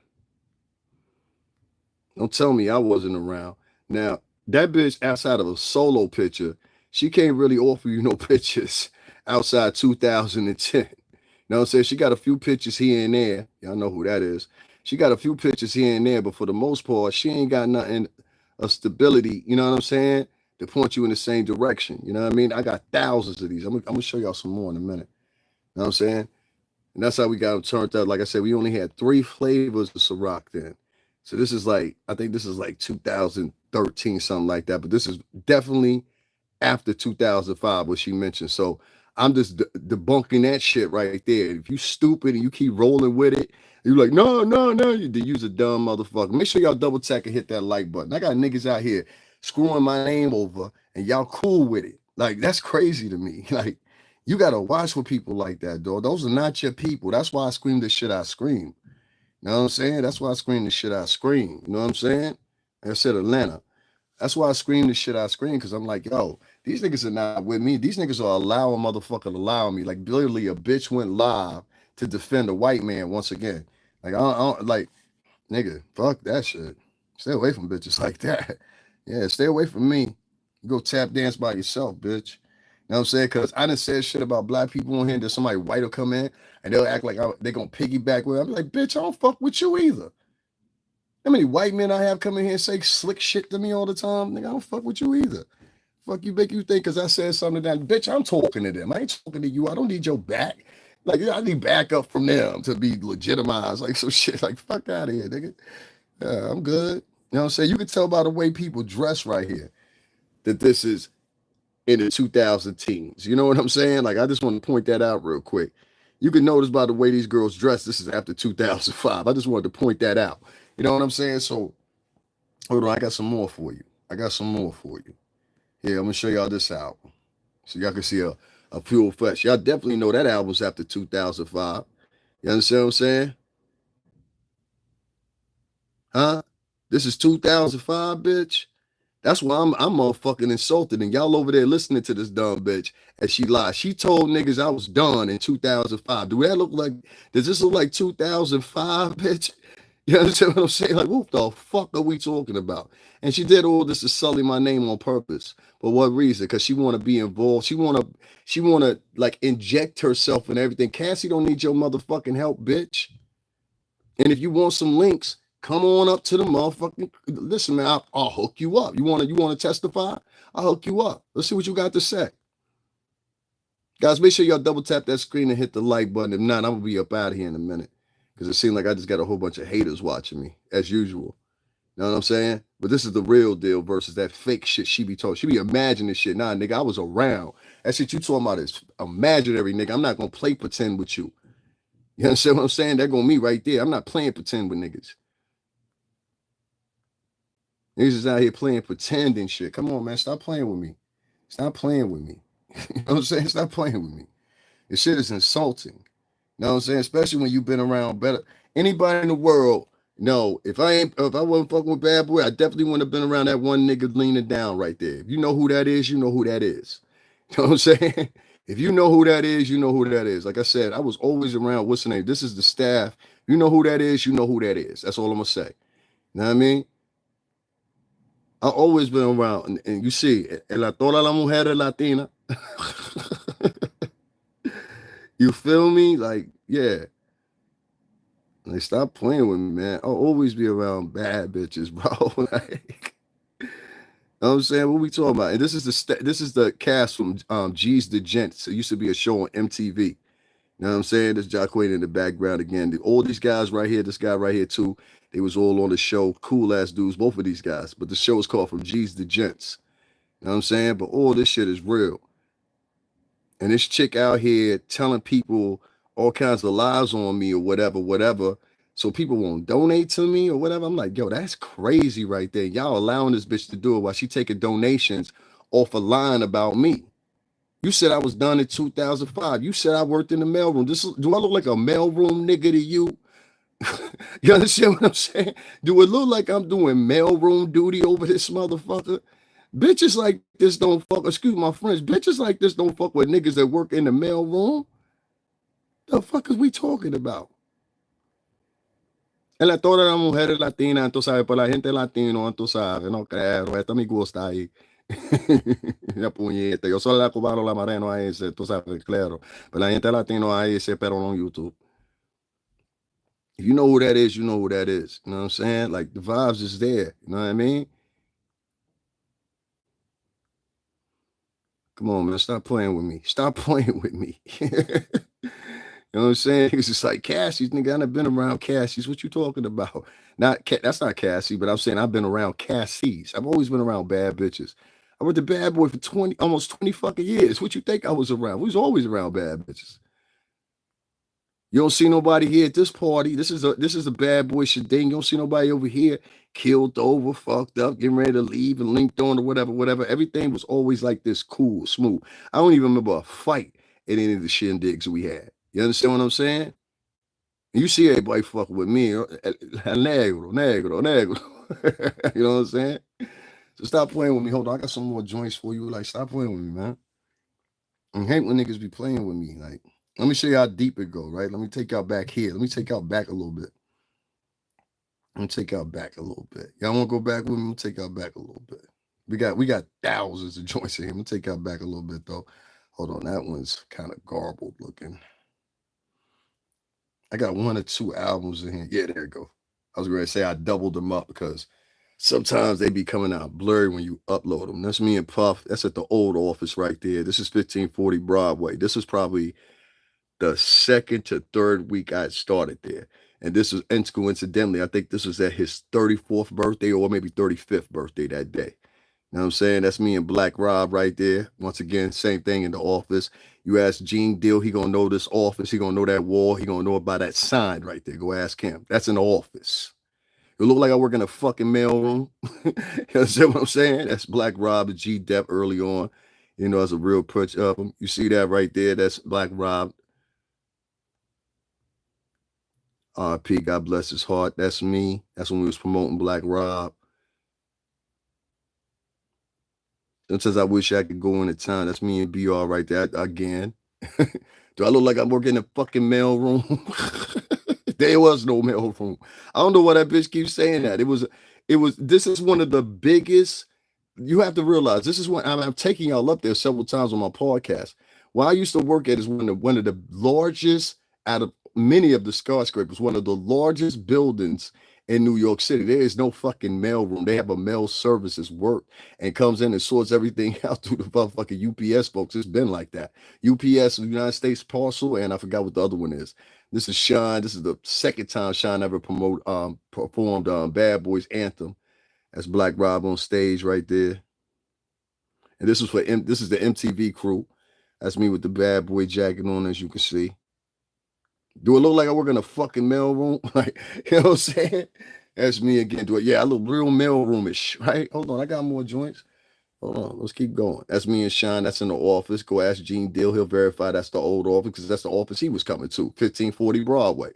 don't tell me I wasn't around. Now, that bitch outside of a solo picture, she can't really offer you no pictures outside 2010. You know what I'm saying? She got a few pictures here and there. Y'all know who that is. She got a few pictures here and there, but for the most part, she ain't got nothing of stability, you know what I'm saying, to point you in the same direction. You know what I mean? I got thousands of these. I'm gonna show y'all some more in a minute. You know what I'm saying? And that's how we got them turned out. Like I said, we only had 3 flavors of Ciroc then. So this is like, I think this is like 2013, something like that. But this is definitely after 2005, what she mentioned. So I'm just debunking that shit right there. If you stupid and you keep rolling with it, you're like, no, you use a dumb motherfucker. Make sure y'all double check and hit that like button. I got niggas out here screwing my name over and y'all cool with it. Like, that's crazy to me. Like, you gotta watch for people like that, dog. Those are not your people. That's why I scream the shit I scream. You know what I'm saying? That's why I scream the shit I scream. You know what I'm saying? Like I said, Atlanta. That's why I scream the shit I scream, because I'm like, yo, these niggas are not with me. These niggas are allowing motherfucker to allow me. Like, literally, a bitch went live to defend a white man once again. Like, I don't like, nigga, fuck that shit. Stay away from bitches like that. Yeah, stay away from me. You go tap dance by yourself, bitch. You know what I'm saying? Because I done said shit about black people on here, that somebody white will come in and they'll act like they're going to piggyback with. I'm like, bitch, I don't fuck with you either. How many white men I have come in here and say slick shit to me all the time? Nigga, I don't fuck with you either. Fuck you, make you think because I said something to that. Bitch, I'm talking to them. I ain't talking to you. I don't need your back. Like, I need backup from them to be legitimized. Like, some shit. Like, fuck out of here, nigga. Yeah, I'm good. You know what I'm saying? You can tell by the way people dress right here that this is in the 2000 teens. You know what I'm saying? Like, I just want to point that out real quick. You can notice by the way these girls dress, this is after 2005. I just wanted to point that out. You know what I'm saying? So, hold on. I got some more for you. Yeah, I'm going to show y'all this album. So y'all can see a Fuel Flesh. Y'all definitely know that album's after 2005. You understand what I'm saying? Huh? This is 2005, bitch. That's why I'm motherfucking insulted. And y'all over there listening to this dumb bitch as she lied. She told niggas I was done in 2005. Does this look like 2005, bitch? You understand what I'm saying? Like, what the fuck are we talking about? And she did all this to sully my name on purpose. For what reason? Because she want to be involved. She want to like inject herself in everything. Cassie don't need your motherfucking help, bitch. And if you want some links, come on up to the motherfucking. Listen, man, I'll hook you up. You want to testify? I'll hook you up. Let's see what you got to say. Guys, make sure y'all double tap that screen and hit the like button. If not, I'm going to be up out of here in a minute. Because it seems like I just got a whole bunch of haters watching me, as usual. You know what I'm saying? But this is the real deal versus that fake shit she be talking. She be imagining shit. Nah, nigga, I was around. That shit you talking about is imaginary, nigga. I'm not going to play pretend with you. You understand what I'm saying? That going me right there. I'm not playing pretend with niggas. Niggas is out here playing pretend and shit. Come on, man. Stop playing with me. Stop playing with me. You know what I'm saying? Stop playing with me. This shit is insulting. You know what I'm saying? Especially when you've been around better. Anybody in the world, no, if I wasn't fucking with Bad Boy, I definitely wouldn't have been around that one nigga leaning down right there. If you know who that is, you know who that is. You know what I'm saying? If you know who that is, you know who that is. Like I said, I was always around, what's the name? This is the staff. You know who that is, you know who that is. That's all I'm going to say. You know what I mean? I've always been around. And you see, toda la mujer latina. You feel me? Like, yeah. Like, stop playing with me, man. I'll always be around bad bitches, bro. Like, you know what I'm saying? What we talking about? And this is the cast from G's the Gents. It used to be a show on MTV. You know what I'm saying? There's Jacqueline in the background again. All these guys right here, this guy right here too, they was all on the show. Cool ass dudes, both of these guys. But the show is called From G's the Gents. You know what I'm saying? But all this shit is real. And this chick out here telling people all kinds of lies on me or whatever, so people won't donate to me or whatever. I'm like, yo, that's crazy right there. Y'all allowing this bitch to do it while she taking donations off a line about me. You said I was done in 2005. You said I worked in the mailroom. Do I look like a mailroom nigga to you? You understand what I'm saying? Do it look like I'm doing mailroom duty over this motherfucker? Bitches like this don't fuck, excuse my French, bitches like this don't fuck with niggas that work in the mailroom. The fuck is we talking about? Él todas las mujeres latinas, tú sabes, por la gente latino, tú sabes, no creo, esta me gusta ahí. Ya puñeta, yo soy la cubano, la mareno a ese, tú sabes, claro. But la gente latino a ese, pero on YouTube. If you know who that is, you know who that is. You know what I'm saying? Like the vibes is there. You know what I mean? Come on, man. Stop playing with me. Stop playing with me. You know what I'm saying? He's just like Cassie's nigga. I done been around Cassie's. What you talking about? That's not Cassie, but I'm saying I've been around Cassie's. I've always been around bad bitches. I was the bad boy for 20, almost 20 fucking years. What you think I was around? We was always around bad bitches. You don't see nobody here at this party. This is a bad boy shit thing. You don't see nobody over here killed over, fucked up, getting ready to leave and linked on or whatever. Everything was always like this, cool, smooth. I don't even remember a fight at any of the shindigs we had. You understand what I'm saying? And you see everybody fucking with me, negro. You know what I'm saying? So stop playing with me. Hold on, I got some more joints for you. Like, stop playing with me, man. I hate when niggas be playing with me. Like, let me show you how deep it go, right? Let me take y'all back here. Let me take y'all back a little bit. Let me take y'all back a little bit. Y'all want to go back with me? I'm gonna take y'all back a little bit. We got thousands of joints in here. I'm gonna take y'all back a little bit though. Hold on, that one's kind of garbled looking. I got 1 or 2 albums in here. Yeah, there you go. I was going to say I doubled them up because sometimes they be coming out blurry when you upload them. That's me and Puff. That's at the old office right there. This is 1540 Broadway. This is probably the 2nd to 3rd week I started there. And this was, and coincidentally, I think this was at his 34th birthday or maybe 35th birthday that day. You know what I'm saying? That's me and Black Rob right there. Once again, same thing in the office. You ask Gene Deal, he gonna know this office. He gonna know that wall. He gonna know about that sign right there. Go ask him. That's in the office. It look like I work in a fucking mailroom. You understand what I'm saying? That's Black Rob and G Dep early on. You know, that's a real picture of him. You see that right there? That's Black Rob. RP, God bless his heart. That's me. That's when we was promoting Black Rob. Sometimes I wish I could go into town. That's me and BR right there again. Do I look like I'm working in a fucking mailroom? There was no mailroom. I don't know why that bitch keeps saying that. This is one of the biggest. You have to realize this is what I'm taking y'all up there several times on my podcast. Where I used to work at is one of the largest out of many of the skyscrapers, one of the largest buildings in New York City. There is no fucking mailroom. They have a mail services work and comes in and sorts everything out through the motherfucking UPS folks. It's been like that. UPS, United States Parcel, and I forgot what the other one is. This is Sean. This is the 2nd time Sean ever performed Bad Boys Anthem. That's Black Rob on stage right there. And this is the MTV crew. That's me with the bad boy jacket on, as you can see. Do it look like I work in a fucking mailroom? Like, you know what I'm saying? That's me again. I look real mailroomish, right? Hold on, I got more joints. Hold on, let's keep going. That's me and Sean. That's in the office. Go ask Gene Deal. He'll verify that's the old office because that's the office he was coming to. 1540 Broadway.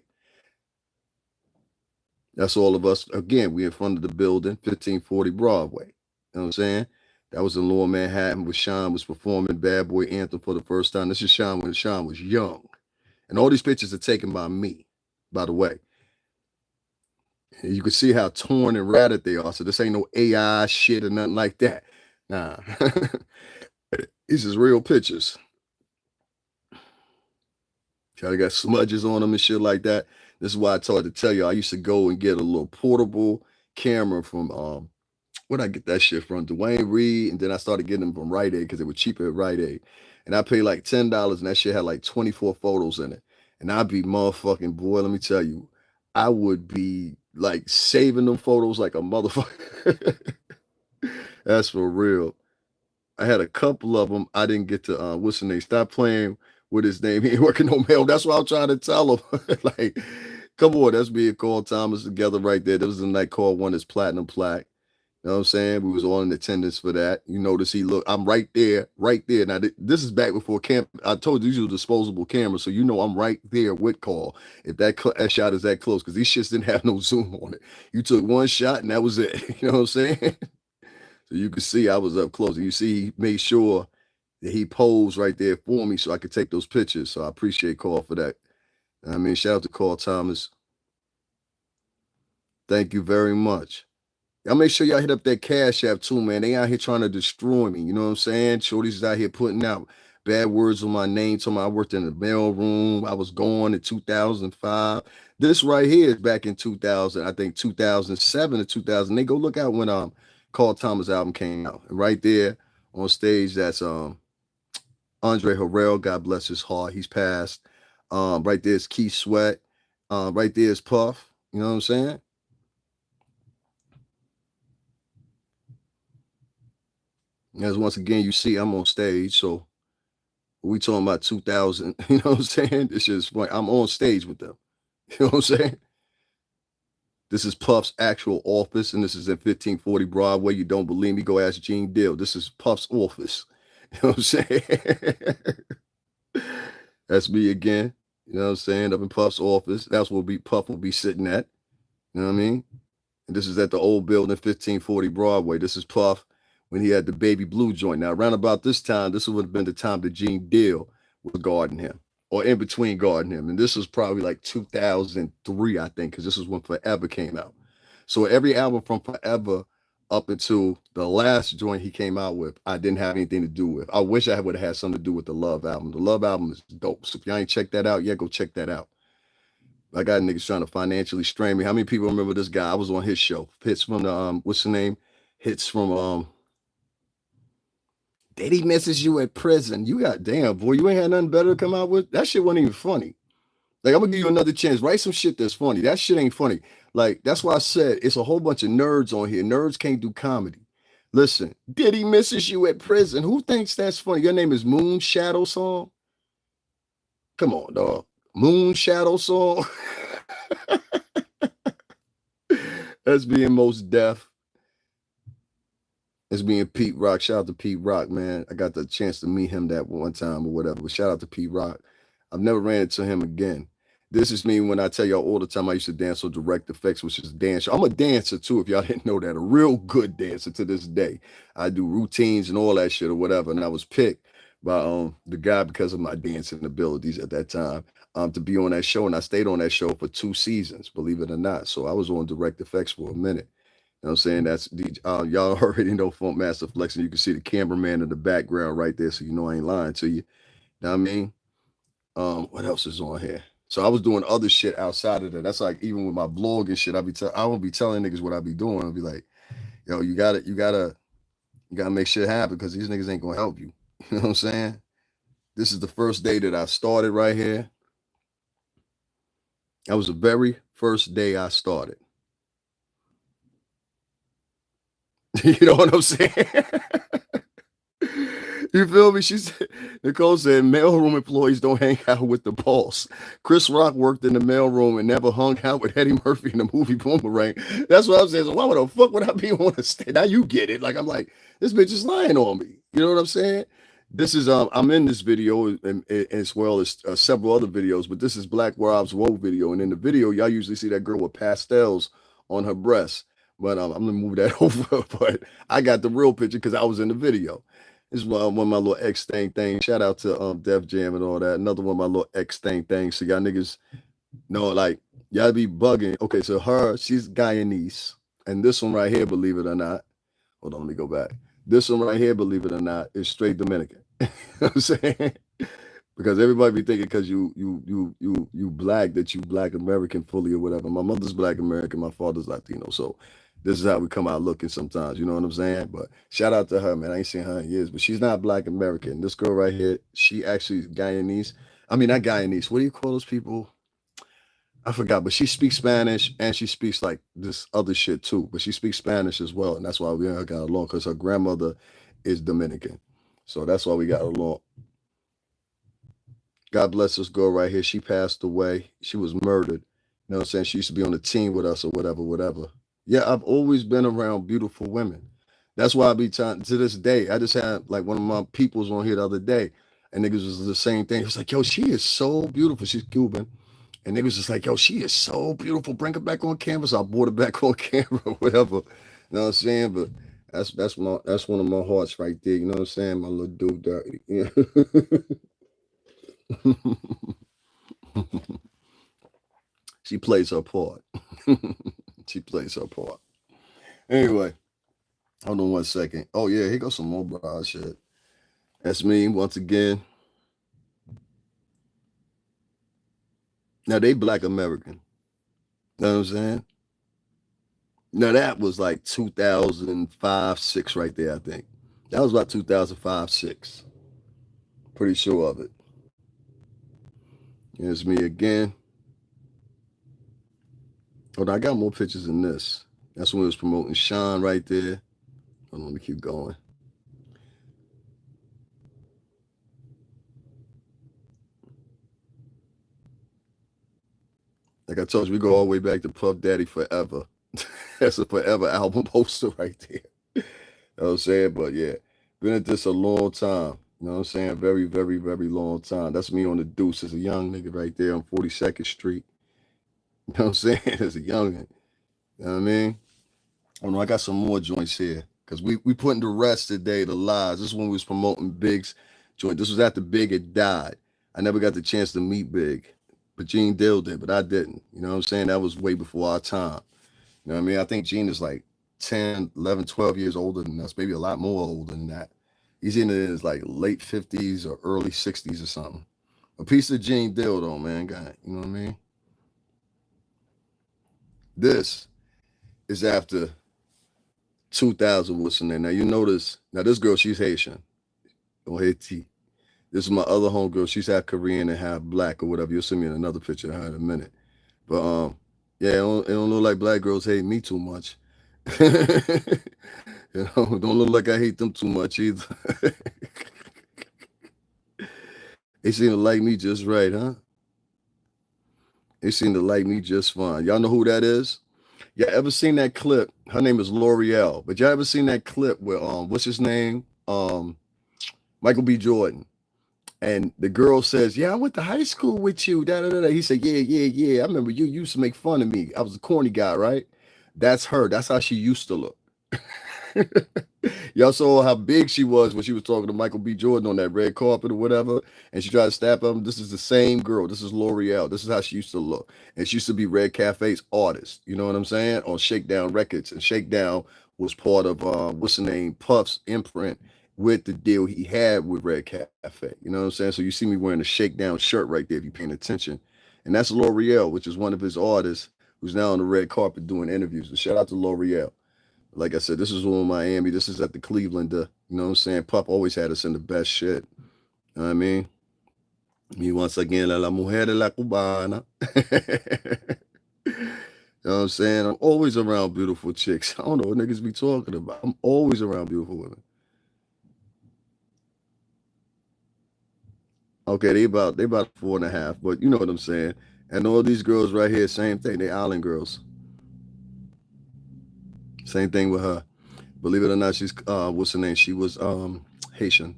That's all of us. Again, we in front of the building, 1540 Broadway. You know what I'm saying? That was in Lower Manhattan where Sean was performing Bad Boy Anthem for the first time. This is Sean when Sean was young. And all these pictures are taken by me, by the way. And you can see how torn and ratted they are. So this ain't no AI shit or nothing like that. Nah. These is real pictures. They got smudges on them and shit like that. This is why I tried to tell you I used to go and get a little portable camera from where'd I get that shit from? Dwayne Reed, and then I started getting them from Rite Aid because they were cheaper at Rite Aid. And I paid like $10, and that shit had like 24 photos in it. And I'd be motherfucking, boy, let me tell you, I would be like saving them photos like a motherfucker. That's for real. I had a couple of them. I didn't get to, what's the name? Stop playing with his name. He ain't working no mail. That's what I'm trying to tell him. Like, come on, that's me and Carl Thomas together right there. There was a night called one that's platinum plaque. You know what I'm saying? We was all in attendance for that. You notice I'm right there. Now, this is back before I told you these were disposable cameras, so you know I'm right there with Carl. If that shot is that close, because these shits didn't have no zoom on it. You took one shot and that was it. You know what I'm saying? So you can see I was up close. And you see he made sure that he posed right there for me so I could take those pictures. So I appreciate Carl for that. I mean, shout out to Carl Thomas. Thank you very much. Y'all make sure y'all hit up that Cash App too, man. They out here trying to destroy me. You know what I'm saying? Shorty's out here putting out bad words on my name. Told me I worked in the mail room. I was gone in 2005. This right here is back in 2000. I think 2007 to 2000. They go look out when Carl Thomas album came out. And right there on stage, that's Andre Harrell. God bless his heart. He's passed. Right there's Keith Sweat. Right there's Puff. You know what I'm saying? As once again, you see, I'm on stage. So we talking about 2000. You know what I'm saying? This is funny. I'm on stage with them. You know what I'm saying? This is Puff's actual office, and this is in 1540 Broadway. You don't believe me? Go ask Gene Deal. This is Puff's office. You know what I'm saying? That's me again. You know what I'm saying? Up in Puff's office. That's where Puff will be sitting at. You know what I mean? And this is at the old building, 1540 Broadway. This is Puff when he had the Baby Blue joint. Now, around about this time, this would have been the time that Gene Deal was guarding him, or in between guarding him. And this was probably like 2003, I think, because this is when Forever came out. So every album from Forever up until the last joint he came out with, I didn't have anything to do with. I wish I would have had something to do with the Love album. The Love album is dope. So if y'all ain't checked that out yet, go check that out. I got niggas trying to financially strain me. How many people remember this guy? I was on his show. Hits from the what's the name? Hits from Diddy misses you at prison. You got damn boy, you ain't had nothing better to come out with. That shit wasn't even funny. Like, I'm gonna give you another chance. Write some shit that's funny. That shit ain't funny. Like, that's why I said it's a whole bunch of nerds on here. Nerds can't do comedy. Listen, Diddy misses you at prison. Who thinks that's funny? Your name is Moon Shadow Song? Come on, dog. Moon Shadow Song. That's being most deaf. That's being Pete Rock. Shout out to Pete Rock, man. I got the chance to meet him that one time or whatever. But shout out to Pete Rock. I've never ran into him again. This is me when I tell y'all all the time I used to dance on Direct Effects, which is dance. I'm a dancer too, if y'all didn't know that. A real good dancer to this day. I do routines and all that shit or whatever. And I was picked by the guy because of my dancing abilities at that time to be on that show. And I stayed on that show for 2 seasons, believe it or not. So I was on Direct Effects for a minute. You know what I'm saying? That's y'all already know Funk Master Flex, and you can see the cameraman in the background right there, so you know I ain't lying to you. You know what I mean? What else is on here? So I was doing other shit outside of that. That's like even with my blog and shit, I won't be telling niggas what I be doing. I'll be like, yo, you gotta make shit happen because these niggas ain't gonna help you. You know what I'm saying? This is the first day that I started right here. That was the very first day I started. You know what I'm saying? You feel me? She said, Nicole said, mailroom employees don't hang out with the boss. Chris Rock worked in the mailroom and never hung out with Eddie Murphy in the movie Boomerang. That's what I'm saying. So why the fuck would I be on the stage? Now you get it. Like, I'm like, this bitch is lying on me. You know what I'm saying? This is, I'm in this video as well as several other videos, but this is Black Rob's Woe video. And in the video, y'all usually see that girl with pastels on her breasts. But I'm going to move that over. But I got the real picture because I was in the video. This is one of my little X thing. Shout out to Def Jam and all that. Another one of my little X thing. So y'all niggas know, like, y'all be bugging. Okay, so she's Guyanese. And this one right here, believe it or not. Hold on, let me go back. This one right here, believe it or not, is straight Dominican. You know what I'm saying? Because everybody be thinking because you black that you Black American fully or whatever. My mother's Black American, my father's Latino. So this is how we come out looking sometimes, you know what I'm saying? But shout out to her, man. I ain't seen her in years, but she's not Black American. This girl right here, she actually is Guyanese. I mean, not Guyanese. What do you call those people? I forgot, but she speaks Spanish and she speaks like this other shit too. But she speaks Spanish as well. And that's why we got along, because her grandmother is Dominican. So that's why we got along. God bless this girl right here. She passed away. She was murdered. You know what I'm saying? She used to be on the team with us or whatever. Yeah, I've always been around beautiful women. That's why I be trying to this day. I just had like one of my peoples on here the other day, and niggas was the same thing. It was like, yo, she is so beautiful. She's Cuban. And niggas just like, yo, she is so beautiful. Bring her back on camera. So I brought her back on camera or whatever. You know what I'm saying? But that's one of my hearts right there. You know what I'm saying? My little dude dirty. Yeah. She plays her part. She plays her part. Anyway, hold on 1 second. Oh yeah, here goes some more bra shit. That's me once again. Now they Black American. You know what I'm saying? Now that was like 2005, 6 right there, I think. That was about 2005, 6. Pretty sure of it. Here's me again. Hold on, I got more pictures than this. That's when it was promoting Sean right there. Hold on, let me keep going. Like I told you, we go all the way back to Puff Daddy Forever. That's a Forever album poster right there. You know what I'm saying? But yeah, been at this a long time. You know what I'm saying? Very, very, very long time. That's me on the Deuce as a young nigga right there on 42nd Street. You know what I'm saying? As a youngin'. You know what I mean? Oh no, I got some more joints here. Because we putting to rest today the lies. This is when we was promoting Big's joint. This was after Big had died. I never got the chance to meet Big. But Gene Dill did, but I didn't. You know what I'm saying? That was way before our time. You know what I mean? I think Gene is like 10, 11, 12 years older than us, maybe a lot more older than that. He's in his like late 50s or early 60s or something. A piece of Gene Dill though, man. God, you know what I mean? This is after 2000, what's in there? Now you notice, now this girl, she's Haitian. Or Haiti. This is my other homegirl. She's half Korean and half black or whatever. You'll see me in another picture of her in a minute. But yeah, it don't look like black girls hate me too much. You know, don't look like I hate them too much either. They seem to like me just right, huh? They seem to like me just fine. Y'all know who that is? Y'all ever seen that clip? Her name is L'Oreal. But y'all ever seen that clip where what's his name? Michael B. Jordan. And the girl says, "Yeah, I went to high school with you." Da, da, da, da. He said, "Yeah, yeah, yeah. I remember you used to make fun of me. I was a corny guy, right?" That's her. That's how she used to look. Y'all saw how big she was when she was talking to Michael B. Jordan on that red carpet or whatever, and she tried to stab him. This is the same girl. This is L'Oreal. This is how she used to look. And she used to be Red Cafe's artist. You know what I'm saying? On Shakedown Records. And Shakedown was part of what's the name? Puff's imprint with the deal he had with Red Cafe. You know what I'm saying? So you see me wearing a Shakedown shirt right there if you're paying attention. And that's L'Oreal, which is one of his artists who's now on the red carpet doing interviews. So shout out to L'Oreal. Like I said, this is in Miami. This is at the Cleveland. You know what I'm saying? Puff always had us in the best shit. You know what I mean? Me once again, la mujer de la cubana. You know what I'm saying? I'm always around beautiful chicks. I don't know what niggas be talking about. I'm always around beautiful women. Okay, they about 4.5, but you know what I'm saying. And all these girls right here, same thing. They island girls. Same thing with her. Believe it or not, she's what's her name? She was Haitian.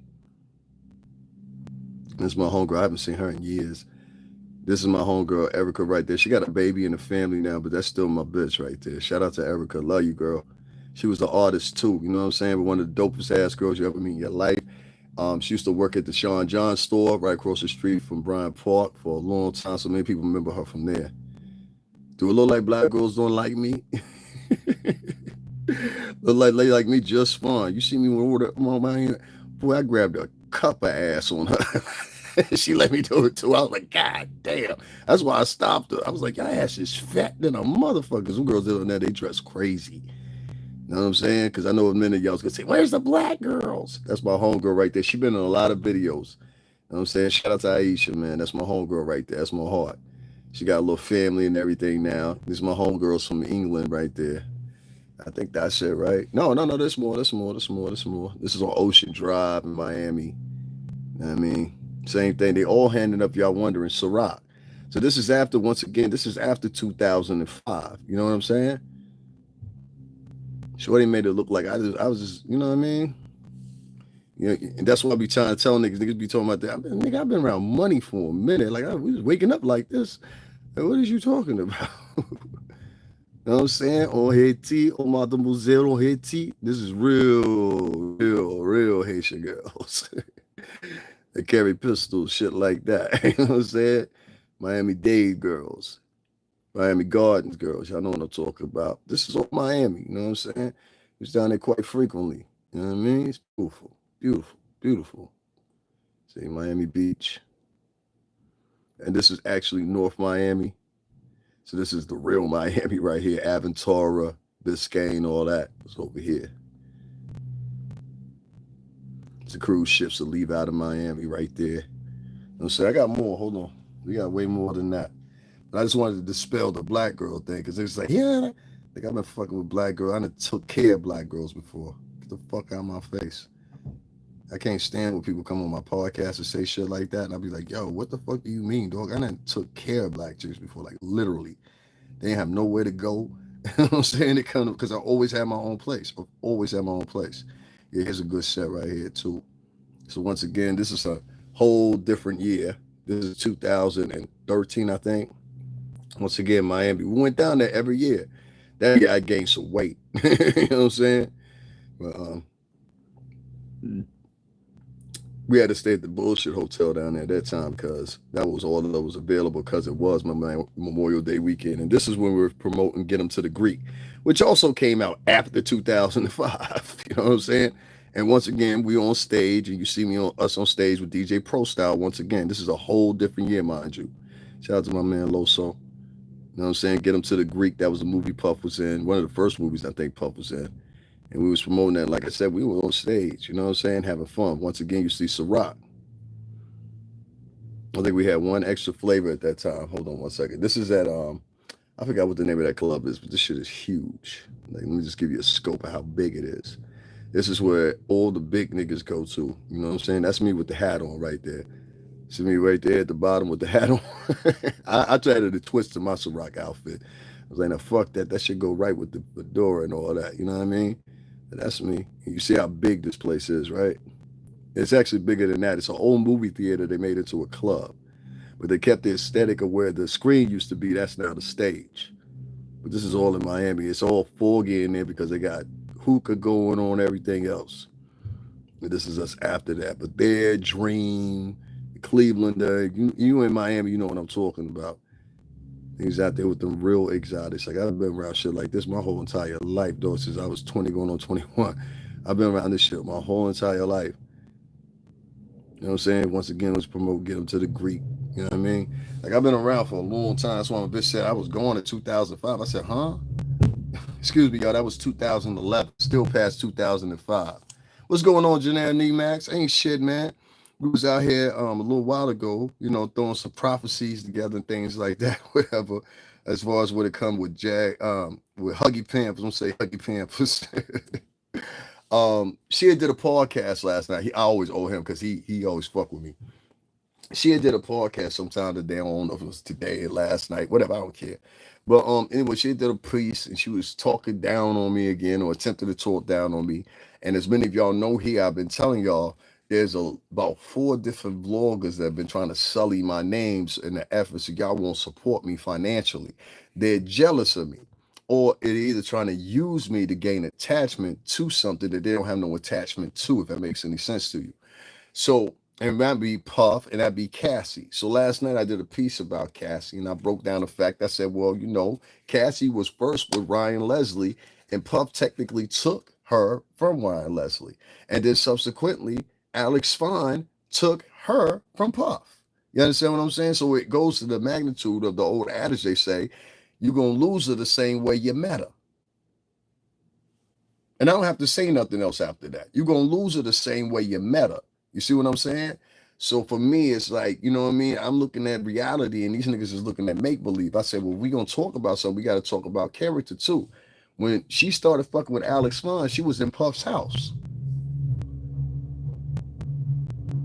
This is my homegirl. I haven't seen her in years. This is my homegirl, Erica, right there. She got a baby and a family now, but that's still my bitch right there. Shout out to Erica. Love you, girl. She was the artist too. You know what I'm saying? But one of the dopest ass girls you ever meet in your life. She used to work at the Sean John store right across the street from Bryant Park for a long time. So many people remember her from there. Do it look like black girls don't like me? Look like they like me just fine. You see me with my hand? Boy, I grabbed a cup of ass on her. She let me do it too. I was like, God damn. That's why I stopped her. I was like, your ass is fat than a motherfucker. Some girls doing that, they dress crazy. You know what I'm saying? Because I know a minute y'all's gonna say, where's the black girls? That's my homegirl right there. She been in a lot of videos. You know what I'm saying? Shout out to Aisha, man. That's my homegirl right there. That's my heart. She got a little family and everything now. This is my homegirls from England right there. I think that's it, right? No, there's more. This is on Ocean Drive in Miami. You know what I mean? Same thing. They all handing up, y'all wondering, Ciroc. So this is after, once again, this is after 2005. You know what I'm saying? Shorty made it look like I was just, you know what I mean? You know, and that's why I be trying to tell niggas be talking about that. I've been around money for a minute. Like, we was waking up like this. Like, what is you talking about? You know what I'm saying? On Haiti, on Mademoiselle on Haiti. This is real Haitian girls. They carry pistols, shit like that. You know what I'm saying? Miami-Dade girls. Miami Gardens girls. Y'all know what I'm talking about. This is all Miami. You know what I'm saying? It's down there quite frequently. You know what I mean? It's beautiful, beautiful, beautiful. See, Miami Beach. And this is actually North Miami. So this is the real Miami right here. Aventura, Biscayne, all that is over here. The cruise ships that leave out of Miami right there. You know what I'm saying? I got more. Hold on. We got way more than that. But I just wanted to dispel the black girl thing because it's like, yeah, like I've been fucking with black girls. I done took care of black girls before. Get the fuck out of my face. I can't stand when people come on my podcast and say shit like that. And I'll be like, yo, what the fuck do you mean, dog? I done took care of black chicks before, like literally. They ain't have nowhere to go. You know what I'm saying? It kind of, because I always had my own place. I've always had my own place. Yeah, here's a good set right here, too. So once again, this is a whole different year. This is 2013, I think. Once again, Miami. We went down there every year. That year I gained some weight. You know what I'm saying? But we had to stay at the bullshit hotel down there at that time because that was all that was available because it was Memorial Day weekend. And this is when we were promoting Get 'Em to the Greek, which also came out after 2005. You know what I'm saying? And once again, we on stage, and you see us on stage with DJ Pro Style. Once again, this is a whole different year, mind you. Shout out to my man Loso. You know what I'm saying? Get 'Em to the Greek. That was a movie Puff was in. One of the first movies I think Puff was in. And we was promoting that. Like I said, we were on stage, you know what I'm saying? Having fun. Once again, you see Ciroc. I think we had one extra flavor at that time. Hold on one second. This is at, I forgot what the name of that club is, but this shit is huge. Like, let me just give you a scope of how big it is. This is where all the big niggas go to. You know what I'm saying? That's me with the hat on right there. See me right there at the bottom with the hat on. I tried to twist to my Ciroc outfit. I was like, now fuck that. That should go right with the fedora and all that. You know what I mean? But that's me. You see how big this place is, right? It's actually bigger than that. It's an old movie theater they made into a club. But they kept the aesthetic of where the screen used to be. That's now the stage. But this is all in Miami. It's all foggy in there because they got hookah going on, everything else. But this is us after that. But there, Dream, Cleveland, you in Miami, you know what I'm talking about. He's out there with them real exotics. Like, I've been around shit like this my whole entire life, though, since I was 20 going on 21. I've been around this shit my whole entire life. You know what I'm saying? Once again, let's promote Get 'Em to the Greek. You know what I mean? Like, I've been around for a long time. That's why my bitch said I was going in 2005. I said, huh? Excuse me, y'all. That was 2011. Still past 2005. What's going on, Janelle Nemax? Ain't shit, man. We was out here a little while ago, you know, throwing some prophecies together and things like that, whatever, as far as what it come with with Huggy Pampers. I'm say Huggy Pampers. She had did a podcast last night. I always owe him because he always fuck with me. She had did a podcast sometime today. I don't know if it was today or last night, whatever, I don't care. But anyway, she did a piece and she was talking down on me again, or attempted to talk down on me. And as many of y'all know here, I've been telling y'all, there's about 4 different vloggers that have been trying to sully my names in the efforts so y'all won't support me financially. They're jealous of me, or they're either trying to use me to gain attachment to something that they don't have no attachment to, if that makes any sense to you. So, and that'd be Puff, and that'd be Cassie. So last night I did a piece about Cassie, and I broke down the fact. I said, well, you know, Cassie was first with Ryan Leslie, and Puff technically took her from Ryan Leslie. And then subsequently, Alex Fine took her from Puff. You understand what I'm saying? So it goes to the magnitude of the old adage they say, you're going to lose her the same way you met her. And I don't have to say nothing else after that. You're going to lose her the same way you met her. You see what I'm saying? So for me, it's like, you know what I mean? I'm looking at reality and these niggas is looking at make-believe. I said, well, we going to talk about something. We got to talk about character too. When she started fucking with Alex Fine, she was in Puff's house.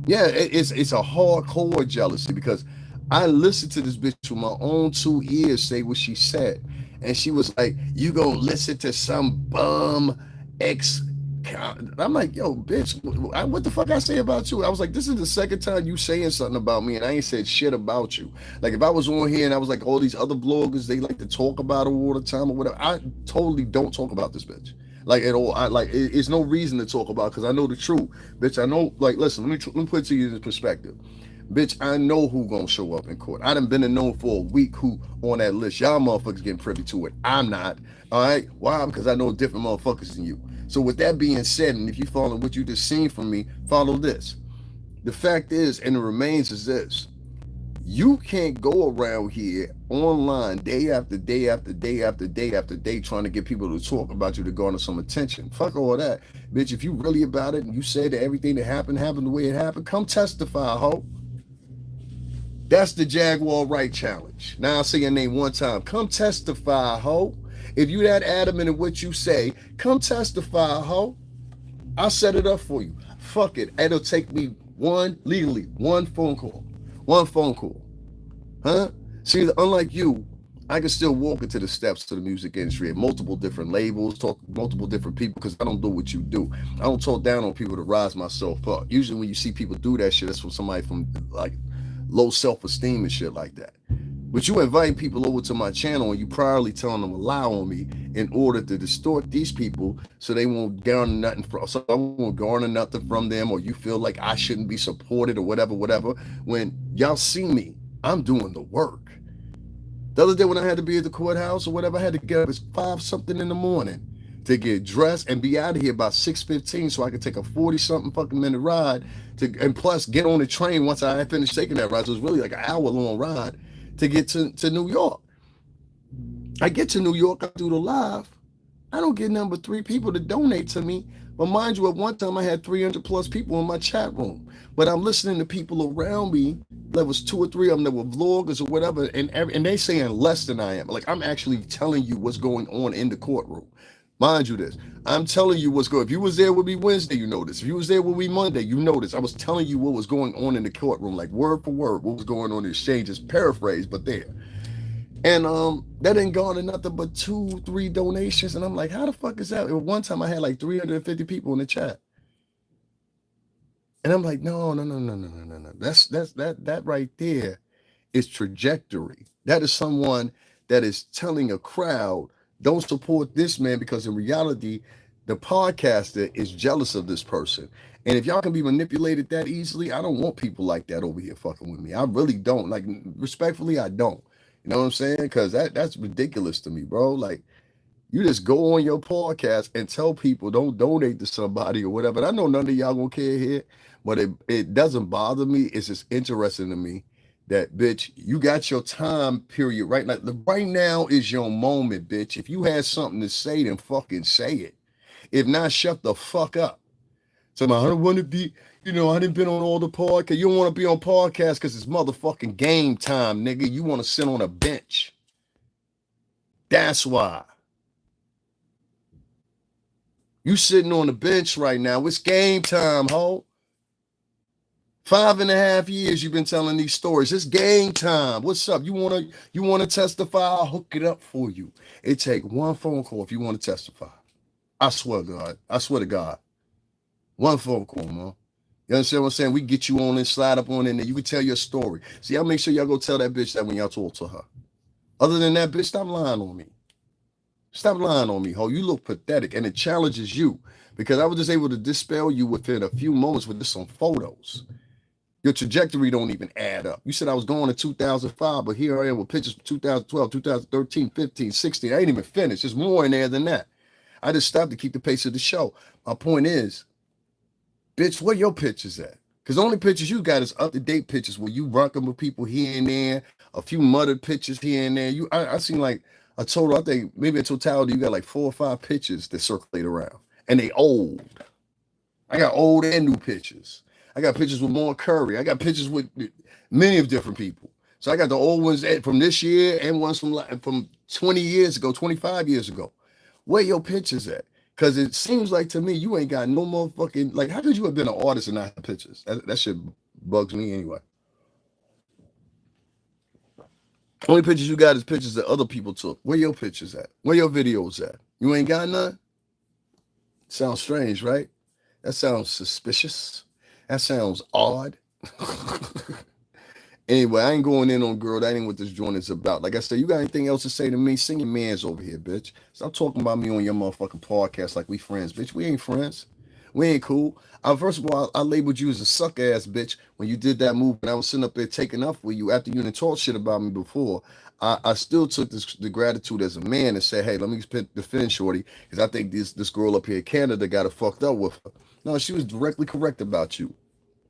Yeah, it's a hardcore jealousy because I listened to this bitch with my own 2 ears say what she said. And she was like, you gonna listen to some bum ex. I'm like, yo, bitch, what the fuck I say about you? I was like, this is the second time you saying something about me and I ain't said shit about you. Like, if I was on here and I was like, all these other bloggers, they like to talk about her all the time or whatever. I totally don't talk about this bitch. Like, at all. It's no reason to talk about because I know the truth. Bitch, I know, like, listen, let me put it to you in perspective. Bitch, I know who gonna show up in court. I done been known for a week who on that list. Y'all motherfuckers getting privy to it. I'm not. All right? Why? Because I know different motherfuckers than you. So with that being said, and if you follow what you just seen from me, follow this. The fact is, and the remains is this. You can't go around here online day after day after day after day after day trying to get people to talk about you to garner some attention. Fuck all that. Bitch, if you really about it and you say that everything that happened the way it happened, come testify, ho. That's the Jaguar Right Challenge. Now I'll say your name one time. Come testify, ho. If you that adamant in what you say, come testify, ho. I'll set it up for you. Fuck it. It'll take me one phone call. One phone call. Huh? See, unlike you, I can still walk into the steps to the music industry at multiple different labels, talk to multiple different people, because I don't do what you do. I don't talk down on people to rise myself up. Usually when you see people do that shit, that's from somebody from like low self-esteem and shit like that. But you invite people over to my channel and you proudly telling them to lie on me in order to distort these people so they won't garner nothing from, so I won't garner nothing from them, or you feel like I shouldn't be supported or whatever. When y'all see me, I'm doing the work. The other day when I had to be at the courthouse or whatever, I had to get up at 5 something in the morning to get dressed and be out of here by 6:15 so I could take a 40-something fucking minute ride and plus get on the train once I had finished taking that ride. So it was really like an hour-long ride to get to New York. I get to New York, I do the live. I don't get number 3 people to donate to me. But mind you, at one time I had 300 plus people in my chat room. But I'm listening to people around me. There was 2 or 3 of them that were vloggers or whatever, and they saying less than I am. Like, I'm actually telling you what's going on in the courtroom. Mind you this, I'm telling you what's going on. If you was there with me Wednesday, you know this. If you was there with me Monday, you know this. I was telling you what was going on in the courtroom, like word for word, what was going on in the exchanges, paraphrase, but there. And that didn't garner nothing but 2-3 donations. And I'm like, how the fuck is that? At one time I had like 350 people in the chat. And I'm like, no. That right there is trajectory. That is someone that is telling a crowd, don't support this man, because in reality, the podcaster is jealous of this person. And if y'all can be manipulated that easily, I don't want people like that over here fucking with me. I really don't. Like, respectfully, I don't. You know what I'm saying? Because that's ridiculous to me, bro. Like, you just go on your podcast and tell people don't donate to somebody or whatever. And I know none of y'all gonna care here, but it doesn't bother me. It's just interesting to me that, bitch, you got your time period right now. Right now is your moment, bitch. If you had something to say, then fucking say it. If not, shut the fuck up. So I don't want to be, I didn't been on all the podcasts. You don't want to be on podcasts because it's motherfucking game time, nigga. You want to sit on a bench. That's why. You sitting on the bench right now. It's game time, ho. 5.5 years you've been telling these stories. It's game time. What's up? You wanna testify? I'll hook it up for you. It take one phone call if you want to testify. I swear to God. One phone call, man. You understand what I'm saying? We get you on and slide up on in there. You can tell your story. See, y'all make sure y'all go tell that bitch that when y'all talk to her. Other than that, bitch, stop lying on me. Stop lying on me, ho. You look pathetic, and it challenges you because I was just able to dispel you within a few moments with just some photos. Your trajectory don't even add up. You said I was going to 2005, but here I am with pictures from 2012, 2013, 15, 16. I ain't even finished. There's more in there than that. I just stopped to keep the pace of the show. My point is, bitch, where your pictures at? Because the only pictures you got is up-to-date pictures where you rocking with people here and there, a few muttered pictures here and there. I seen like a total, I think maybe a totality, you got like 4 or 5 pictures that circulate around. And they old. I got old and new pictures. I got pictures with Maura Curry. I got pictures with many of different people. So I got the old ones from this year and ones from 20 years ago, 25 years ago. Where your pictures at? Because it seems like to me, you ain't got no motherfucking, like, how could you have been an artist and not have pictures? That shit bugs me anyway. Only pictures you got is pictures that other people took. Where your pictures at? Where your videos at? You ain't got none? Sounds strange, right? That sounds suspicious. That sounds odd. Anyway, I ain't going in on girl. That ain't what this joint is about. Like I said, you got anything else to say to me? Sing your mans over here, bitch. Stop talking about me on your motherfucking podcast like we friends, bitch. We ain't friends. We ain't cool. First of all, I labeled you as a suck ass bitch when you did that move, and I was sitting up there taking up for you after you didn't talk shit about me before. I still took the gratitude as a man and said, hey, let me defend Shorty, because I think this girl up here in Canada got it fucked up with her. No, she was directly correct about you.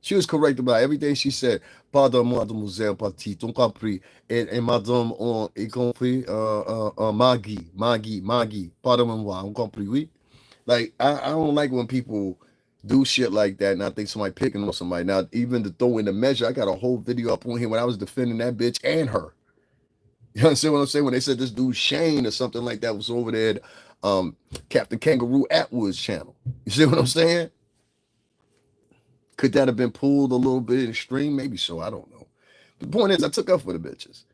She was correct about everything she said. Pardon, mademoiselle Petit, on compris. Et madame, on y compris, Maggie. Pardon-moi, on compris, oui. Like, I don't like when people do shit like that, and I think somebody picking on somebody. Now, even to throw in the measure, I got a whole video up on here when I was defending that bitch and her. You understand what I'm saying? When they said this dude Shane or something like that was over there at Captain Kangaroo Atwood's channel. You see what I'm saying? Could that have been pulled a little bit extreme? Maybe so. I don't know. The point is, I took up for the bitches.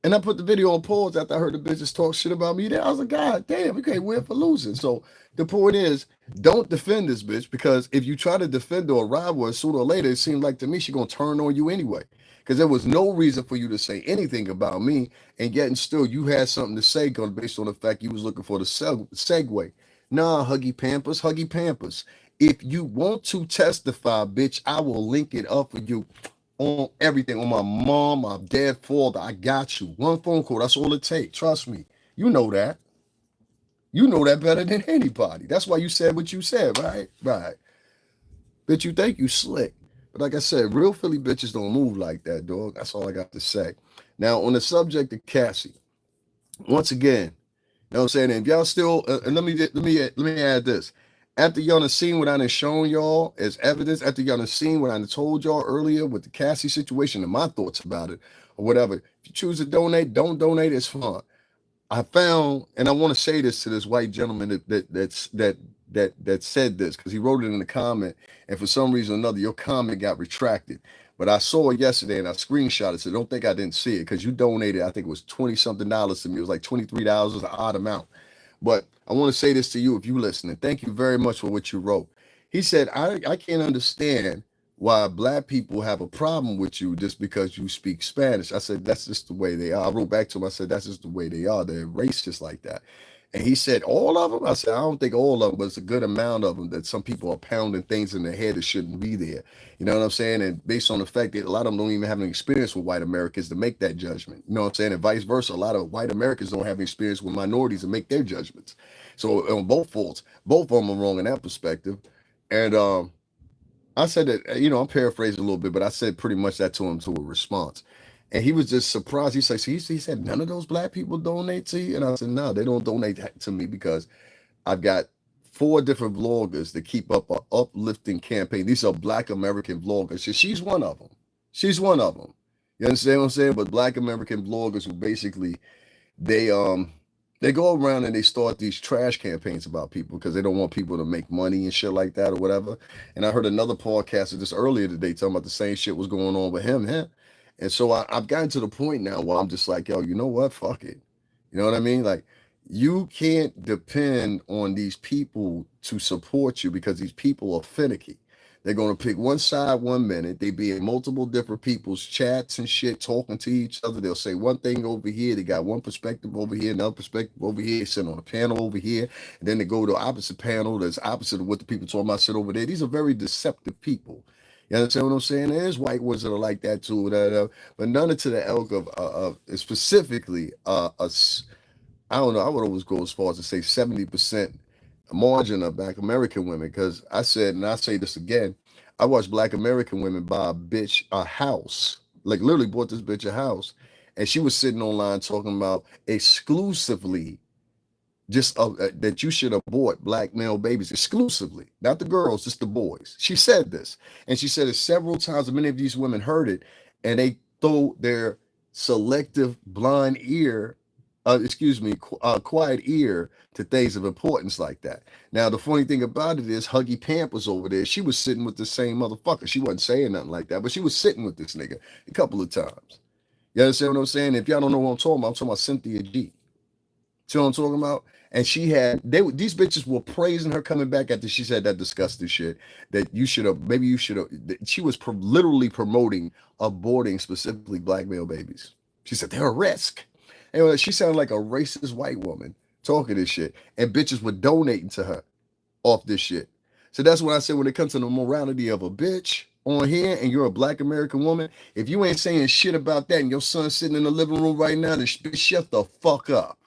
And I put the video on pause after I heard the bitches talk shit about me. Then I was like, God damn, we can't win for losing. So the point is, don't defend this bitch, because if you try to defend or rival her, sooner or later, it seems like to me she's going to turn on you anyway. Because there was no reason for you to say anything about me, and yet and still you had something to say based on the fact you was looking for the segue. Nah, Huggy Pampers. If you want to testify, bitch, I will link it up for you on everything, on my mom, my dad, father. I got you. One phone call, that's all it takes. Trust me. You know that. You know that better than anybody. That's why you said what you said, right? Right. Bitch, you think you slick. But like I said, real Philly bitches don't move like that, dog. That's all I got to say. Now, on the subject of Cassie, once again, you know what I'm saying? If y'all still, and let me add this. After y'all done seen what I done shown y'all as evidence, after y'all done seen what I done told y'all earlier with the Cassie situation and my thoughts about it, or whatever, if you choose to donate, don't donate, it's fine. I found, and I want to say this to this white gentleman that said this, because he wrote it in the comment, and for some reason or another, your comment got retracted. But I saw it yesterday and I screenshot it, so don't think I didn't see it, because you donated, I think it was $20-something to me. It was like $23, was an odd amount. But I want to say this to you if you listening. Thank you very much for what you wrote. He said, I can't understand why black people have a problem with you just because you speak Spanish. I said, that's just the way they are. I wrote back to him. I said, that's just the way they are. They're racist like that. And he said, all of them? I said, I don't think all of them, but it's a good amount of them that some people are pounding things in their head that shouldn't be there. You know what I'm saying? And based on the fact that a lot of them don't even have an experience with white Americans to make that judgment. You know what I'm saying? And vice versa. A lot of white Americans don't have experience with minorities to make their judgments. So on both faults, both of them are wrong in that perspective. And I said that, I'm paraphrasing a little bit, but I said pretty much that to him to a response. And he was just surprised. He said, none of those black people donate to you? And I said, no, they don't donate to me because I've got 4 different vloggers that keep up an uplifting campaign. These are black American vloggers. She's one of them. She's one of them. You understand what I'm saying? But black American vloggers who basically, they go around and they start these trash campaigns about people because they don't want people to make money and shit like that or whatever. And I heard another podcaster just earlier today talking about the same shit was going on with him. And so I've gotten to the point now where I'm just like, yo, you know what? Fuck it. You know what I mean? Like, you can't depend on these people to support you because these people are finicky. They're going to pick one side 1 minute. They be in multiple different people's chats and shit, talking to each other. They'll say one thing over here. They got one perspective over here, another perspective over here. They sit on a panel over here. And then they go to the opposite panel that's opposite of what the people talking about, sit over there. These are very deceptive people. You understand what I'm saying? There's white ones that are like that too, but none to the ilk of specifically I don't know. I would always go as far as to say 70% margin of black American women. Because I said, and I say this again, I watched black American women buy a bitch a house, like literally bought this bitch a house. And she was sitting online talking about exclusively just that you should abort black male babies exclusively, not the girls, just the boys. She said this. And she said it several times. And many of these women heard it and they throw their selective blind ear quiet ear to things of importance like that. Now, the funny thing about it is Huggy Pampers over there, she was sitting with the same motherfucker. She wasn't saying nothing like that, but she was sitting with this nigga a couple of times. You understand what I'm saying? If y'all don't know what I'm talking about Cynthia G. See what I'm talking about? And these bitches were praising her coming back after she said that disgusting shit that maybe you should have. She was literally promoting aborting specifically black male babies. She said they're a risk. Anyway, she sounded like a racist white woman talking this shit, and bitches were donating to her off this shit. So that's what I said when it comes to the morality of a bitch on here and you're a black American woman. If you ain't saying shit about that and your son's sitting in the living room right now, then bitch, shut the fuck up.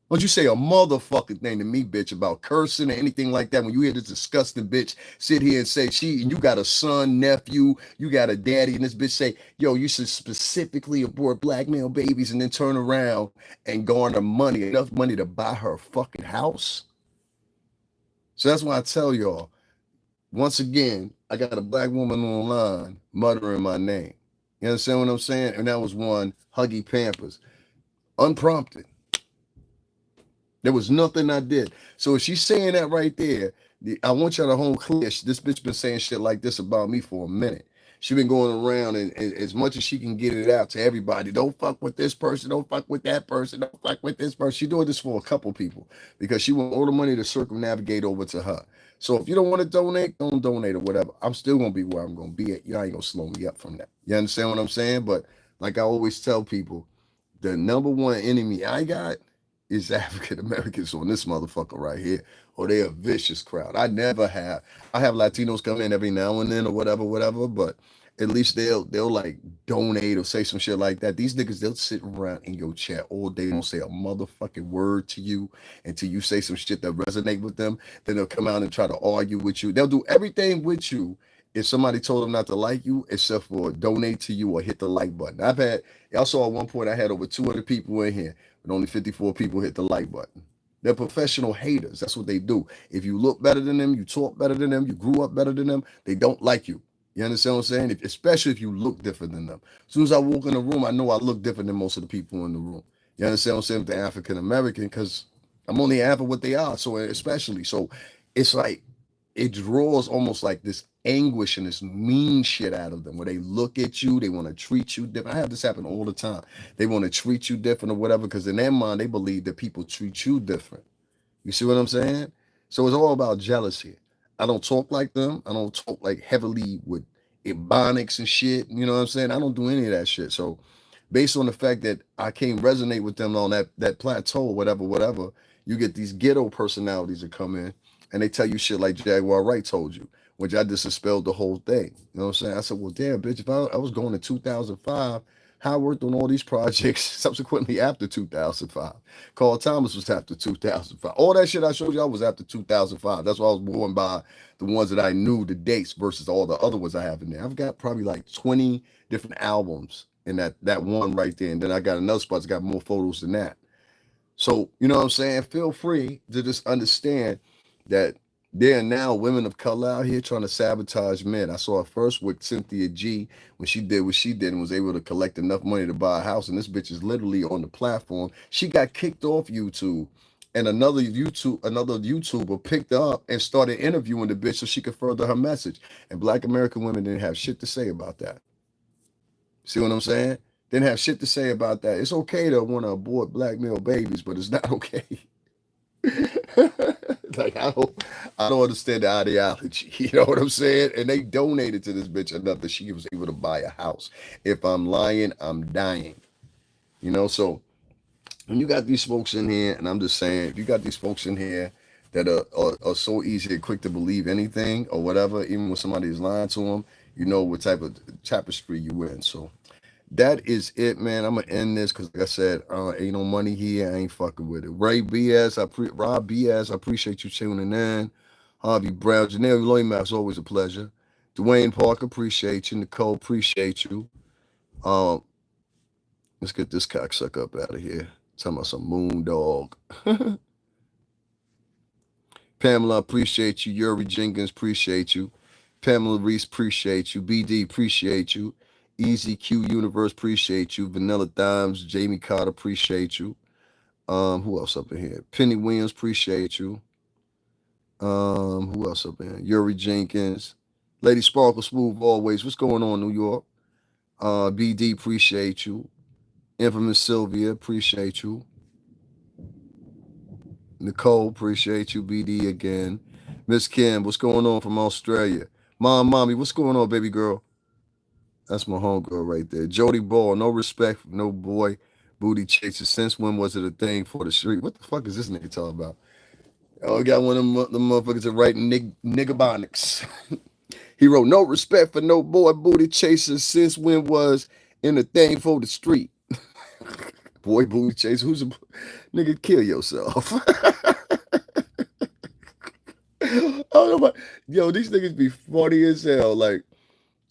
Don't you say a motherfucking thing to me, bitch, about cursing or anything like that. When you hear this disgusting bitch sit here and say and you got a son, nephew, you got a daddy, and this bitch say, yo, you should specifically abort black male babies and then turn around and garner money, enough money to buy her fucking house. So that's why I tell y'all, once again, I got a black woman online muttering my name. You understand what I'm saying? And that was one, Huggy Pampers. Unprompted. There was nothing I did. So if she's saying that right there, I want y'all to hold clear. This bitch been saying shit like this about me for a minute. She been going around and as much as she can get it out to everybody. Don't fuck with this person. Don't fuck with that person. Don't fuck with this person. She doing this for a couple people because she want all the money to circumnavigate over to her. So if you don't want to donate, don't donate or whatever. I'm still gonna be where I'm gonna be at. Y'all ain't gonna slow me up from that. You understand what I'm saying? But like I always tell people, the number one enemy I got is African Americans on this motherfucker right here, or they're a vicious crowd. I have Latinos come in every now and then or whatever, but at least they'll like donate or say some shit like that. These niggas, they'll sit around in your chat all day, don't say a motherfucking word to you until you say some shit that resonate with them. Then they'll come out and try to argue with you. They'll do everything with you if somebody told them not to like you, except for donate to you or hit the like button. Y'all saw at one point I had over 200 people in here, but only 54 people hit the like button. They're professional haters. That's what they do. If you look better than them, you talk better than them, you grew up better than them, they don't like you. You understand what I'm saying? Especially if you look different than them. As soon as I walk in the room, I know I look different than most of the people in the room. You understand what I'm saying? With the African American, because I'm only half of what they are. So especially, so it's like it draws almost like this anguish and this mean shit out of them where they look at you, they want to treat you different. I have this happen all the time. They want to treat you different or whatever because in their mind they believe that people treat you different. You see what I'm saying? So it's all about jealousy. I don't talk like them. I don't talk like heavily with ebonics and shit. You know what I'm saying? I don't do any of that shit. So based on the fact that I can't resonate with them on that plateau, whatever, you get these ghetto personalities that come in and they tell you shit like Jaguar Wright told you, which I just dispelled the whole thing. You know what I'm saying? I said, well, damn, bitch, if I was going to 2005, how I worked on all these projects subsequently after 2005. Carl Thomas was after 2005. All that shit I showed y'all was after 2005. That's why I was going by the ones that I knew the dates versus all the other ones I have in there. I've got probably like 20 different albums in that one right there. And then I got another spot that's got more photos than that. So, you know what I'm saying? Feel free to just understand that there are now women of color out here trying to sabotage men. I saw it first with Cynthia G when she did what she did and was able to collect enough money to buy a house. And this bitch is literally on the platform. She got kicked off YouTube. And another YouTuber picked her up and started interviewing the bitch so she could further her message. And black American women didn't have shit to say about that. See what I'm saying? Didn't have shit to say about that. It's okay to want to abort black male babies, but it's not okay. Like I don't understand the ideology. You know what I'm saying? And they donated to this bitch enough that she was able to buy a house. If I'm lying, I'm dying. You know, so when you got these folks in here, and I'm just saying, if you got these folks in here that are so easy and quick to believe anything or whatever, even when somebody is lying to them, you know what type of tapestry you in. So that is it, man. I'm gonna end this because, like I said, ain't no money here. I ain't fucking with it. Ray BS, Rob BS, I appreciate you tuning in. Harvey Brown, Janelle Loymax, always a pleasure. Dwayne Parker, appreciate you. Nicole, appreciate you. Um, let's get this cocksucker up out of here. Talking about some moon dog. Pamela, appreciate you. Yuri Jenkins, appreciate you. Pamela Reese, appreciate you. BD, appreciate you. Easy Q Universe, appreciate you. Vanilla Dimes, Jamie Carter, appreciate you. Who else up in here? Penny Williams, appreciate you. Who else up in here? Yuri Jenkins. Lady Sparkle Smooth always. What's going on, New York? BD, appreciate you. Infamous Sylvia, appreciate you. Nicole, appreciate you. BD again. Miss Kim, what's going on from Australia? Mommy, what's going on, baby girl? That's my homegirl right there. Jody Ball, no respect, no boy. Booty chaser. Since when was it a thing for the street? What the fuck is this nigga talking about? Oh, got one of them motherfuckers that write niggabonics. He wrote, no respect for no boy booty chasers since when was in a thing for the street. Boy booty chaser, who's a nigga? Kill yourself. I don't know about, yo, these niggas be funny as hell. Like,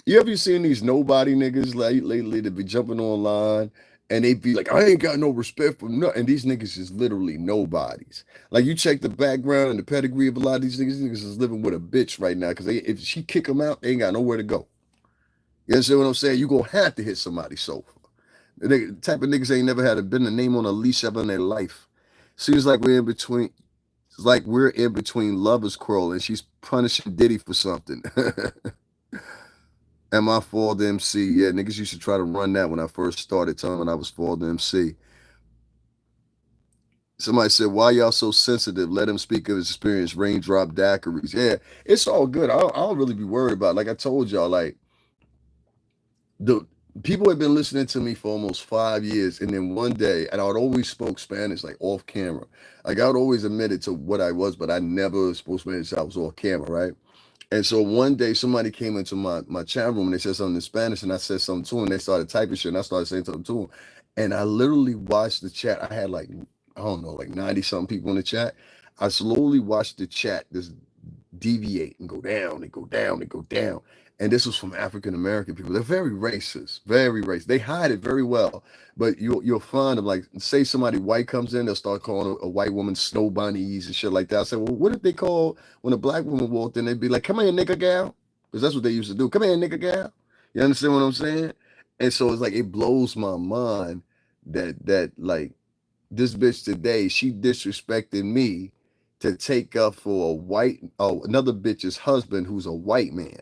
you ever seen these nobody niggas lately that be jumping online and they be like, I ain't got no respect for nothing. And these niggas is literally nobodies. Like, you check the background and the pedigree of a lot of these niggas is living with a bitch right now because if she kick them out, they ain't got nowhere to go. You understand what I'm saying? You gonna have to hit somebody's sofa. The type of niggas ain't never had been a name on a leash ever in their life. Seems like we're in between. It's like we're in between lovers quarrel and she's punishing Diddy for something. Am I for the MC? Yeah, niggas used to try to run that when I first started telling I was for the MC. Somebody said, why y'all so sensitive? Let him speak of his experience, raindrop daiquiris. Yeah, it's all good. I don't really be worried about it. Like I told y'all, like the people have been listening to me for almost 5 years. And then one day, and I would always spoke Spanish, like off camera. Like I would always admit it to what I was, but I never spoke Spanish. I was off camera, right? And so one day somebody came into my chat room and they said something in Spanish and I said something to them. And they started typing shit and I started saying something to them. And I literally watched the chat. I had like, I don't know, like 90 something people in the chat. I slowly watched the chat just deviate and go down and go down and go down. And this was from African American people. They're very racist, very racist. They hide it very well, but you'll find them like say somebody white comes in, they'll start calling a white woman snow bunnies and shit like that. I say, well, what if they call when a black woman walked in? They'd be like, "Come here, nigga gal," because that's what they used to do. Come here, nigga gal. You understand what I'm saying? And so it's like it blows my mind that like this bitch today, she disrespected me to take up for a another bitch's husband who's a white man.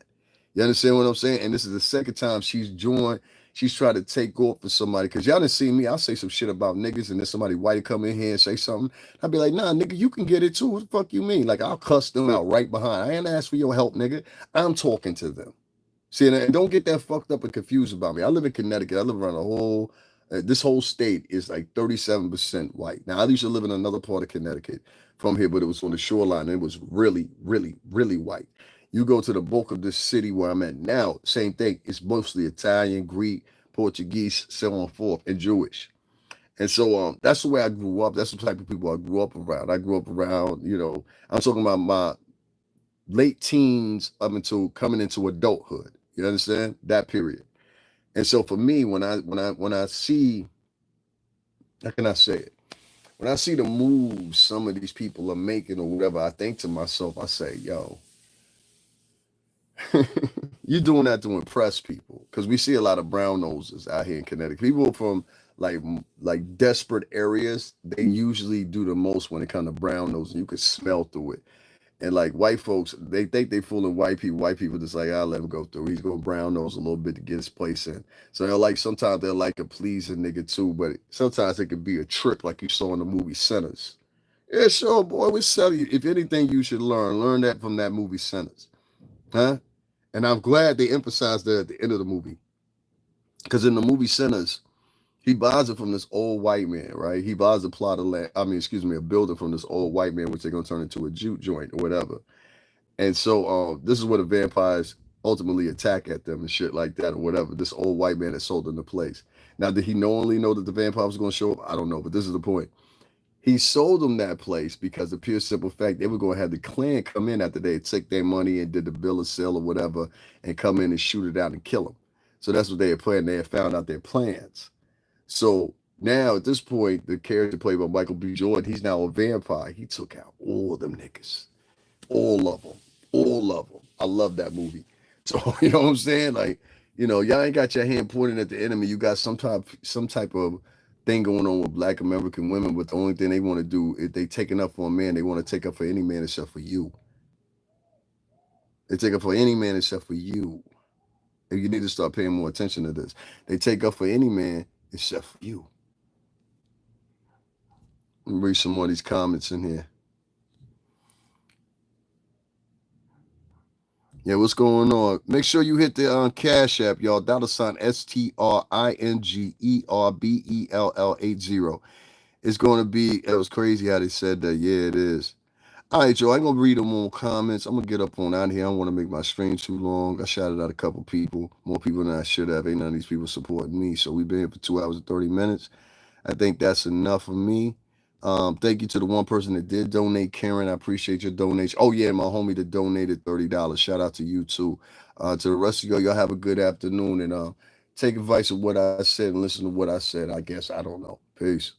You understand what I'm saying? And this is the second time she's tried to take off for somebody. Cause y'all didn't see me. I'll say some shit about niggas and then somebody white come in here and say something. I'll be like, nah, nigga, you can get it too. What the fuck you mean? Like I'll cuss them out right behind. I ain't asked for your help, nigga. I'm talking to them. See, and don't get that fucked up and confused about me. I live in Connecticut. I live around this whole state is like 37% white. Now, I used to live in another part of Connecticut from here, but it was on the shoreline. And it was really, really, really white. You go to the bulk of this city where I'm at now, same thing. It's mostly Italian, Greek, Portuguese, so on and forth, and Jewish. And so that's the way I grew up. That's the type of people I grew up around. I grew up around, I'm talking about my late teens up until coming into adulthood. You understand? That period. And so for me, when I see, how can I say it? When I see the moves some of these people are making or whatever, I think to myself, I say, yo, you're doing that to impress people. Because we see a lot of brown noses out here in Connecticut. People from like desperate areas, they usually do the most when it comes to brown nose. And you can smell through it. And like white folks, they think they fooling white people. White people just like, I'll let him go through. He's going brown nose a little bit to get his place in. So they're like, sometimes they're like a pleasing nigga too, but sometimes it could be a trick like you saw in the movie Sinners. Yeah, sure, boy, we sell you. If anything you should learn that from that movie Sinners. Huh? And I'm glad they emphasized that at the end of the movie. Because in the movie Sinners, he buys it from this old white man, right? He buys a plot of land, a building from this old white man, which they're going to turn into a jute joint or whatever. And so this is where the vampires ultimately attack at them and shit like that or whatever. This old white man that sold them the place. Now, did he knowingly know that the vampire was going to show up? I don't know, but this is the point. He sold them that place because the pure simple fact they were going to have the Klan come in after they took their money and did the bill of sale or whatever and come in and shoot it out and kill them. So that's what they had planned. They had found out their plans. So now at this point, the character played by Michael B. Jordan, he's now a vampire. He took out all of them niggas. All of them. All of them. I love that movie. So, you know what I'm saying? Like, y'all ain't got your hand pointing at the enemy. You got some type of thing going on with Black American women, but the only thing they want to do is they taking up for a man, they want to take up for any man except for you. They take up for any man except for you. And you need to start paying more attention to this. They take up for any man except for you. Let me read some more of these comments in here. Yeah, what's going on? Make sure you hit the Cash App, y'all. $STRINGERBELL80. It's going to be, it was crazy how they said that. Yeah, it is. All right, Joe. I ain't gonna read them more comments. I'm gonna get up on out of here. I don't want to make my stream too long. I shouted out a couple people, more people than I should have. Ain't none of these people supporting me. So we've been here for 2 hours and 30 minutes. I think that's enough for me. Thank you to the one person that did donate, Karen. I appreciate your donation. Oh yeah, my homie that donated $30. Shout out to you too. To the rest of y'all have a good afternoon and take advice of what I said and listen to what I said. I guess I don't know. Peace.